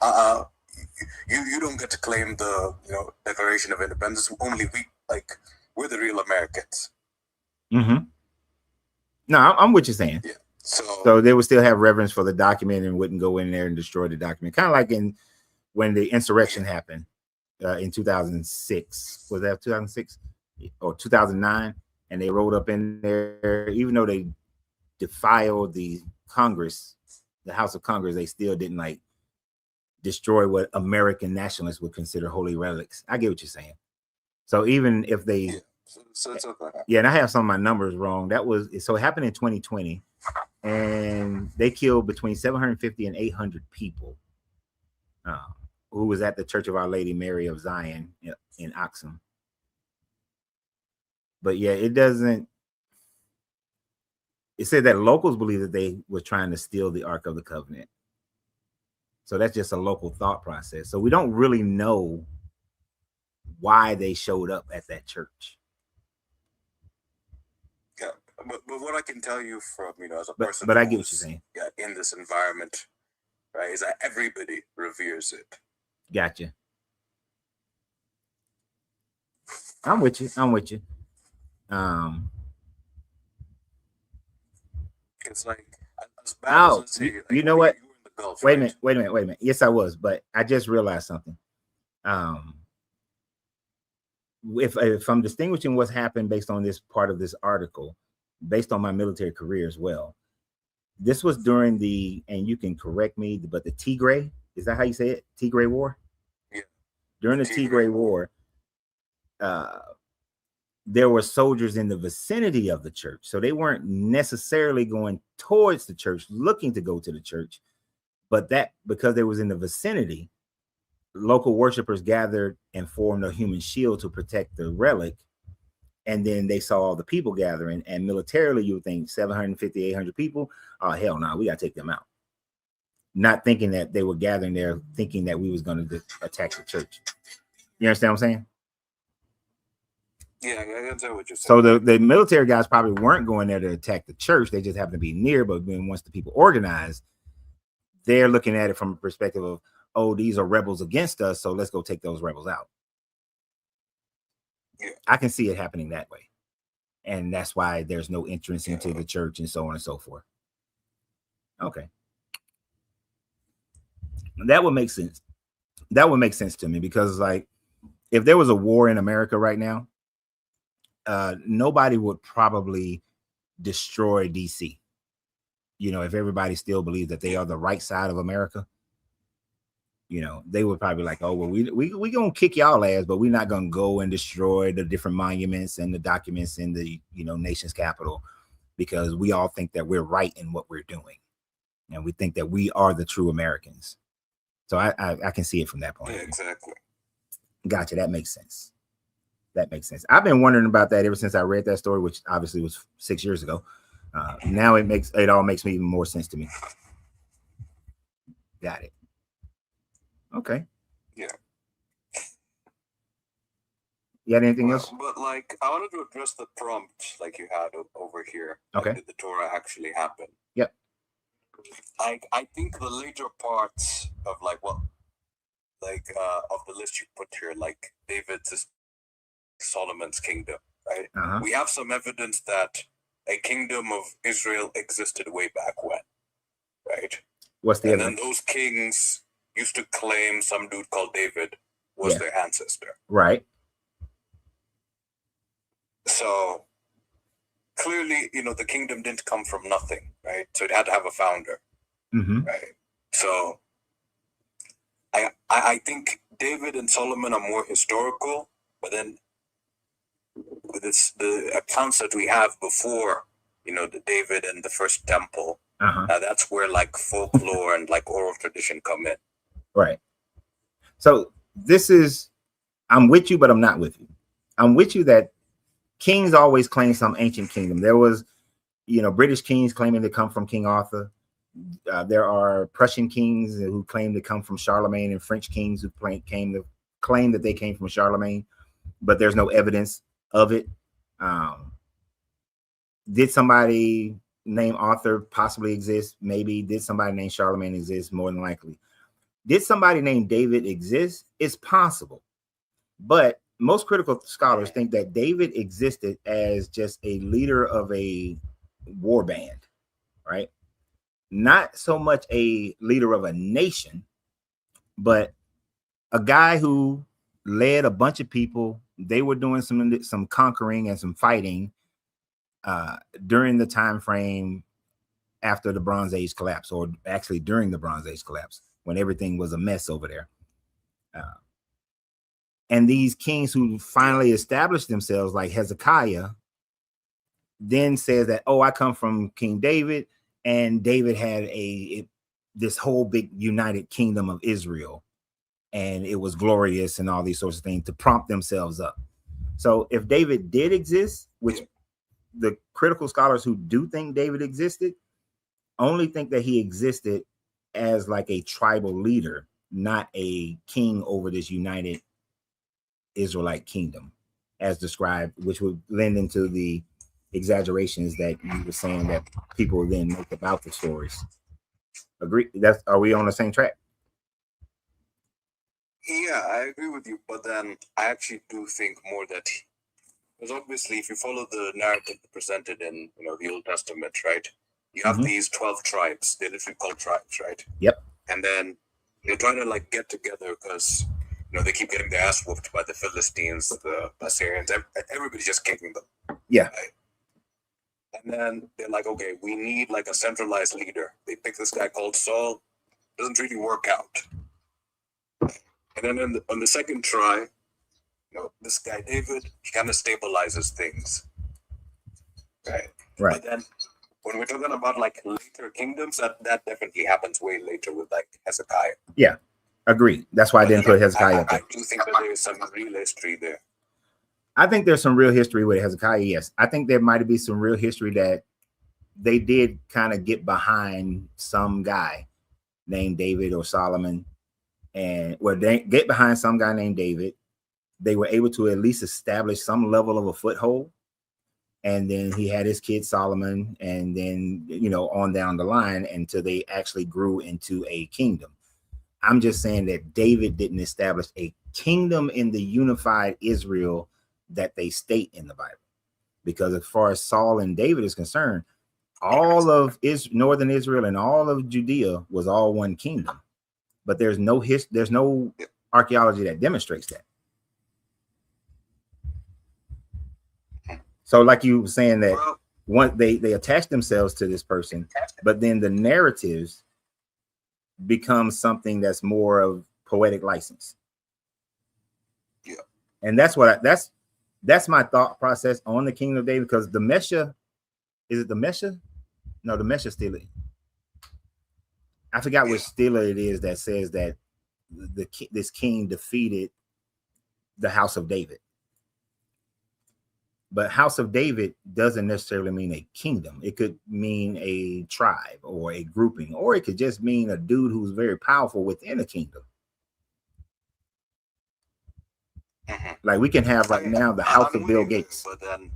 you don't get to claim the, you know, Declaration of Independence. Only we're the real Americans. Mm-hmm. No, I'm what you're saying. Yeah. So they would still have reverence for the document and wouldn't go in there and destroy the document. Kind of like when the insurrection happened in 2006. Was that 2006 or 2009? And they rolled up in there, even though they defiled the Congress, the House of Congress, they still didn't like destroy what American nationalists would consider holy relics. I get what you're saying. So even if they, so it's okay. Yeah, and I have some of my numbers wrong. So it happened in 2020, and they killed between 750 and 800 people who was at the Church of Our Lady Mary of Zion in Oxum. But yeah, it said that locals believe that they were trying to steal the Ark of the Covenant. So that's just a local thought process. So we don't really know why they showed up at that church. Yeah, but what I can tell you from, you know, as a person, but I get what you're saying. Yeah, in this environment, right, is that everybody reveres it. Gotcha. I'm with you. It's like, as bad as, let's say, like, you know what? You were in the Gulf, Wait a right? minute. Yes, I was, but I just realized something. If I'm distinguishing what's happened based on this part of this article, based on my military career as well, this was during and you can correct me, but the Tigray, is that how you say it? Tigray War? Yeah. During the Tigray War, there were soldiers in the vicinity of the church. So they weren't necessarily going towards the church, looking to go to the church, but that because they was in the vicinity, local worshipers gathered and formed a human shield to protect the relic. And then they saw all the people gathering, and militarily you would think 750, 800 people. Oh, hell no, we got to take them out. Not thinking that they were gathering there, thinking that we was going to attack the church. You understand what I'm saying? Yeah, I understand what you're So saying. the military guys probably weren't going there to attack the church. They just happened to be near. But then once the people organized, they're looking at it from a perspective of, oh, these are rebels against us, so let's go take those rebels out. Yeah. I can see it happening that way. And that's why there's no entrance into the church and so on and so forth. Okay. That would make sense. That would make sense to me, because like if there was a war in America right now, nobody would probably destroy DC. You know, if everybody still believes that they are the right side of America, you know, they would probably be like, oh, well, we gonna kick y'all ass, but we're not gonna go and destroy the different monuments and the documents in the, you know, nation's capital, because we all think that we're right in what we're doing, and we think that we are the true Americans. So I can see it from that point. Yeah, exactly. Gotcha. That makes sense. I've been wondering about that ever since I read that story, which obviously was 6 years ago. Now it all makes me even more sense to me. Got it. Okay. Yeah. You got anything else? But like, I wanted to address the prompt like you had over here. Okay. Like, did the Torah actually happen? Yep. Like, I think the later parts of like of the list you put here, like David's, Solomon's kingdom, right? Uh-huh. We have some evidence that a kingdom of Israel existed way back when, right? What's the evidence? evidence? And those kings used to claim some dude called David was their ancestor. Right. So clearly, you know, the kingdom didn't come from nothing, right? So it had to have a founder, right? So I think David and Solomon are more historical, but then the accounts that we have before, you know, the David and the first temple, that's where like folklore and like oral tradition come in. Right. So I'm with you, but I'm not with you. I'm with you that kings always claim some ancient kingdom. There was, you know, British kings claiming to come from King Arthur. There are Prussian kings who claim to come from Charlemagne, and French kings who claim that they came from Charlemagne, but there's no evidence of it. Did somebody named Arthur possibly exist? Maybe. Did somebody named Charlemagne exist? More than likely. Did somebody named David exist? It's possible. But most critical scholars think that David existed as just a leader of a war band, right? Not so much a leader of a nation, but a guy who led a bunch of people. They were doing some conquering and some fighting during the time frame after the Bronze Age collapse, or actually during the Bronze Age collapse, when everything was a mess over there. And these kings who finally established themselves, like Hezekiah, then says that, oh, I come from King David, and David had this whole big united kingdom of Israel, and it was glorious and all these sorts of things to prompt themselves up. So if David did exist, which the critical scholars who do think David existed only think that he existed as like a tribal leader, not a king over this united Israelite kingdom, as described, which would lend into the exaggerations that you were saying that people then make about the stories. Agree? Are we on the same track? Yeah, I agree with you, but then I actually do think more that, because obviously, if you follow the narrative presented in the Old Testament, right, you have these 12 tribes. They're literally called tribes, right? Yep. And then they're trying to like get together because they keep getting their ass whooped by the Philistines, the Assyrians. Everybody's just kicking them. Yeah. Right? And then they're like, okay, we need like a centralized leader. They pick this guy called Saul. Doesn't really work out. And then on the second try, this guy David, he kind of stabilizes things. Right. Right. But then when we're talking about like later kingdoms, that definitely happens way later with like Hezekiah. Yeah. Agreed. That's why I didn't put Hezekiah up there. I do think that there is some real history there. I think there's some real history with Hezekiah. Yes. I think there might be some real history that they did kind of get behind some guy named David or Solomon. And they get behind some guy named David. They were able to at least establish some level of a foothold. And then he had his kid Solomon, and then, on down the line until they actually grew into a kingdom. I'm just saying that David didn't establish a kingdom in the unified Israel that they state in the Bible. Because as far as Saul and David is concerned, all of northern Israel and all of Judea was all one kingdom. But there's no archaeology that demonstrates that. So like you were saying that once they attach themselves to this person, but then the narratives become something that's more of poetic license. Yeah. And that's my thought process on the Kingdom of David, because the Mesha, is it the Mesha? No, the Mesha still. I forgot which stela it is that says that this king defeated the house of David. But house of David doesn't necessarily mean a kingdom. It could mean a tribe or a grouping, or it could just mean a dude who's very powerful within a kingdom. Like we can have right now the house of Bill Gates. But then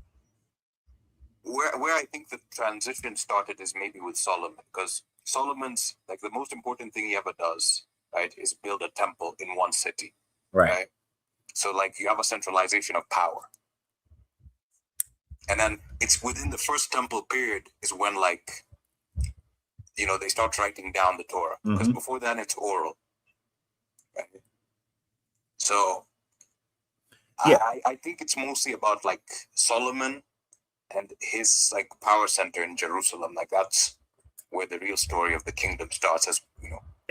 where I think the transition started is maybe with Solomon, because Solomon's like the most important thing he ever does, right, is build a temple in one city. Right. So like you have a centralization of power. And then it's within the first temple period is when like, they start writing down the Torah. Because before then it's oral. Right? So I think it's mostly about like Solomon and his like power center in Jerusalem. Like that's where the real story of the kingdom starts, as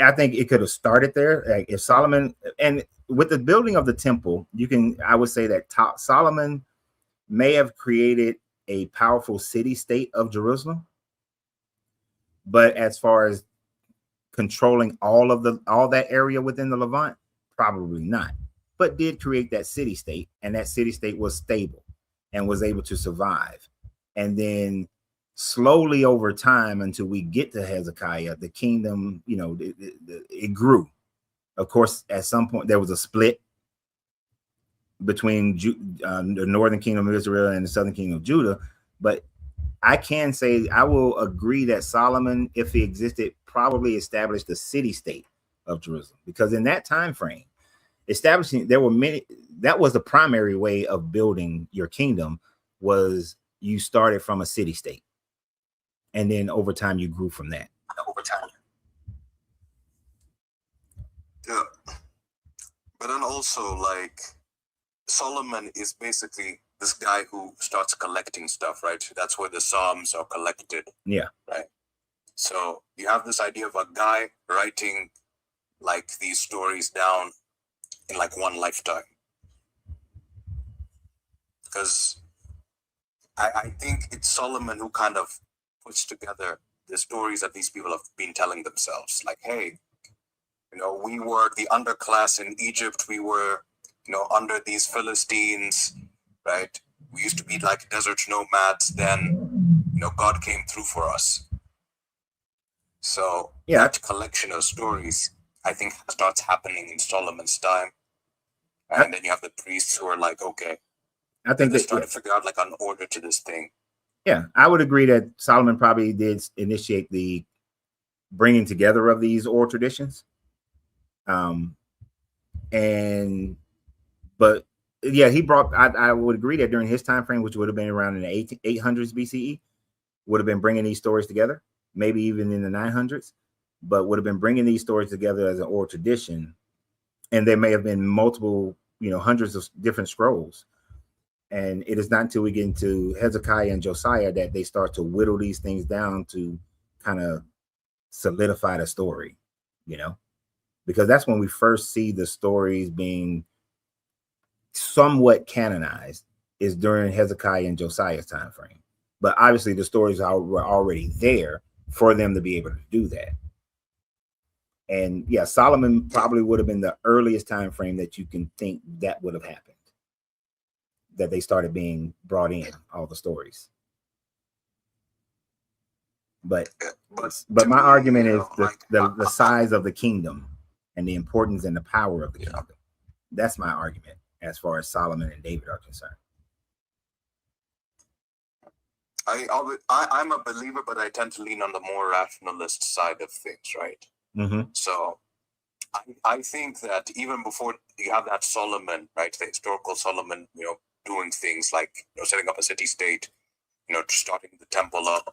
I think it could have started there. Like if Solomon, and with the building of the temple, I would say that Solomon may have created a powerful city-state of Jerusalem, but as far as controlling all that area within the Levant, probably not. But did create that city-state, and that city-state was stable and was able to survive. And then slowly over time, until we get to Hezekiah, the kingdom, it grew. Of course, at some point there was a split. between the northern kingdom of Israel and the southern kingdom of Judah. But I can say I will agree that Solomon, if he existed, probably established the city-state of Jerusalem, because in that time frame, there were many. That was the primary way of building your kingdom. Was you started from a city-state, and then over time you grew from that. Yeah. But then also, like, Solomon is basically this guy who starts collecting stuff, right? That's where the Psalms are collected. Yeah. Right. So you have this idea of a guy writing like these stories down in like one lifetime. Because I think it's Solomon who kind of puts together the stories that these people have been telling themselves. Like, hey, you know, we were the underclass in Egypt. We were, you know, under these Philistines, right? We used to be like desert nomads. Then, you know, God came through for us. So yeah, that collection of stories, I think, starts happening in Solomon's time. And then you have the priests who are like, okay, I think they're trying to figure out like an order to this thing. Yeah, I would agree that Solomon probably did initiate the bringing together of these oral traditions. But yeah, he brought. I would agree that during his time frame, which would have been around in the 800s BCE, would have been bringing these stories together. Maybe even in the 900s, but would have been bringing these stories together as an oral tradition. And there may have been multiple, you know, hundreds of different scrolls. And it is not until we get into Hezekiah and Josiah that they start to whittle these things down to kind of solidify the story, you know, because that's when we first see the stories being somewhat canonized, is during Hezekiah and Josiah's time frame. But obviously the stories were already there for them to be able to do that. And yeah, Solomon probably would have been the earliest time frame that you can think that would have happened, that they started being brought in, all the stories. But my argument is the size of the kingdom and the importance and the power of the kingdom. That's my argument as far as Solomon and David are concerned. I'm a believer, but I tend to lean on the more rationalist side of things, right? Mm-hmm. So I think that even before you have that Solomon, right, the historical Solomon, you know, doing things like, you know, setting up a city-state, you know, starting the temple up,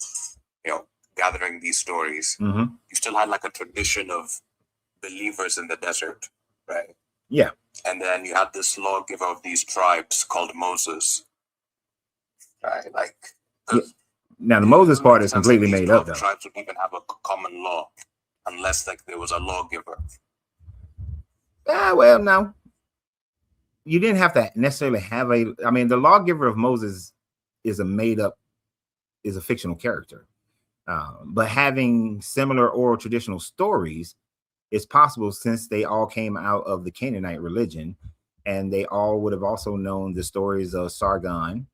you know, gathering these stories, mm-hmm. You still had like a tradition of believers in the desert, right? Yeah. And then you had this lawgiver of these tribes called Moses, right? Like, yeah. Now the Moses part is completely made up, though. Tribes would even have a common law unless like there was a lawgiver. Well, no. You didn't have to necessarily have I mean, the lawgiver of Moses is a fictional character. But having similar oral traditional stories is possible, since they all came out of the Canaanite religion, and they all would have also known the stories of Sargon,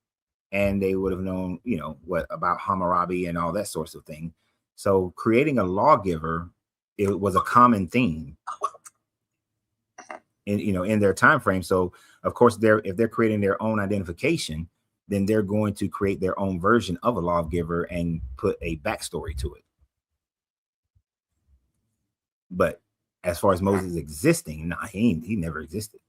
and they would have known, you know, what about Hammurabi and all that sorts of thing. So creating a lawgiver, it was a common theme in their time frame. So of course, if they're creating their own identification, then they're going to create their own version of a lawgiver and put a backstory to it. But as far as Moses existing, nah, he never existed.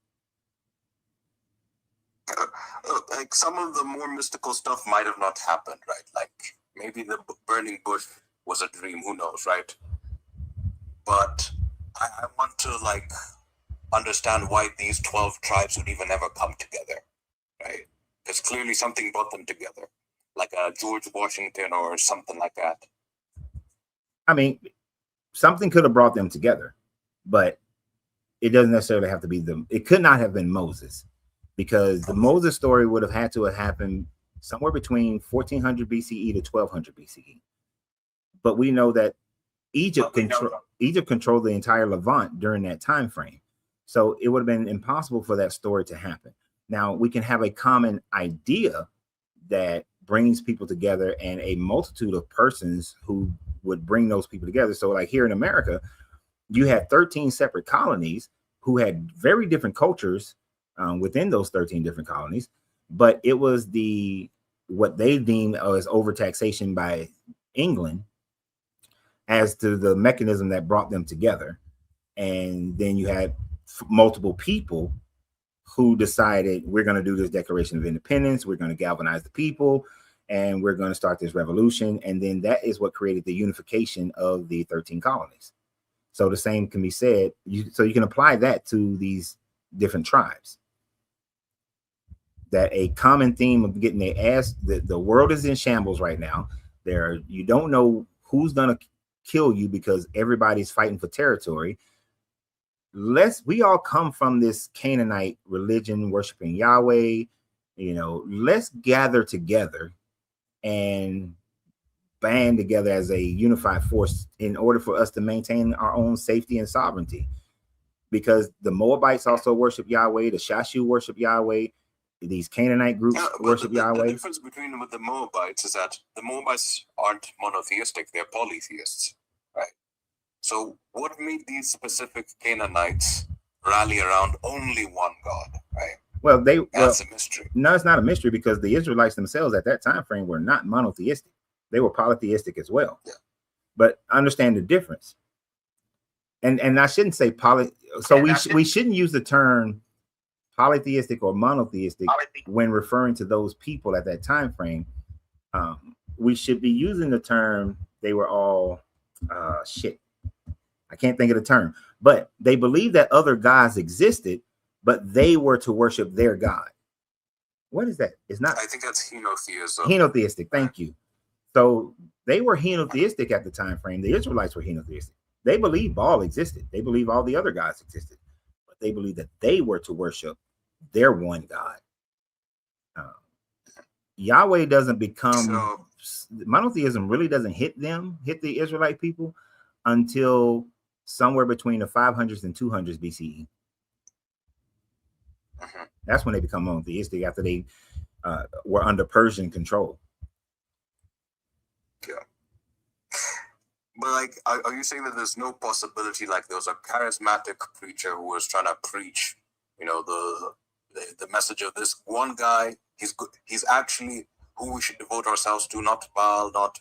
Like some of the more mystical stuff might have not happened, right? Like maybe the burning bush was a dream, who knows, right? But I want to like understand why these 12 tribes would even ever come together, right? Because clearly something brought them together, like a George Washington or something like that. I mean, something could have brought them together, but it doesn't necessarily have to be them. It could not have been Moses, because the Moses story would have had to have happened somewhere between 1400 BCE to 1200 BCE. But we know that Egypt controlled the entire Levant during that time frame. So it would have been impossible for that story to happen. Now, we can have a common idea that brings people together, and a multitude of persons who would bring those people together. So like here in America, you had 13 separate colonies who had very different cultures within those 13 different colonies, but it was what they deemed as overtaxation by England as to the mechanism that brought them together. And then you had multiple people who decided, we're going to do this Declaration of Independence, we're going to galvanize the people, and we're going to start this revolution. And then that is what created the unification of the 13 colonies. So the same can be said. So you can apply that to these different tribes. That a common theme of getting their ass, the world is in shambles right now. You don't know who's going to kill you because everybody's fighting for territory. We all come from this Canaanite religion, worshiping Yahweh. Let's gather together and band together as a unified force in order for us to maintain our own safety and sovereignty. Because the Moabites also worship Yahweh, the Shashu worship Yahweh, these Canaanite groups worship Yahweh. The difference between with the Moabites is that the Moabites aren't monotheistic; they're polytheists, right? So, what made these specific Canaanites rally around only one God, right? Well, that's a mystery. No, it's not a mystery, because the Israelites themselves at that time frame were not monotheistic; they were polytheistic as well. Yeah. But understand the difference. And I shouldn't say So we shouldn't use the term polytheistic or monotheistic when referring to those people at that time frame. We should be using the term, they were all I can't think of the term, but they believed that other gods existed, but they were to worship their God. What is that? It's not. I think that's henotheism. Henotheistic. Thank you. So they were henotheistic at the time frame. The Israelites were henotheistic. They believed Baal existed. They believed all the other gods existed, but they believed that they were to worship their one God. Yahweh doesn't become monotheism. Really doesn't hit the Israelite people until somewhere between the 500s and 200s BCE. That's when they become monotheistic, after they were under Persian control. Yeah. But like, are you saying that there's no possibility, like there was a charismatic preacher who was trying to preach, the message of this one guy? He's good. He's actually who we should devote ourselves to, not Baal, not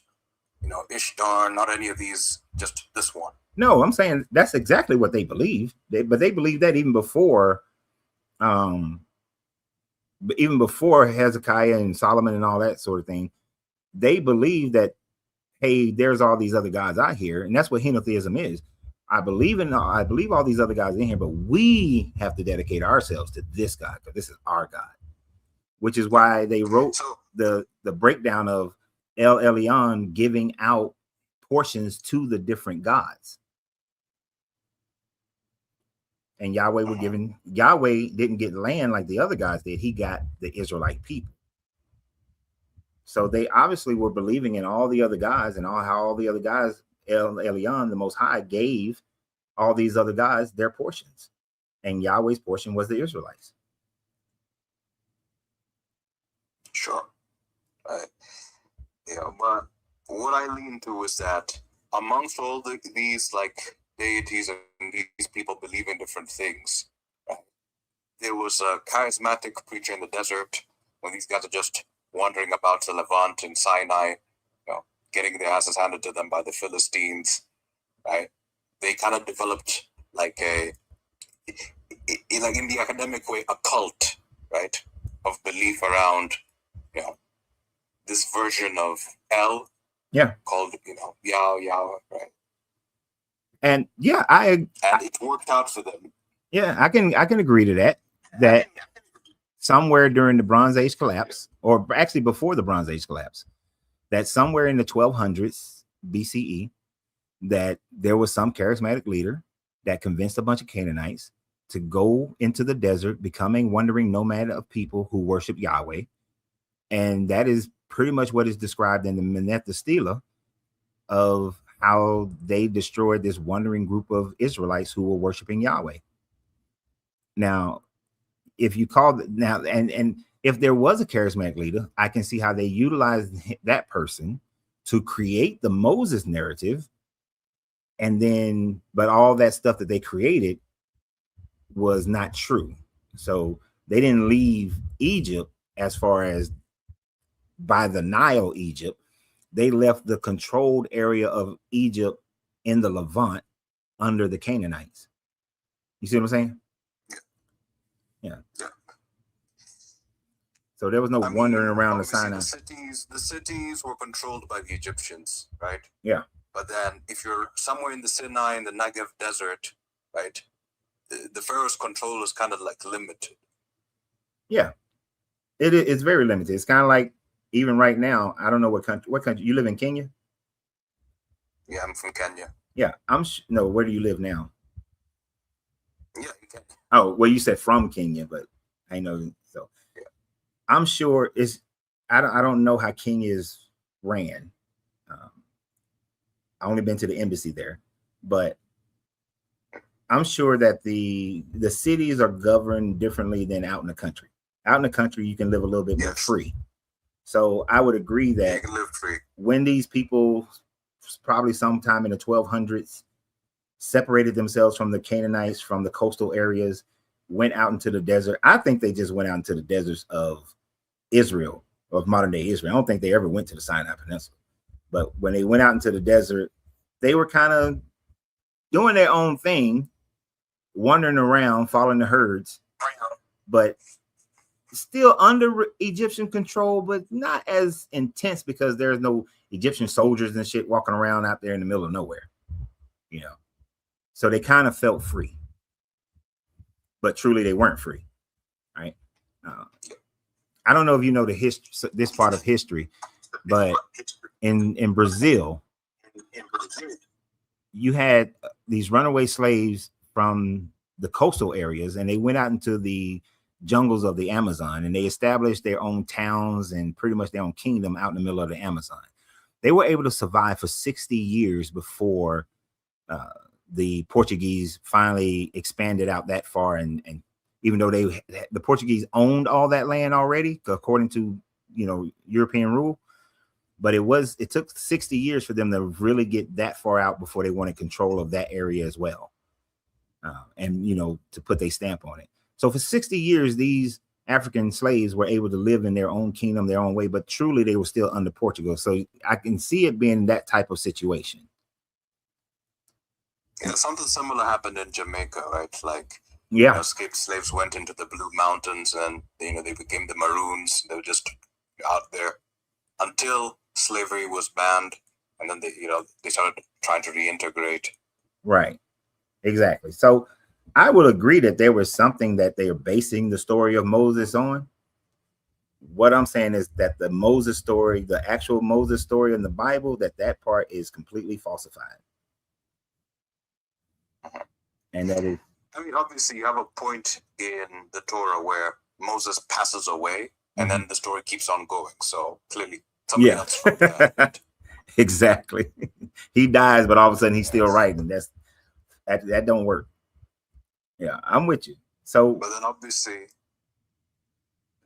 Ishtar, not any of these, just this one. No, I'm saying that's exactly what they believe. But they believe that even before Hezekiah and Solomon and all that sort of thing. They believe that, hey, there's all these other gods out here, and that's what henotheism is. I believe all these other gods in here, but we have to dedicate ourselves to this God, because this is our God. Which is why they wrote the breakdown of El Elyon giving out portions to the different gods. And Yahweh didn't get land like the other gods did. He got the Israelite people. So they obviously were believing in all the other gods, and how all the other guys, El Elyon, the Most High, gave all these other gods their portions. And Yahweh's portion was the Israelites. Sure. Right. But what I lean to is that amongst all these like deities and these people believe in different things, right? There was a charismatic preacher in the desert when these guys are just wandering about the Levant and Sinai, getting their asses handed to them by the Philistines, right? They kind of developed like in the academic way, a cult, right, of belief around, this version of El, called, Yah, right? And and it worked out for them. Yeah, I can agree to that. That somewhere during the Bronze Age collapse, or actually before the Bronze Age collapse, that somewhere in the 1200s BCE, that there was some charismatic leader that convinced a bunch of Canaanites to go into the desert, become a wandering nomad of people who worship Yahweh. And that is pretty much what is described in the Meneth Stela of how they destroyed this wandering group of Israelites who were worshiping Yahweh. Now, if you call it now, and if there was a charismatic leader, I can see how they utilized that person to create the Moses narrative. And then, but all that stuff that they created was not true. So they didn't leave Egypt as far as by the Nile, Egypt. They left the controlled area of Egypt in the Levant under the Canaanites. You see what I'm saying? Yeah. So there was no wandering around the obviously Sinai. The cities were controlled by the Egyptians, right? Yeah. But then if you're somewhere in the Sinai, in the Negev desert, right, the Pharaoh's control is kind of like limited. Yeah. It's very limited. It's kind of like, even right now, I don't know what country you live in. Kenya? Yeah, I'm from Kenya. Yeah, no, where do you live now? Yeah, in Kenya. Oh, well, you said from Kenya, but I know. So yeah. I'm sure it's, I don't know how Kenya's ran. I only been to the embassy there, but I'm sure that the cities are governed differently than out in the country. Out in the country, you can live a little bit more free. So I would agree that you can live free. When these people, probably sometime in the 1200s, separated themselves from the Canaanites, from the coastal areas, went out into the desert. I think they just went out into the deserts of Israel, of modern day Israel. I don't think they ever went to the Sinai Peninsula. But when they went out into the desert, they were kind of doing their own thing, wandering around, following the herds, but still under Egyptian control, but not as intense because there's no Egyptian soldiers and shit walking around out there in the middle of nowhere, you know. So they kind of felt free, but truly they weren't free, right? I don't know if you know the history, this part of history, but in Brazil, you had these runaway slaves from the coastal areas, and they went out into the jungles of the Amazon, and they established their own towns and pretty much their own kingdom out in the middle of the Amazon. They were able to survive for 60 years before the Portuguese finally expanded out that far, and even though the Portuguese owned all that land already, according to, you know, European rule, but it took 60 years for them to really get that far out before they wanted control of that area as well, and, you know, to put their stamp on it. So for 60 years, these African slaves were able to live in their own kingdom, their own way, but truly they were still under Portugal. So I can see it being that type of situation. Yeah, something similar happened in Jamaica, right? Like, yeah, you know, escaped slaves went into the Blue Mountains, and, you know, they became the Maroons. They were just out there until slavery was banned, and then they started trying to reintegrate. Right, exactly. So I will agree that there was something that they are basing the story of Moses on. What I'm saying is that the Moses story, the actual Moses story in the Bible, that part is completely falsified. And that is, I mean, obviously you have a point in the Torah where Moses passes away, and then the story keeps on going. So clearly somebody else wrote that. Exactly. He dies, but all of a sudden he's still writing. That don't work. Yeah, I'm with you. So, but then obviously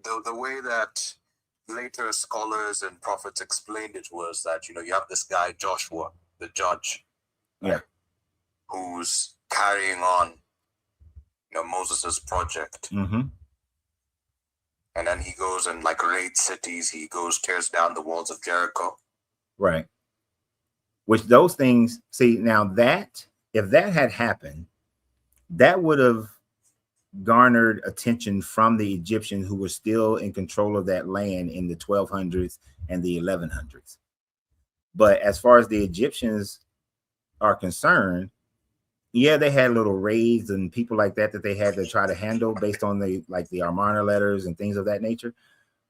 the way that later scholars and prophets explained it was that, you know, you have this guy Joshua, the judge, yeah, who's carrying on, you know, Moses's project. Mm-hmm. And then he goes and like raids cities. He goes, tears down the walls of Jericho. Right. Which those things, see, now that, if that had happened, that would have garnered attention from the Egyptians, who were still in control of that land in the 1200s and the 1100s. But as far as the Egyptians are concerned, yeah, they had little raids and people like that they had to try to handle based on the Amarna letters and things of that nature.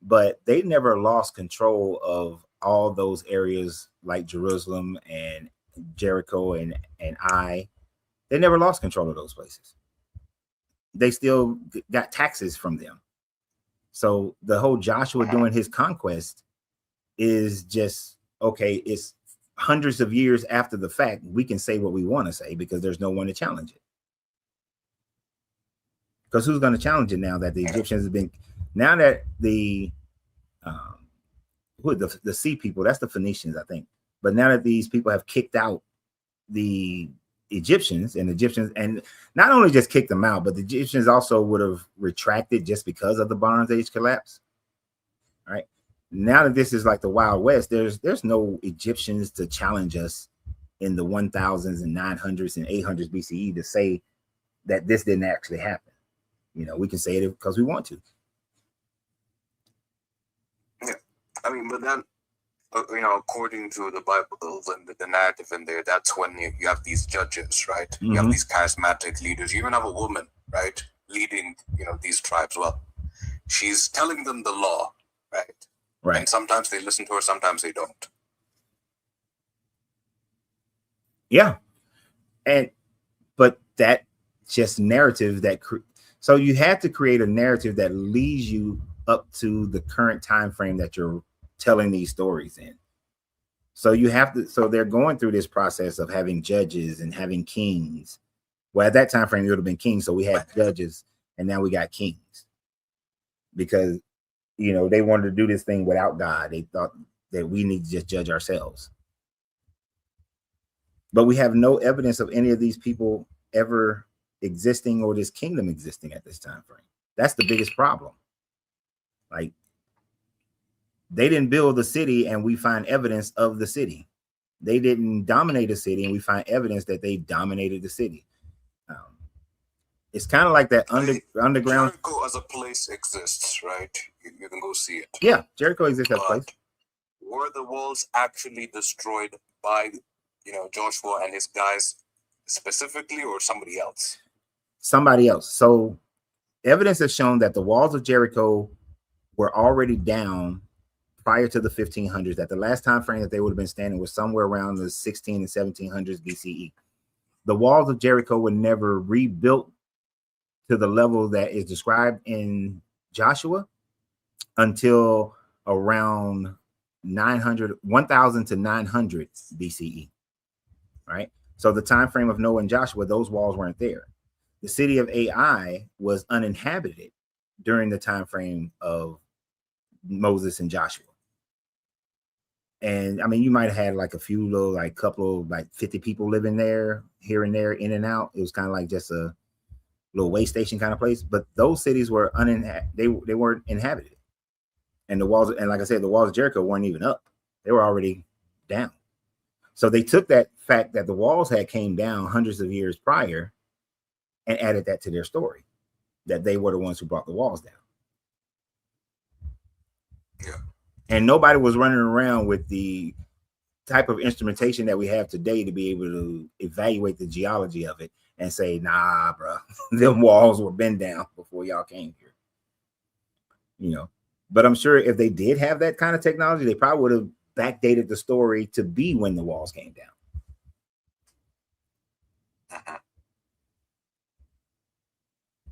But they never lost control of all those areas like Jerusalem and Jericho and Ai. They never lost control of those places. They still got taxes from them. So the whole Joshua doing his conquest is just, okay, it's hundreds of years after the fact. We can say what we want to say because there's no one to challenge it. Because who's going to challenge it now that the Egyptians have been, now that the sea people, that's the Phoenicians, I think. But now that these people have kicked out the Egyptians, and not only just kicked them out, but the Egyptians also would have retracted just because of the Bronze Age collapse. Right now that this is like the Wild West, there's no Egyptians to challenge us in the 1000s and 900s and 800s BCE to say that this didn't actually happen. We can say it because we want to. Yeah, I mean, but then according to the Bible and the narrative in there, that's when you have these judges, right? Mm-hmm. You have these charismatic leaders. You even have a woman, right, leading these tribes. Well, she's telling them the law, right? Right. And sometimes they listen to her, sometimes they don't. Yeah, but that just narrative so you have to create a narrative that leads you up to the current time frame that you're telling these stories in. So they're going through this process of having judges and having kings. Well, at that time frame, it would have been kings. So we had judges, and now we got kings because they wanted to do this thing without God. They thought that we need to just judge ourselves. But we have no evidence of any of these people ever existing or this kingdom existing at this time frame. That's the biggest problem. Like, they didn't build the city and we find evidence of the city. They didn't dominate the city and we find evidence that they dominated the city. It's kind of like that underground. Jericho as a place exists, right? You can go see it. Yeah, Jericho exists as a place. Were the walls actually destroyed by Joshua and his guys specifically, or somebody else? Somebody else. So evidence has shown that the walls of Jericho were already down prior to the 1500s. That the last time frame that they would have been standing was somewhere around the 16 and 1700s BCE. The walls of Jericho were never rebuilt to the level that is described in Joshua until around 1000 to 900 BCE. Right? So the time frame of Noah and Joshua, those walls weren't there. The city of Ai was uninhabited during the time frame of Moses and Joshua. And I mean, you might have had like a few little, like couple of like 50 people living there, here and there, in and out. It was kind of like just a little way station kind of place. But those cities were they weren't inhabited. And the walls, and like I said, the walls of Jericho weren't even up. They were already down. So they took that fact that the walls had came down hundreds of years prior and added that to their story, that they were the ones who brought the walls down. Yeah. And nobody was running around with the type of instrumentation that we have today to be able to evaluate the geology of it and say, nah, bro, them walls were been down before y'all came here. But I'm sure if they did have that kind of technology, they probably would have backdated the story to be when the walls came down.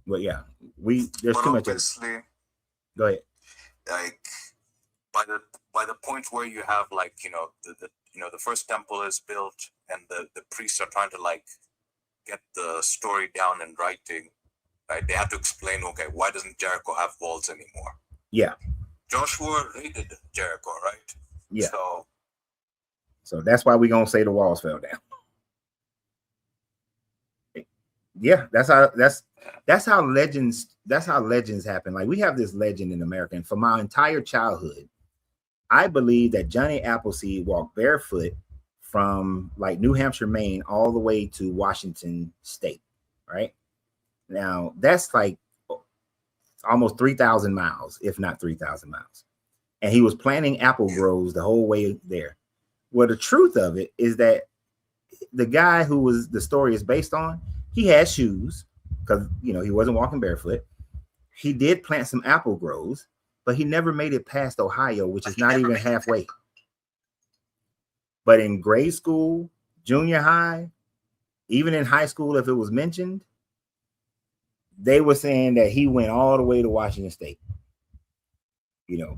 But yeah, there's too much. Go ahead. Like by the point where you have like the first temple is built and the priests are trying to like get the story down in writing, right? They have to explain, okay, why doesn't Jericho have walls anymore? Yeah. Joshua raided Jericho, right? Yeah. So that's why we're gonna say the walls fell down. Yeah, that's how legends happen. Like, we have this legend in America, and for my entire childhood, I believe that Johnny Appleseed walked barefoot from like New Hampshire, Maine, all the way to Washington State. Right now, that's like almost 3,000 miles, if not 3,000 miles. And he was planting apple groves the whole way there. Well, the truth of it is that the guy who the story is based on, he had shoes because, he wasn't walking barefoot. He did plant some apple groves, but he never made it past Ohio, which is not even halfway. But in grade school, junior high, even in high school, if it was mentioned, they were saying that he went all the way to Washington State,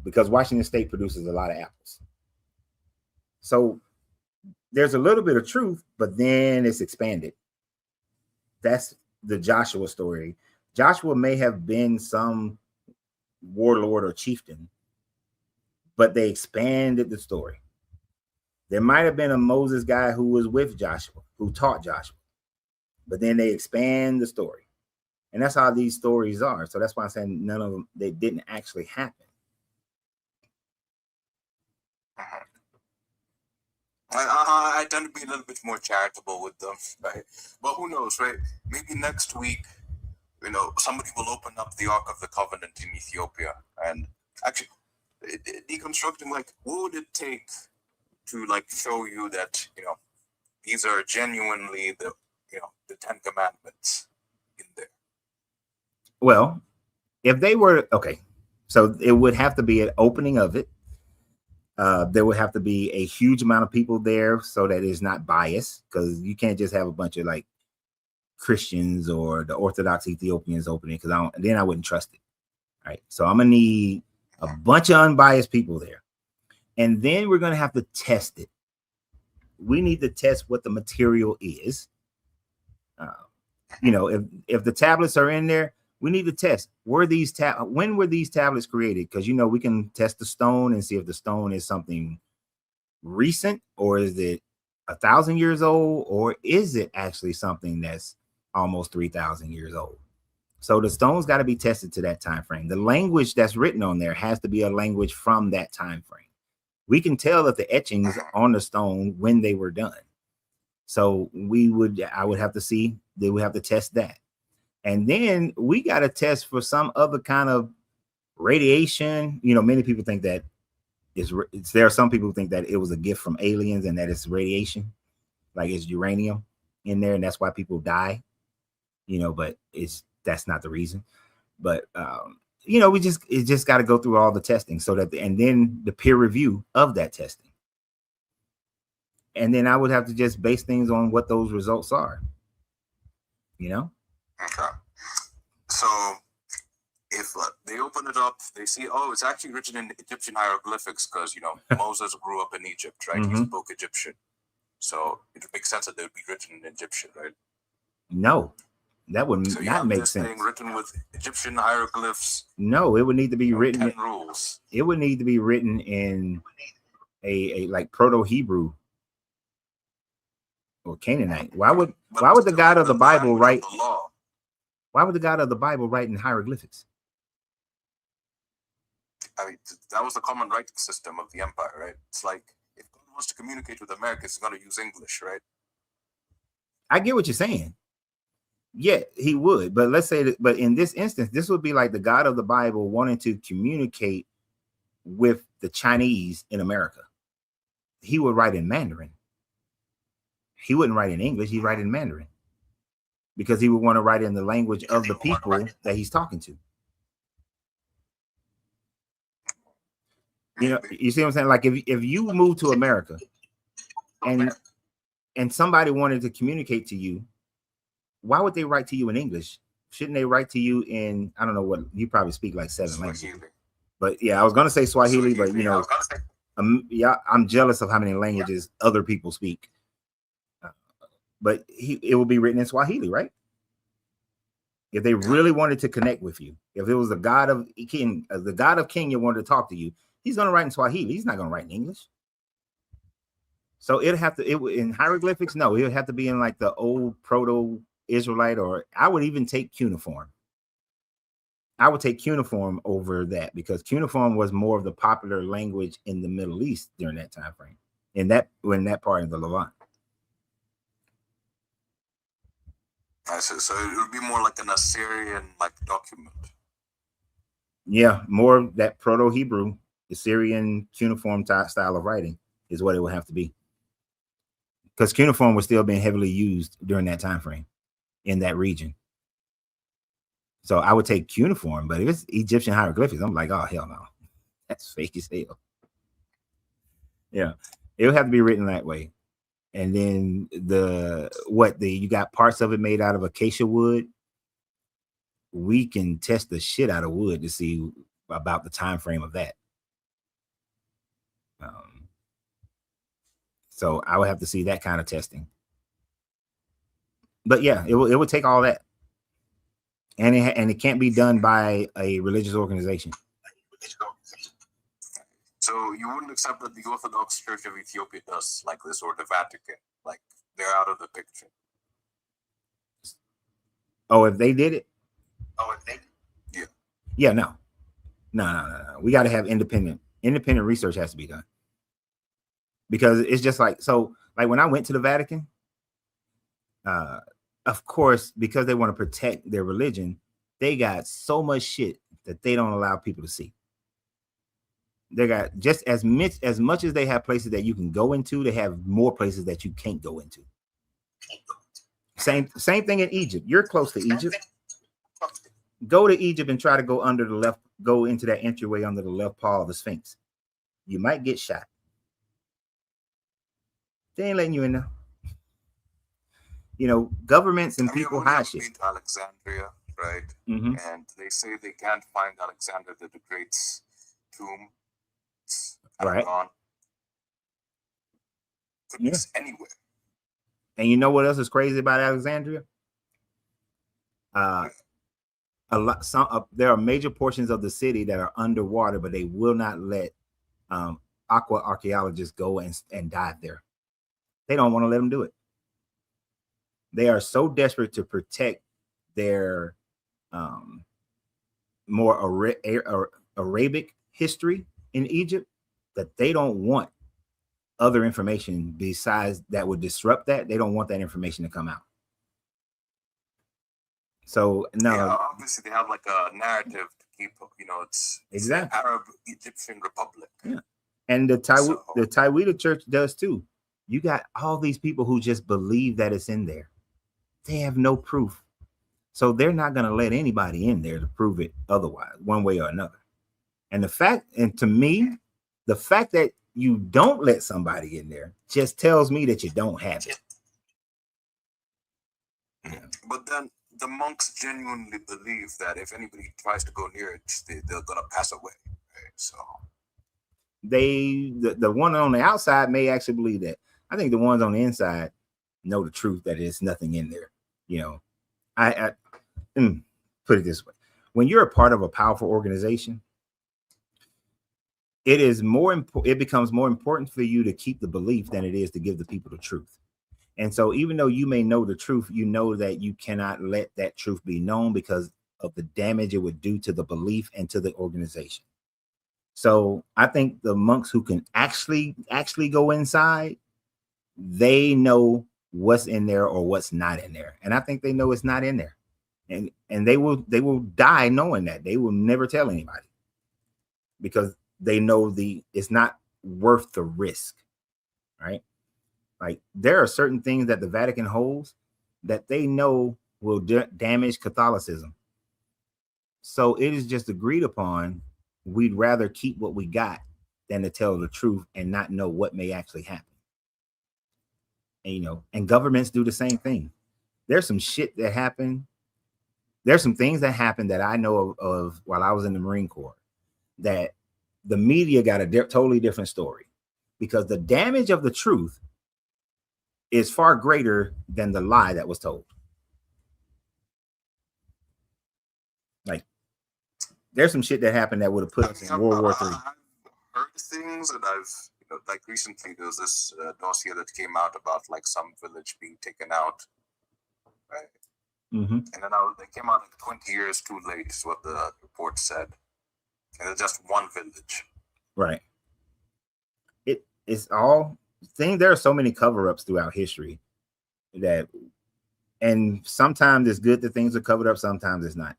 because Washington State produces a lot of apples. So there's a little bit of truth, but then it's expanded. That's the Joshua story. Joshua may have been some warlord or chieftain, but they expanded the story. There might have been a Moses guy who was with Joshua, who taught Joshua. but then they expand the story, and that's how these stories are. So that's why I'm saying none of them, they didn't actually happen. I tend to be a little bit more charitable with them, right? But who knows, right? Maybe next week, somebody will open up the Ark of the Covenant in Ethiopia and actually deconstructing, like, what would it take to, like, show you that, these are genuinely the 10 Commandments in there? Well, if they were, okay, so it would have to be an opening of it. There would have to be a huge amount of people there so that it's not biased, because you can't just have a bunch of like Christians or the Orthodox Ethiopians opening, because I wouldn't trust it. All right. So I'm gonna need a bunch of unbiased people there. And then we're gonna have to test it. We need to test what the material is. If the tablets are in there, we need to test when were these tablets created? Because we can test the stone and see if the stone is something recent, or is it 1,000 years old, or is it actually something that's almost 3,000 years old? So the stone's got to be tested to that time frame. The language that's written on there has to be a language from that time frame. We can tell that the etchings on the stone when they were done. So I would have to see, they would have to test that. And then we got to test for some other kind of radiation. Many people think that there are some people who think that it was a gift from aliens and that it's radiation, like it's uranium in there, and that's why people die. But that's not the reason. But we just got to go through all the testing and then the peer review of that testing. And then I would have to just base things on what those results are. Okay. So if they open it up, they see, it's actually written in Egyptian hieroglyphics because, Moses grew up in Egypt, right? He spoke Egyptian. So it would make sense that they would be written in Egyptian, right? No, that would not make sense. Thing written with Egyptian hieroglyphs. No, it would need to be written. 10 rules. It would need to be written in a like Proto-Hebrew or Canaanite. Why would the God of the Bible write? Why would the God of the Bible write in hieroglyphics? I mean, that was the common writing system of the empire, right? It's like, if God wants to communicate with Americans, he's going to use English, right? I get what you're saying. Yeah, he would. But let's say that, but in this instance, this would be like the God of the Bible wanting to communicate with the Chinese in America. He would write in Mandarin. He wouldn't write in English. He'd write in Mandarin, because he would want to write in the language of the people that he's talking to. You see what I'm saying? Like if you move to America and somebody wanted to communicate to you, why would they write to you in English? Shouldn't they write to you in, I don't know what, you probably speak like 7 languages. But yeah, I was going to say Swahili, but I'm jealous of how many languages other people speak. But it will be written in Swahili, right? If they really wanted to connect with you, if it was the God of Kenya wanted to talk to you, he's going to write in Swahili. He's not going to write in English. So in hieroglyphics, no, it would have to be in like the old Proto-Israelite, or I would even take cuneiform. I would take cuneiform over that, because cuneiform was more of the popular language in the Middle East during that time frame, in that part of the Levant. I see. So it would be more like an Assyrian document. Yeah, more of that Proto-Hebrew, Assyrian cuneiform style of writing is what it would have to be, because cuneiform was still being heavily used during that time frame in that region. So I would take cuneiform, but if it's Egyptian hieroglyphics, I'm like, oh hell no, that's fake as hell. Yeah, it would have to be written that way. And then you got parts of it made out of acacia wood. We can test the shit out of wood to see about the time frame of that. So I would have to see that kind of testing. But yeah, it would take all that, and it can't be done by a religious organization. So you wouldn't accept that the Orthodox Church of Ethiopia does like this, or the Vatican, like they're out of the picture? Oh, if they did it? Yeah. Yeah, no. We got to have independent research has to be done. Because it's just like, so like when I went to the Vatican, of course, because they want to protect their religion, they got so much shit that they don't allow people to see. They got just as much as they have places that you can go into, they have more places that you can't go into. Same thing in Egypt. You're close to Egypt. Go to Egypt and try to go under the left, go into that entryway under the left paw of the Sphinx. You might get shot. They ain't letting you in there. You know, governments and people hide shit. Been to Alexandria, right? Mm-hmm. And they say they can't find Alexander the Great's tomb. It's Right. gone. Could be anywhere. And you know what else is crazy about Alexandria? There are major portions of the city that are underwater, but they will not let aqua archaeologists go and dive there. They don't want to let them do it. They are so desperate to protect their more Arabic history in Egypt that they don't want other information besides that would disrupt that. They don't want that information to come out. So no, yeah, obviously they have like a narrative to keep, it's exactly Arab Egyptian Republic. Yeah, and the Tawidah Church does too. You got all these people who just believe that it's in there. They have no proof, so they're not going to let anybody in there to prove it otherwise, one way or another. And to me, the fact that you don't let somebody in there just tells me that you don't have it. Yeah. But then the monks genuinely believe that if anybody tries to go near it, they're gonna pass away. Right? So the one on the outside may actually believe that. I think the ones on the inside know the truth that there's nothing in there. You know, I put it this way: when you're a part of a powerful organization, it becomes more important for you to keep the belief than it is to give the people the truth. And so even though you may know the truth, you know that you cannot let that truth be known because of the damage it would do to the belief and to the organization. So I think the monks who can actually go inside, they know what's in there or what's not in there. And I think they know it's not in there. And they will die knowing that. They will never tell anybody because they know it's not worth the risk, right? Like there are certain things that the Vatican holds that they know will damage Catholicism. So it is just agreed upon. We'd rather keep what we got than to tell the truth and not know what may actually happen. And, and governments do the same thing. There's some shit that happened. There's some things that happened that I know of while I was in the Marine Corps that the media got a totally different story because the damage of the truth is far greater than the lie that was told. Like, there's some shit that happened that would have put us in World War III. I've heard things, and like recently there was this dossier that came out about like some village being taken out, right? Mm-hmm. And then they came out like 20 years too late, is what the report said. And it's just one village. Right. It's all thing. There are so many cover-ups throughout history and sometimes it's good that things are covered up, sometimes it's not.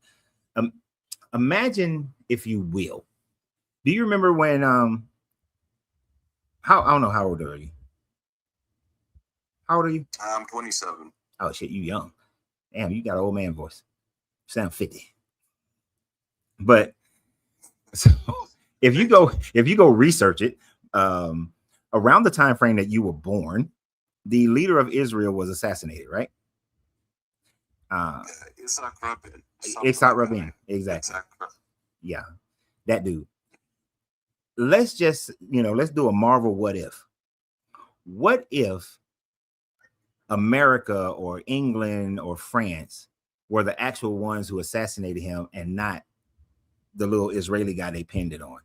Imagine, if you will. Do you remember when I don't know, how old are you? How old are you? I'm 27. Oh shit, you young. Damn, you got an old man voice. You sound 50. But so if you go research it, around the time frame that you were born, the leader of Israel was assassinated, right? Isaac Rabin. Isaac Rabin, exactly. Yeah, that dude. Let's just, let's do a Marvel what if. What if America or England or France were the actual ones who assassinated him and not the little Israeli guy they pinned it on?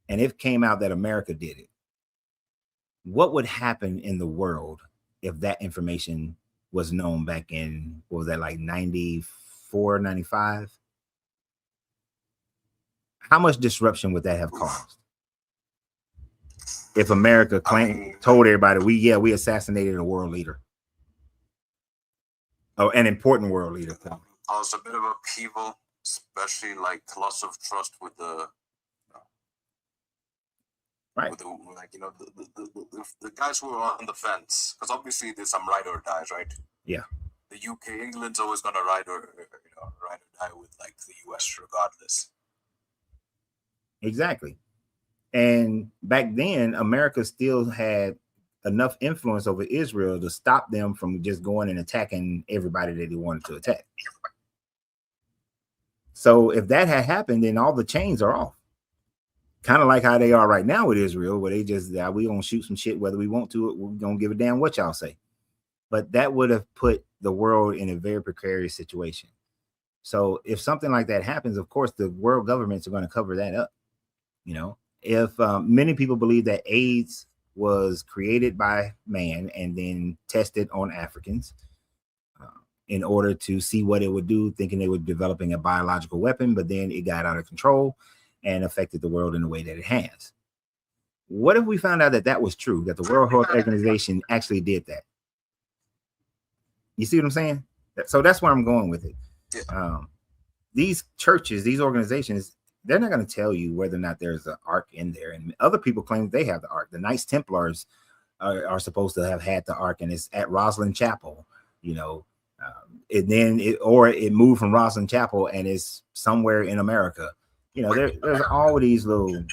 And if it came out that America did it, what would happen in the world if that information was known back in, what was that, like 94, 95? How much disruption would that have caused? If America told everybody, we assassinated a world leader. Oh, an important world leader. Caused a bit of upheaval, especially like loss of trust with the right. With the guys who are on the fence, because obviously there's some ride or dies, right? Yeah. The UK, England's always gonna ride or die with like the US regardless. Exactly. And back then, America still had enough influence over Israel to stop them from just going and attacking everybody that they wanted to attack. So if that had happened, then all the chains are off. Kind of like how they are right now with Israel, where they just, we gonna shoot some shit whether we want to. We're gonna give a damn what y'all say. But that would have put the world in a very precarious situation. So if something like that happens, of course, the world governments are going to cover that up. You know, if many people believe that AIDS was created by man and then tested on Africans in order to see what it would do, thinking they were developing a biological weapon, but then it got out of control and affected the world in the way that it has. What if we found out that that was true, that the World Health Organization actually did that? You see what I'm saying? So that's where I'm going with it. Yeah. These churches, these organizations, they're not going to tell you whether or not there's an ark in there. And other people claim they have the ark. The Knights Templars are supposed to have had the ark, and it's at Rosslyn Chapel, you know. And then it moved from Rosslyn Chapel and it's somewhere in America. You know, there's all these little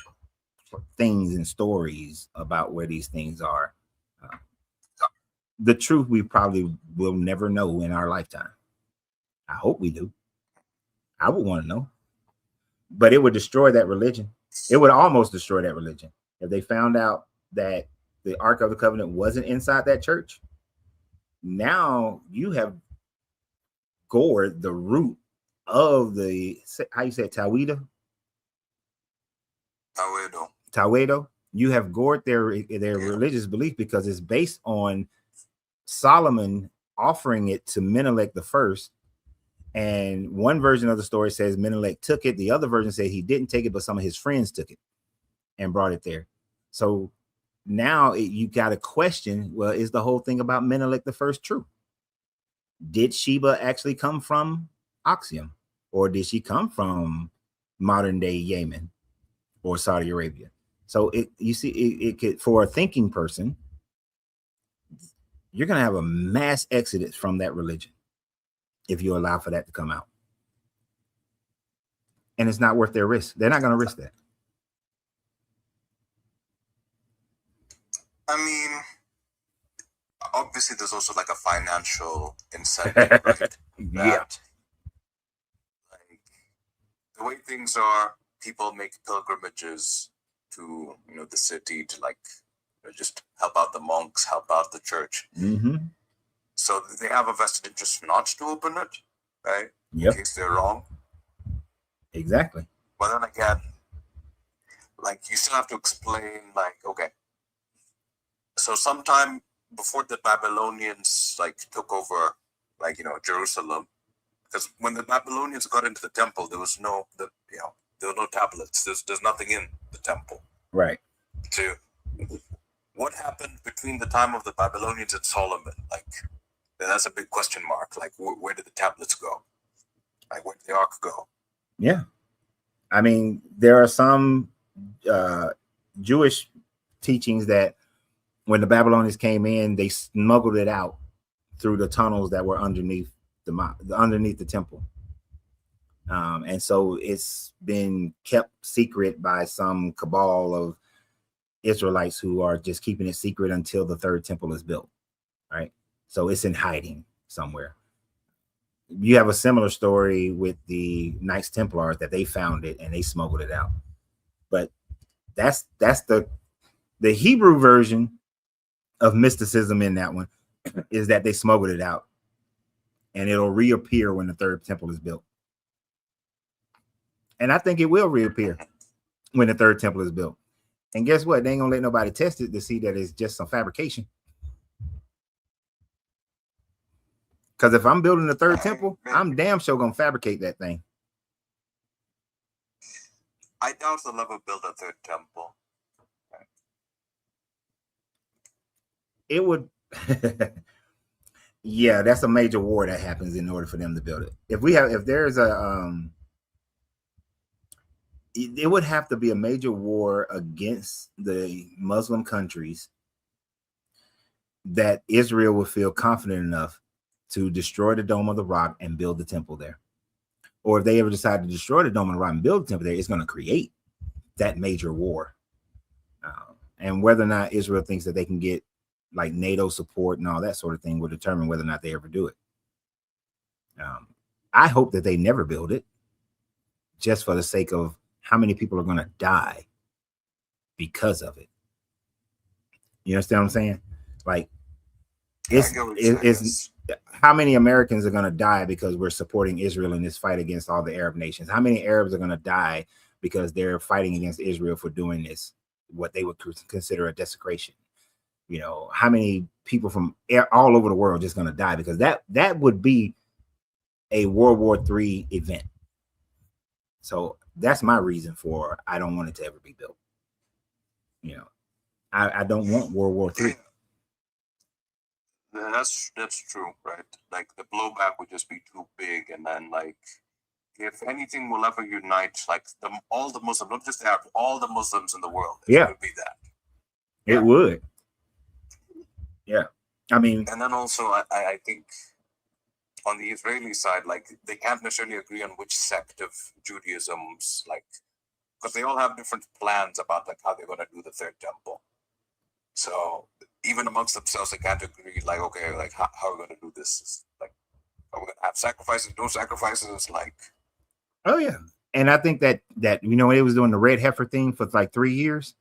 things and stories about where these things are. The truth we probably will never know in our lifetime. I hope we do. I would want to know. But it would destroy that religion. It would almost destroy that religion. If they found out that the Ark of the Covenant wasn't inside that church, now you have gored the root of the, how you say it, Tawedo. You have gored their religious belief, because it's based on Solomon offering it to Menelik the first. And one version of the story says Menelik took it. The other version said he didn't take it, but some of his friends took it and brought it there. So now you got to question, well, is the whole thing about Menelik the first true? Did Sheba actually come from Axiom? Or did she come from modern day Yemen or Saudi Arabia? So it could, for a thinking person, you're going to have a mass exodus from that religion if you allow for that to come out. And it's not worth their risk. They're not going to risk that. I mean, obviously there's also like a financial incentive, right? Yeah. Like, the way things are, people make pilgrimages to, you know, the city to, like, you know, just help out the monks, help out the church. Mm-hmm. So they have a vested interest not to open it, right? Yep. In case they're wrong. Exactly. But then again, like, you still have to explain, like, okay, so sometime before the Babylonians, like, took over, like, you know, Jerusalem, because when the Babylonians got into the temple, there was no tablets. There's nothing in the temple. Right. So what happened between the time of the Babylonians and Solomon? Like, that's a big question mark. Like, where did the tablets go? Like, where did the ark go? Yeah. I mean, there are some Jewish teachings that when the Babylonians came in, they smuggled it out through the tunnels that were underneath the temple. And so it's been kept secret by some cabal of Israelites who are just keeping it secret until the third temple is built, right? So it's in hiding somewhere. You have a similar story with the Knights Templars, that they found it and they smuggled it out. But that's the Hebrew version of mysticism in that one, is that they smuggled it out and it'll reappear when the third temple is built. And I think it will reappear when the third temple is built. And guess what? They ain't gonna let nobody test it to see that it's just some fabrication. Because if I'm building the third temple, I'm damn sure gonna fabricate that thing. I doubt they'll ever build a third temple. It would. Yeah, that's a major war that happens in order for them to build it. If there's a it would have to be a major war against the Muslim countries that Israel would feel confident enough to destroy the Dome of the Rock and build the temple there. Or if they ever decide to destroy the Dome of the Rock and build the temple there, it's going to create that major war. And whether or not Israel thinks that they can get like NATO support and all that sort of thing will determine whether or not they ever do it. I hope that they never build it, just for the sake of how many people are going to die because of it. You understand what I'm saying? Like, it's how many Americans are going to die because we're supporting Israel in this fight against all the Arab nations? How many Arabs are going to die because they're fighting against Israel for doing this, what they would consider a desecration? You know, how many people from all over the world just going to die? Because that would be a World War III event. So that's my reason for I don't want it to ever be built. You know, I don't want World War III. That's true, right? Like the blowback would just be too big, and then like if anything will ever unite, like all the Muslims, not just Arabs, all the Muslims in the world, it would be that. It would. Yeah, I mean, and then also I think on the Israeli side, like they can't necessarily agree on which sect of Judaism's like, because they all have different plans about like how they're going to do the third temple. So even amongst themselves, they can't agree. Like, okay, like how are we going to do this? Like, are we going to have sacrifices? No sacrifices? Like, oh yeah. And I think that you know, when it was doing the red heifer thing for like 3 years,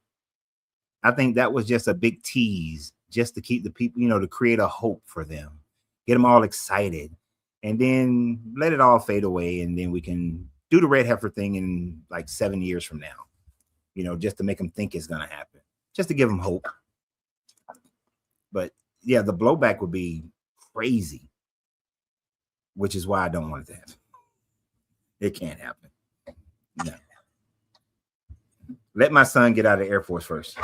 I think that was just a big tease, just to keep the people, you know, to create a hope for them, get them all excited, and then let it all fade away, and then we can do the red heifer thing in like 7 years from now, you know, just to make them think it's going to happen, just to give them hope. But yeah, the blowback would be crazy, which is why I don't want it to happen. It can't happen. No. Let my son get out of the Air Force first.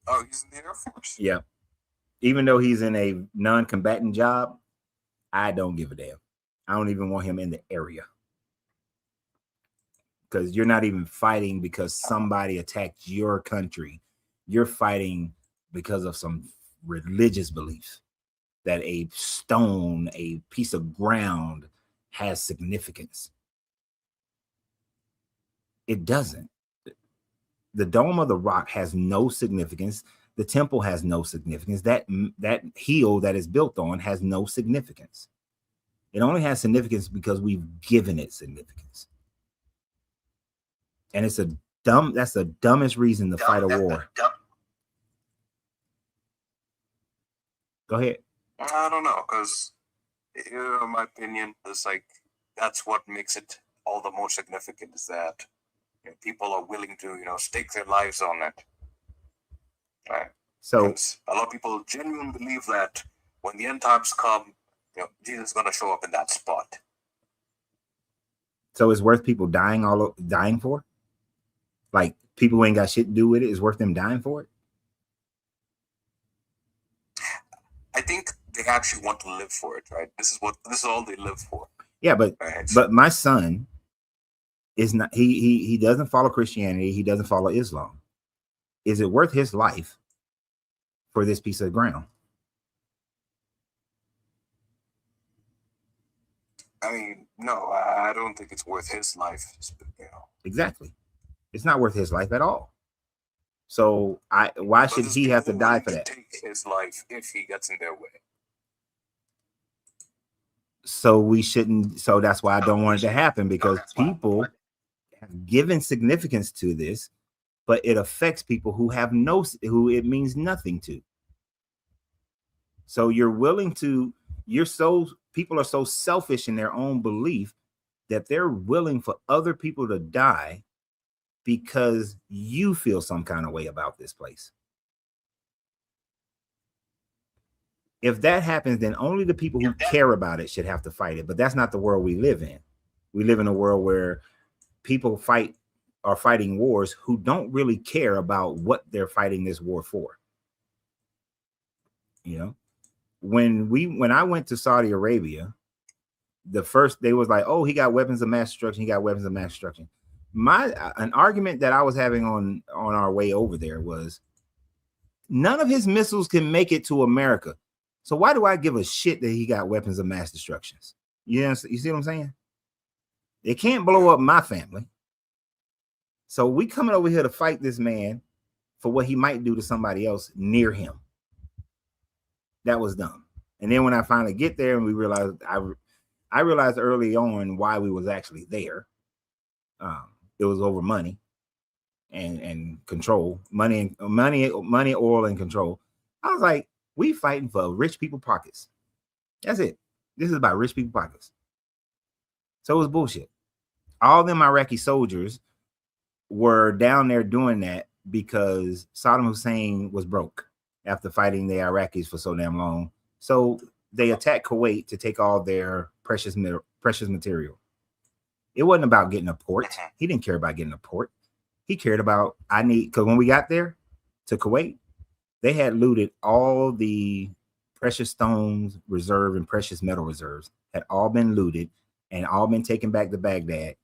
oh, he's in the Air Force. Yeah. Even though he's in a non-combatant job, I don't give a damn. I don't even want him in the area. Because you're not even fighting because somebody attacked your country. You're fighting because of some religious belief that a stone, a piece of ground has significance. It doesn't. The Dome of the Rock has no significance. The temple has no significance. That hill that is built on has no significance. It only has significance because we've given it significance. And it's that's the dumbest reason to fight a war. Go ahead. I don't know, because in my opinion, it's like that's what makes it all the more significant, is that people are willing to, stake their lives on it. Right. So a lot of people genuinely believe that when the end times come, Jesus is going to show up in that spot. So it's worth people dying for? Like people who ain't got shit to do with it, it's worth them dying for it? I think they actually want to live for it, right? This is all they live for. Yeah, but right? But my son is not, he doesn't follow Christianity, he doesn't follow Islam. Is it worth his life for this piece of ground? I mean, no, I don't think it's worth his life. Exactly. It's not worth his life at all. So why should he have to die for that? Take his life if he gets in their way. So we shouldn't. So that's why I don't want it to happen, because people have given significance to this, but it affects people who it means nothing to. So people are so selfish in their own belief that they're willing for other people to die because you feel some kind of way about this place. If that happens, then only the people who care about it should have to fight it. But that's not the world we live in. We live in a world where people are fighting wars who don't really care about what they're fighting this war for. You know, when I went to Saudi Arabia, the first they was like, oh, he got weapons of mass destruction. He got weapons of mass destruction. An argument that I was having on our way over there was none of his missiles can make it to America. So why do I give a shit that he got weapons of mass destructions? You see what I'm saying? It can't blow up my family. So we coming over here to fight this man for what he might do to somebody else near him. That was dumb. And then when I finally get there and we realized, I realized early on why we was actually there. It was over money and control, money, oil, and control. I was like, we fighting for rich people pockets. That's it. This is about rich people pockets. So it was bullshit. All them Iraqi soldiers were down there doing that because Saddam Hussein was broke after fighting the Iraqis for so damn long. So they attacked Kuwait to take all their precious material. It wasn't about getting a port. He didn't care about getting a port. He cared about, because when we got there to Kuwait, they had looted all the precious stones reserve and precious metal reserves, had all been looted and all been taken back to Baghdad.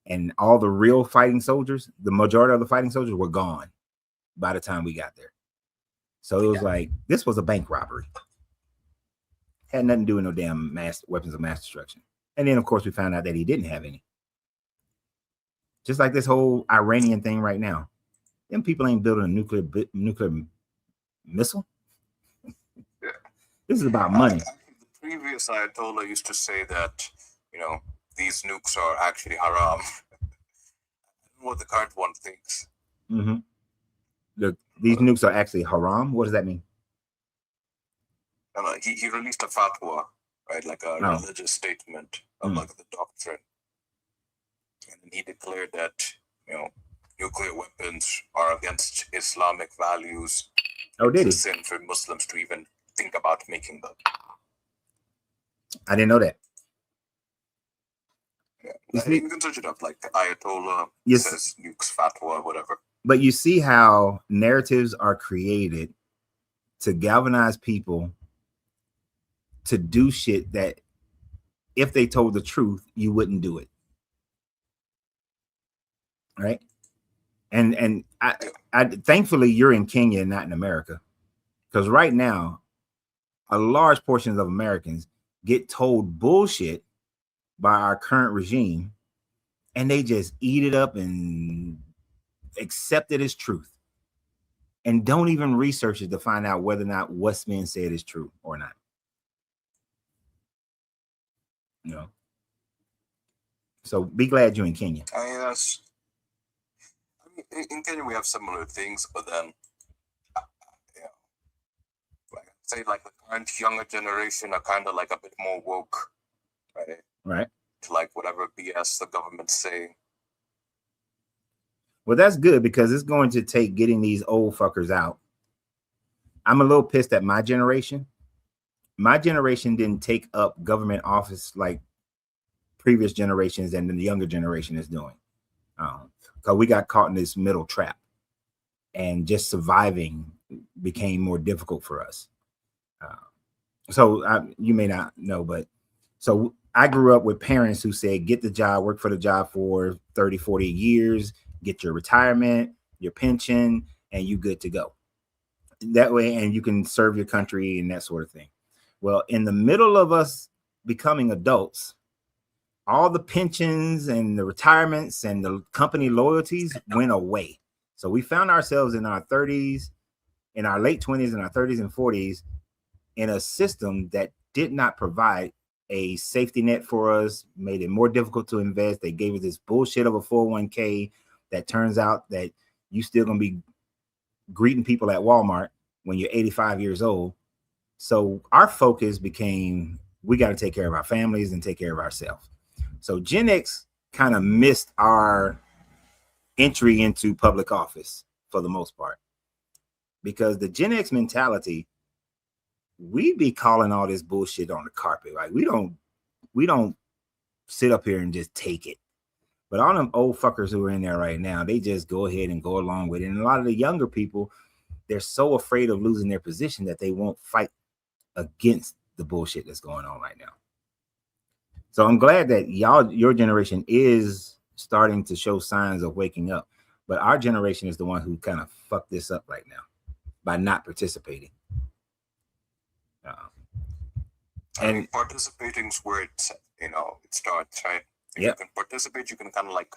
And all the real fighting soldiers, the majority of the fighting soldiers were gone by the time we got there. So it was like, this was a bank robbery. Had nothing to do with no damn weapons of mass destruction. And then, of course, we found out that he didn't have any. Just like this whole Iranian thing right now. Them people ain't building a nuclear missile. Yeah. This is about money. The previous Ayatollah used to say that, these nukes are actually haram. I don't know what the current one thinks. Mm-hmm. These nukes are actually haram? What does that mean? He released a fatwa, right? Like a religious statement of like the doctrine. And he declared that, nuclear weapons are against Islamic values. Oh, did he? It's a sin for Muslims to even think about making them. I didn't know that. Yeah. You can search it up, like Ayatollah says nukes fatwa, whatever. But you see how narratives are created to galvanize people to do shit that if they told the truth, you wouldn't do it. Right? And I thankfully you're in Kenya and not in America. Because right now, a large portion of Americans get told bullshit by our current regime, and they just eat it up and accept it as truth and don't even research it to find out whether or not what's being said is true or not. So be glad you're in Kenya. In Kenya we have similar things, but then like the current younger generation are kind of like a bit more woke, right? To like whatever BS the government's saying. Well, that's good because it's going to take getting these old fuckers out. I'm a little pissed at my generation. My generation didn't take up government office like previous generations and the younger generation is doing. Because we got caught in this middle trap and just surviving became more difficult for us. You may not know, but so I grew up with parents who said, get the job, work for the job for 30, 40 years, get your retirement, your pension, and you good to go. That way, and you can serve your country and that sort of thing. Well, in the middle of us becoming adults, all the pensions and the retirements and the company loyalties went away. So we found ourselves in our 30s, in our late 20s and our 30s and 40s in a system that did not provide a safety net for us, made it more difficult to invest. They gave us this bullshit of a 401k that turns out that you still gonna be greeting people at Walmart when you're 85 years old. So our focus became, we got to take care of our families and take care of ourselves. So Gen X kind of missed our entry into public office for the most part, because the Gen X mentality we be calling all this bullshit on the carpet. Like we don't sit up here and just take it. But all them old fuckers who are in there right now, they just go ahead and go along with it. And a lot of the younger people, they're so afraid of losing their position that they won't fight against the bullshit that's going on right now. So I'm glad that your generation is starting to show signs of waking up. But our generation is the one who kind of fucked this up right now by not participating. And participating is where it starts, right? If you can participate, you can kind of like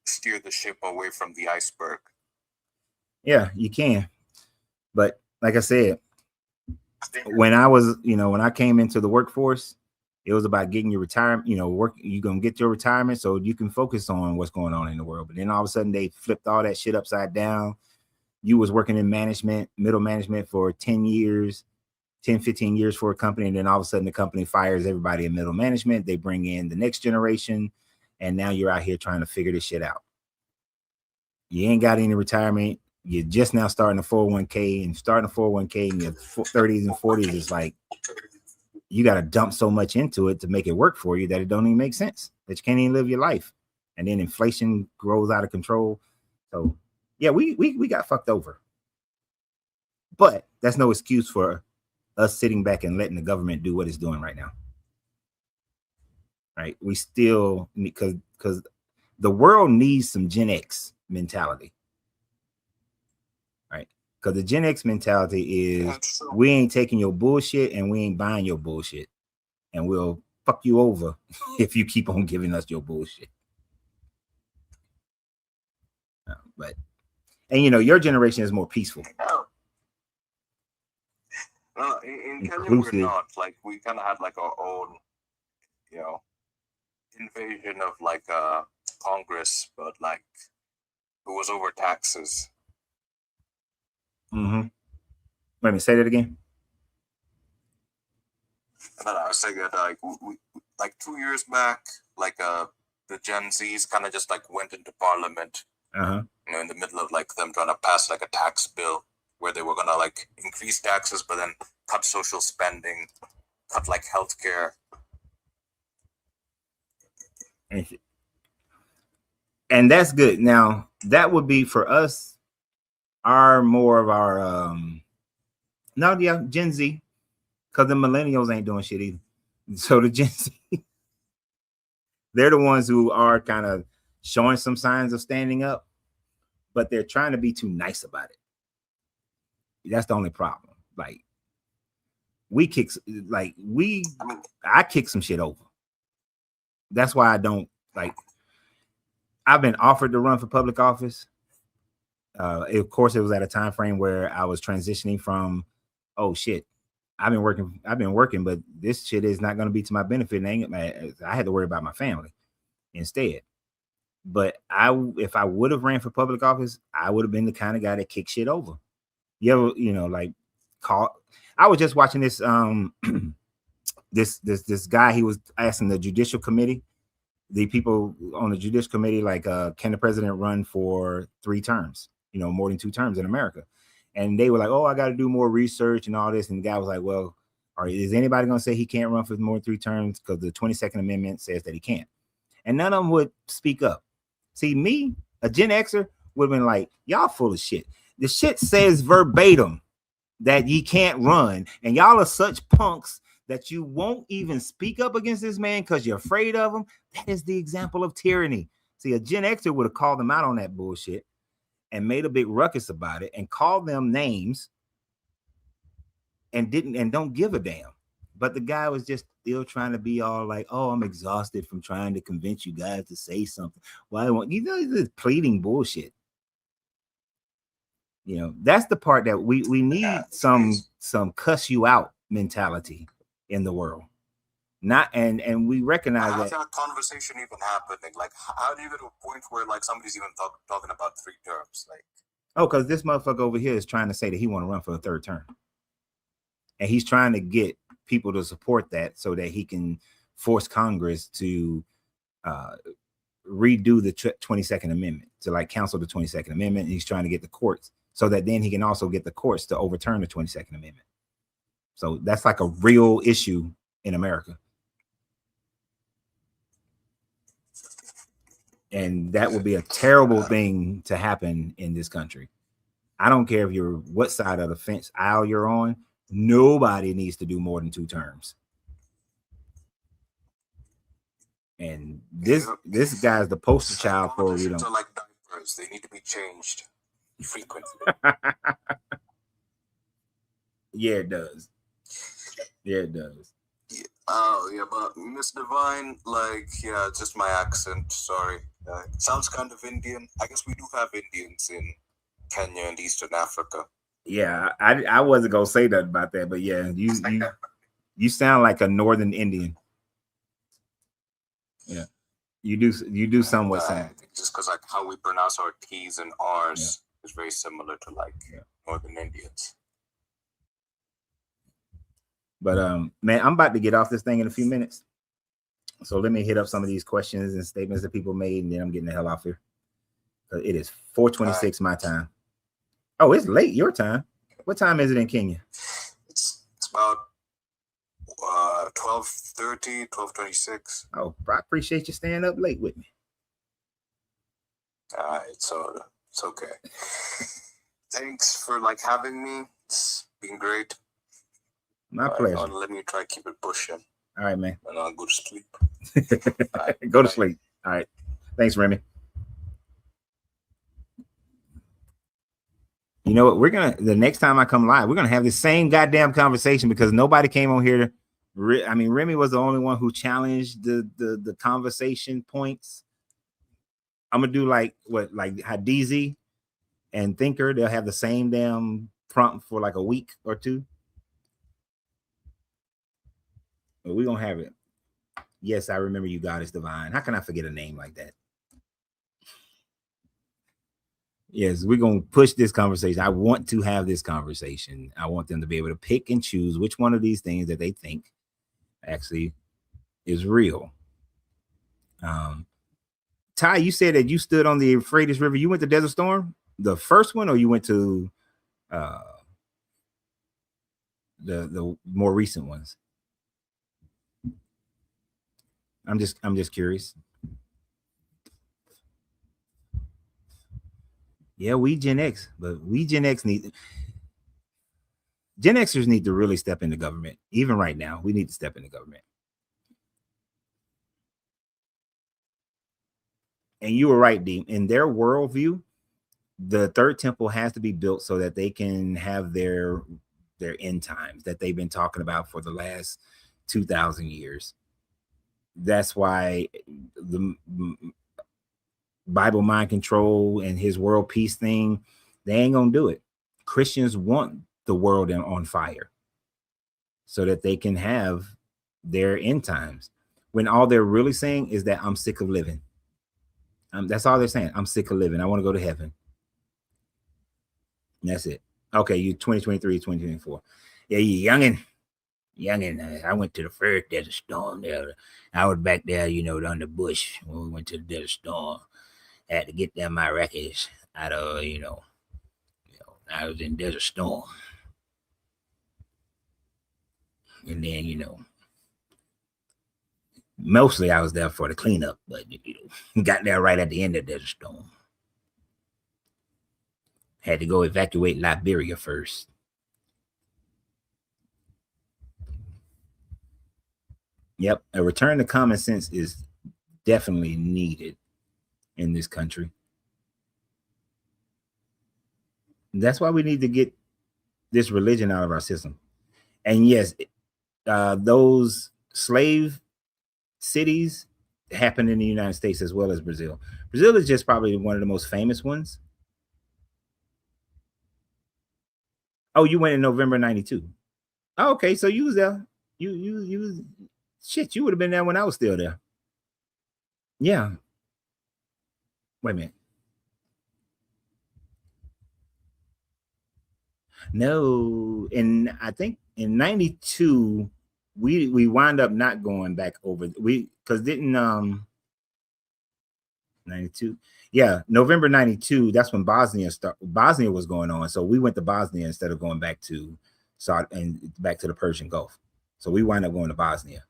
steer the ship away from the iceberg. Yeah, you can. But like I said, when I came into the workforce, it was about getting your retirement, you're going to get your retirement so you can focus on what's going on in the world. But then all of a sudden they flipped all that shit upside down. You was working in management, middle management for 10 years, 10, 15 years for a company. And then all of a sudden the company fires everybody in middle management. They bring in the next generation. And now you're out here trying to figure this shit out. You ain't got any retirement. You're just now starting a 401k, and starting a 401k in your 30s and 40s is like, you got to dump so much into it to make it work for you that it don't even make sense, that you can't even live your life. And then inflation grows out of control. So yeah, we got fucked over. But that's no excuse for us sitting back and letting the government do what it's doing right now. Right? We still, because the world needs some Gen X mentality. Right? Because the Gen X mentality is, we ain't taking your bullshit and we ain't buying your bullshit. And we'll fuck you over if you keep on giving us your bullshit. And your generation is more peaceful. No, in Kenya we're not. Like, we kind of had like our own, invasion of like Congress, but like it was over taxes. Mm-hmm. Let me say that again. And then I was saying that we like 2 years back, like the Gen Zs kind of just like went into Parliament, in the middle of like them trying to pass like a tax bill where they were gonna like increase taxes, but then cut social spending, cut like healthcare. And that's good. Now that would be for us, Gen Z, because the millennials ain't doing shit either. So the Gen Z, they're the ones who are kind of showing some signs of standing up, but they're trying to be too nice about it. That's the only problem. Like, I kick some shit over. That's why I don't like. I've been offered to run for public office. Of course, it was at a time frame where I was transitioning from, oh shit, I've been working, but this shit is not going to be to my benefit. And I had to worry about my family instead. But if I would have ran for public office, I would have been the kind of guy that kicks shit over. I was just watching this this guy. He was asking the judicial committee, the people on the judicial committee, like, can the president run for 3 terms, more than 2 terms in America? And they were like, oh, I got to do more research and all this. And the guy was like, well, is anybody going to say he can't run for more than 3 terms? Because the 22nd Amendment says that he can't. And none of them would speak up. See, me, a Gen Xer, would have been like, y'all full of shit. The shit says verbatim that ye can't run. And y'all are such punks that you won't even speak up against this man because you're afraid of him. That is the example of tyranny. See, a Gen Xer would have called them out on that bullshit and made a big ruckus about it and called them names and don't give a damn. But the guy was just still trying to be all like, oh, I'm exhausted from trying to convince you guys to say something. Well, this pleading bullshit. That's the part that we need, some cuss you out mentality in the world. And we recognize How's that conversation even happening? Like, how do you get to a point where like somebody's even talking about 3 terms? Like, because this motherfucker over here is trying to say that he want to run for a 3rd term, and he's trying to get people to support that so that he can force Congress to redo the 22nd Amendment, to like cancel the 22nd Amendment. And he's trying to get the courts so that then he can also get the courts to overturn the 22nd Amendment. So that's like a real issue in America. And that would be a terrible thing to happen in this country. I don't care if you're what side of the fence aisle you're on. Nobody needs to do more than 2 terms. And this guy's the poster child for we don't. Are like diapers. They need to be changed frequently. Yeah, it does. Yeah, it does. Oh yeah, but Miss Divine, like, yeah, just my accent. Sorry, sounds kind of Indian. I guess we do have Indians in Kenya and Eastern Africa. Yeah, I wasn't gonna say nothing about that, but yeah, you sound like a Northern Indian. Yeah, you do somewhat sound. Just because like how we pronounce our T's and R's is very similar to like Northern Indians. But man, I'm about to get off this thing in a few minutes. So let me hit up some of these questions and statements that people made, and then I'm getting the hell off here. It is 4:26 my time. Oh, it's late your time. What time is it in Kenya? It's about 12:30, 12:26. Oh, I appreciate you staying up late with me. It's okay. Thanks for like having me. It's been great. My pleasure. Let me try to keep it pushing. All right, man. And I'll go to sleep. Go to sleep. All right. Thanks, Remy. You know what? The next time I come live, we're gonna have the same goddamn conversation because nobody came on here. I mean, Remy was the only one who challenged the conversation points. I'm gonna do like how DZ and Thinker, they'll have the same damn prompt for like a week or two. But we're gonna have it. Yes, I remember you, God is divine. How can I forget a name like that? Yes, we're going to push this conversation. I want to have this conversation. I want them to be able to pick and choose which one of these things that they think actually is real. Ty, you said that you stood on the Euphrates River. You went to Desert Storm, the first one, or you went to the more recent ones? I'm just curious. Yeah, we Gen X, but we Gen Xers need to really step into government. Even right now, we need to step into government. And you were right, Dean. In their worldview, the third temple has to be built so that they can have their end times that they've been talking about for the last 2,000 years. That's why the Bible mind control and his world peace thing, they ain't gonna do it. Christians want the world on fire so that they can have their end times, when all they're really saying is that I'm sick of living. That's all they're saying. I'm sick of living. I want to go to heaven. And that's it. Okay, you 2023, 2024. Yeah, you youngin'. I went to the first Desert Storm there. I was back there, on the bush when we went to the Desert Storm. I had to get them my records out of, I was in Desert Storm. And then, mostly I was there for the cleanup, but, got there right at the end of Desert Storm. Had to go evacuate Liberia first. Yep, a return to common sense is definitely needed in this country. That's why we need to get this religion out of our system. And yes, those slave cities happen in the United States as well as Brazil. Brazil is just probably one of the most famous ones. Oh, you went in November 92. Oh, okay, so you was there. You was, shit, you would have been there when I was still there. Yeah. Wait a minute. No, I think in 92, we wound up not going back over. Because didn't 92? Yeah, November 92, that's when Bosnia was going on. So we went to Bosnia instead of going back to and back to the Persian Gulf. So we wind up going to Bosnia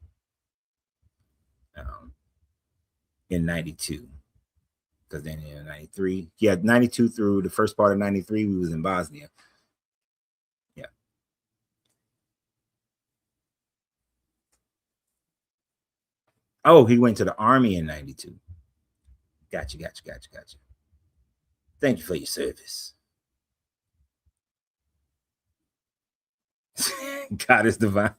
in 92. Because then in 93, 92 through the first part of 93, we was in Bosnia. Yeah. Oh, he went to the army in 92. Gotcha. Thank you for your service. God is divine.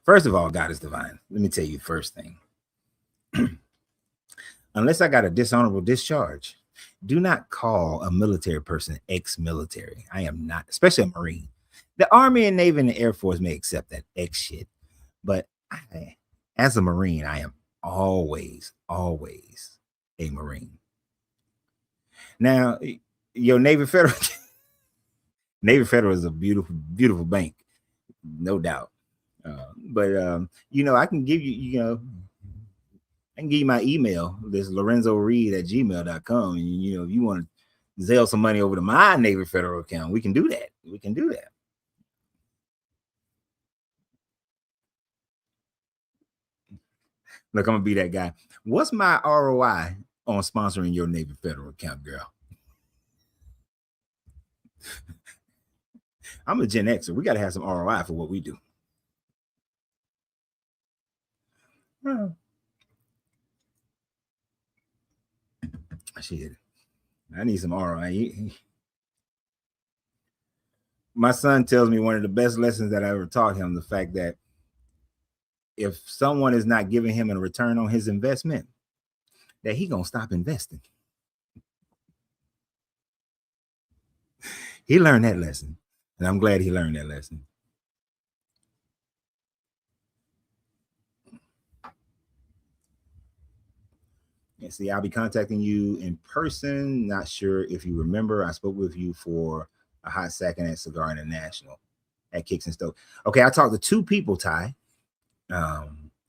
First of all, God is divine. Let me tell you first thing. Unless I got a dishonorable discharge, do not call a military person ex-military. I am not, especially a Marine. The Army and Navy and the Air Force may accept that ex shit, but as a Marine, I am always a Marine. Now, your Navy Federal, Navy Federal is a beautiful bank, no doubt. But I can give you, I can give you my email. This LorenzoReed@gmail.com. And if you want to Zelle some money over to my Navy Federal account, we can do that. Look, I'm gonna be that guy. What's my ROI on sponsoring your Navy Federal account, girl? I'm a Gen Xer. We got to have some ROI for what we do. Shit, I need some ROI. My son tells me one of the best lessons that I ever taught him, the fact that if someone is not giving him a return on his investment, that he gonna stop investing. He learned that lesson, and I'm glad he learned that lesson. And see, I'll be contacting you in person. Not sure if you remember, I spoke with you for a hot second at Cigar International at Kicks and Stove. Okay, I talked to two people, Ty.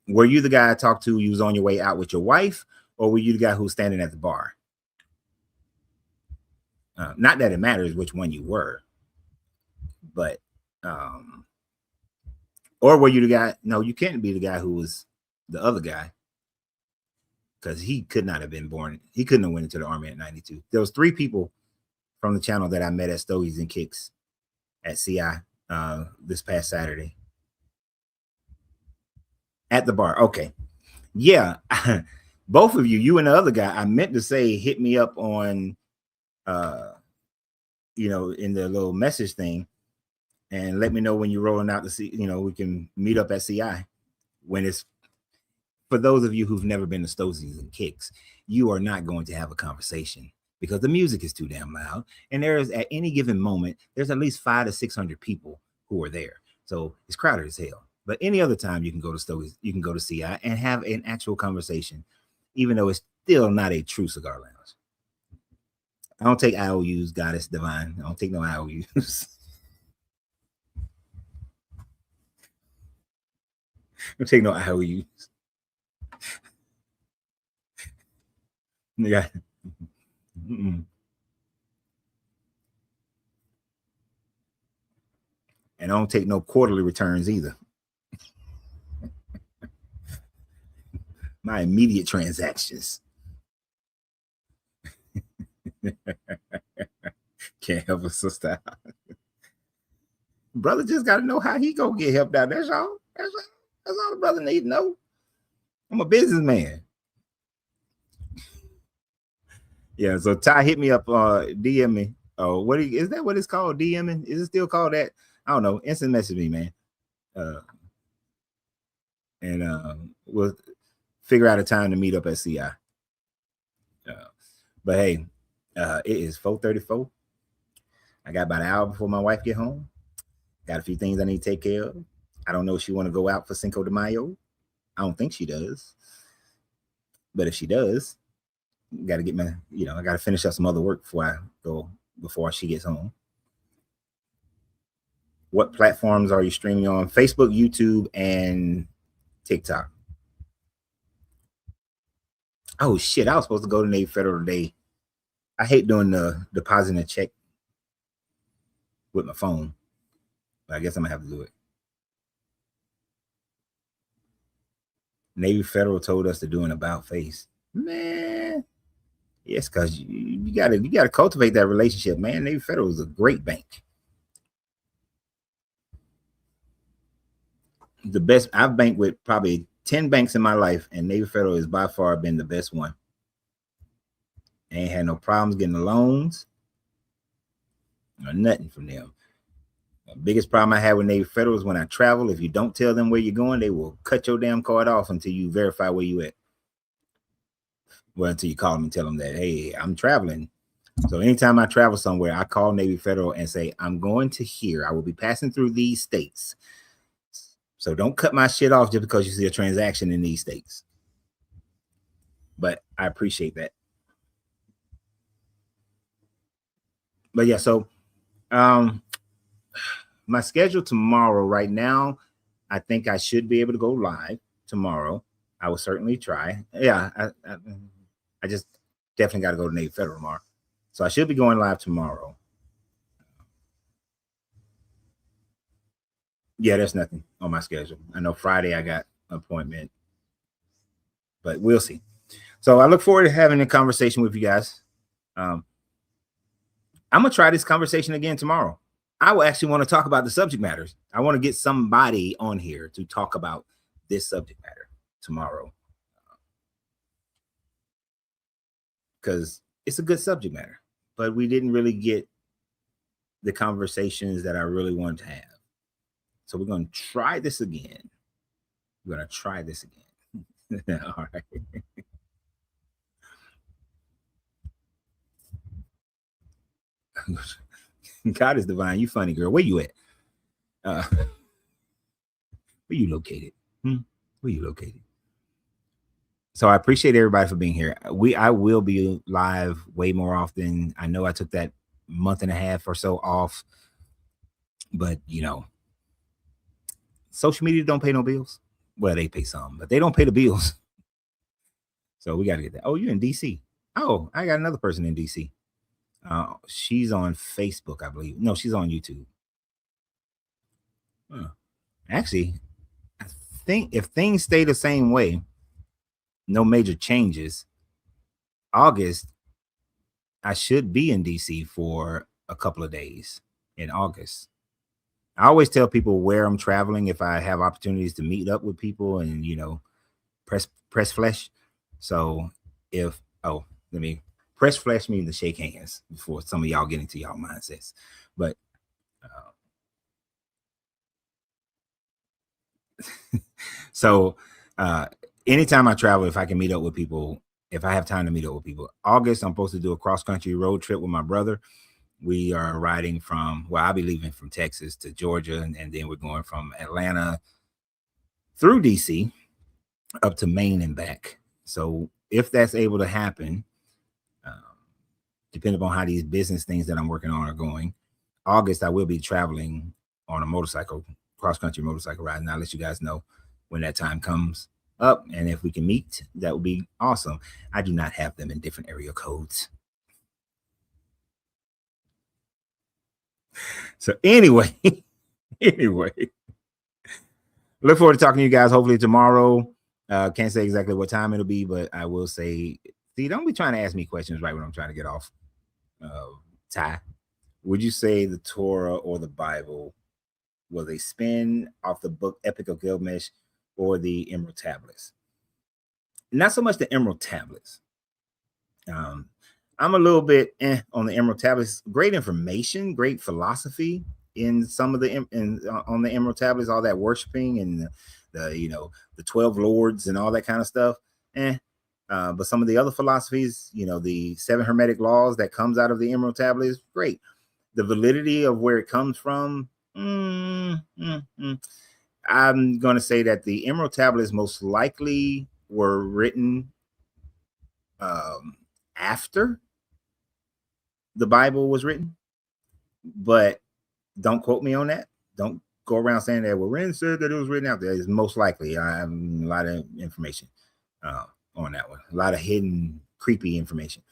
Were you the guy I talked to? You was on your way out with your wife, or were you the guy who was standing at the bar? Not that it matters which one you were, but or were you the guy? No, you can't be the guy who was the other guy, because he could not have been born. He couldn't have went into the army at 92. There was 3 people from the channel that I met at Stogies and Kicks at CI this past Saturday. At the bar. Okay. Yeah. Both of you and the other guy, I meant to say hit me up on in the little message thing and let me know when you're rolling out to see, we can meet up at CI. When it's, for those of you who've never been to Stogies and Kicks, you are not going to have a conversation because the music is too damn loud. And there is, at any given moment, there's at least 500 to 600 people who are there. So it's crowded as hell. But any other time you can go to Stogies, you can go to CI and have an actual conversation, even though it's still not a true cigar lounge. I don't take IOUs, Goddess Divine. I don't take no IOUs. I don't take no IOUs. Yeah. And I don't take no quarterly returns either. My immediate transactions. Can't help a sister. Brother just got to know how he gonna get helped out. That's all. That's all the brother need to know. I'm a businessman. Yeah, so Ty hit me up, DM me. Oh, is that what it's called? DMing? Is it still called that? I don't know. Instant message me, man. And we'll figure out a time to meet up at CI. But hey, it is 4:34. I got about an hour before my wife get home. Got a few things I need to take care of. I don't know if she want to go out for Cinco de Mayo. I don't think she does. But if she does, got to get my, I got to finish up some other work before she gets home. What platforms are you streaming on? Facebook, YouTube, and TikTok. Oh shit, I was supposed to go to Navy Federal today. I hate doing the depositing a check with my phone. But I guess I'm gonna have to do it. Navy Federal told us to do an about face. Man, yes, because you gotta cultivate that relationship, man. Navy Federal is a great bank. The best. I've banked with probably 10 banks in my life, and Navy Federal has by far been the best one. Ain't had no problems getting the loans or nothing from them. The biggest problem I had with Navy Federal is when I travel, if you don't tell them where you're going, they will cut your damn card off until you verify where you at. Well, until you call them and tell them that, hey, I'm traveling. So anytime I travel somewhere, I call Navy Federal and say, I'm going to here. I will be passing through these states. So don't cut my shit off just because you see a transaction in these states. But I appreciate that. But yeah, so my schedule tomorrow, right now, I think I should be able to go live tomorrow. I will certainly try. Yeah, I just definitely got to go to Navy Federal tomorrow. So I should be going live tomorrow. Yeah, there's nothing on my schedule. I know Friday I got an appointment, but we'll see. So I look forward to having a conversation with you guys. I'm going to try this conversation again tomorrow. I will actually want to talk about the subject matters. I want to get somebody on here to talk about this subject matter tomorrow. Because it's a good subject matter, but we didn't really get the conversations that I really wanted to have. So we're going to try this again. We're going to try this again. All right. God is divine. You funny, girl. Where you at? Where you located? Where you located? So I appreciate everybody for being here. I will be live way more often. I know I took that month and a half or so off, but you know, social media don't pay no bills. Well, they pay some, but they don't pay the bills. So we got to get that. Oh, you're in DC. Oh, I got another person in DC. She's on Facebook, I believe. No, she's on YouTube. Actually, I think if things stay the same way, no major changes, August, I should be in DC for a couple of days in August. I always tell people where I'm traveling if I have opportunities to meet up with people and, you know, press flesh. So press flesh means to shake hands before some of y'all get into y'all mindsets. But so anytime I travel, if I can meet up with people, if I have time to meet up with people, August, I'm supposed to do a cross-country road trip with my brother. We are riding I'll be leaving from Texas to Georgia, and then we're going from Atlanta through DC up to Maine and back. So if that's able to happen, depending upon how these business things that I'm working on are going, August, I will be traveling on a motorcycle, cross-country motorcycle ride, and I'll let you guys know when that time comes up. And if we can meet, that would be awesome. I do not have them in different area codes. So anyway, look forward to talking to you guys hopefully tomorrow. Can't say exactly what time it'll be, but I will say, see, don't be trying to ask me questions right when I'm trying to get off. Ty, would you say the Torah or the Bible was a spin off the book Epic of Gilgamesh or the Emerald Tablets? Not so much the Emerald Tablets. I'm a little bit on the Emerald Tablets. Great information, great philosophy in some of the on the Emerald Tablets, all that worshiping and the 12 lords and all that kind of stuff. But some of the other philosophies, the 7 Hermetic laws that comes out of the Emerald Tablets, great. The validity of where it comes from, I'm going to say that the Emerald Tablets most likely were written after the Bible was written, but don't quote me on that. Don't go around saying that, well, Ren said that it was written out there. It's most likely. I have a lot of information on that one. A lot of hidden, creepy information.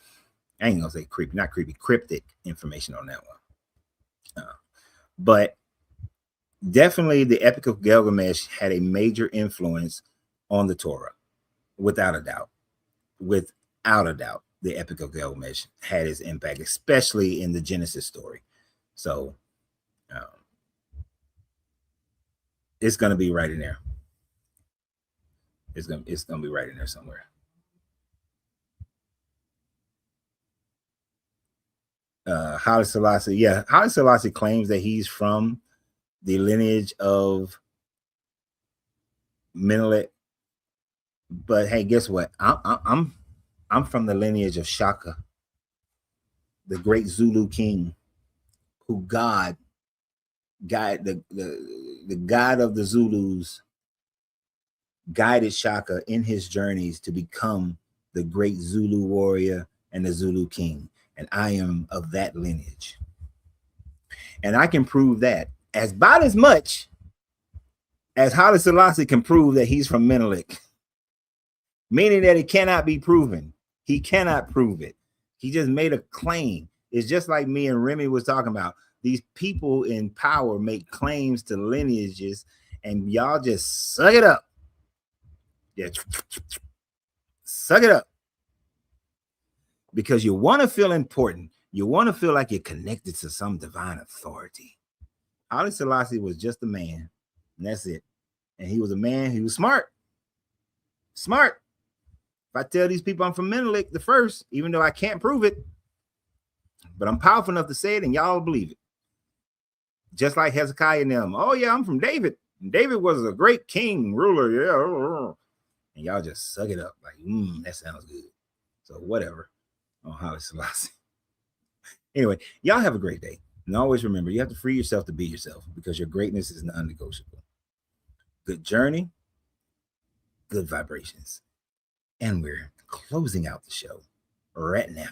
I ain't gonna say creepy, not creepy, cryptic information on that one. But definitely the Epic of Gilgamesh had a major influence on the Torah, without a doubt. Without a doubt, the Epic of Gilgamesh had its impact, especially in the Genesis story. So it's going to be right in there. It's going to be right in there somewhere. Haile Selassie, yeah, Haile Selassie claims that he's from the lineage of Menelik, but hey, guess what? I'm from the lineage of Shaka, the great Zulu king, who the god of the Zulus guided Shaka in his journeys to become the great Zulu warrior and the Zulu king. And I am of that lineage. And I can prove that about as much as Haile Selassie can prove that he's from Menelik, meaning that it cannot be proven. He cannot prove it. He just made a claim. It's just like me and Remy was talking about. These people in power make claims to lineages, and y'all just suck it up. Yeah, suck it up. Because you want to feel important. You want to feel like you're connected to some divine authority. Haile Selassie was just a man, and that's it. And he was a man. He was smart. Smart. If I tell these people I'm from Menelik the first, even though I can't prove it, but I'm powerful enough to say it, and y'all believe it. Just like Hezekiah and them. Oh yeah, I'm from David. David was a great king, ruler. Yeah, and y'all just suck it up. Like, that sounds good. So whatever. Oh, Haile Selassie. Anyway, y'all have a great day. And always remember, you have to free yourself to be yourself, because your greatness is non-negotiable. Good journey, good vibrations. And we're closing out the show right now.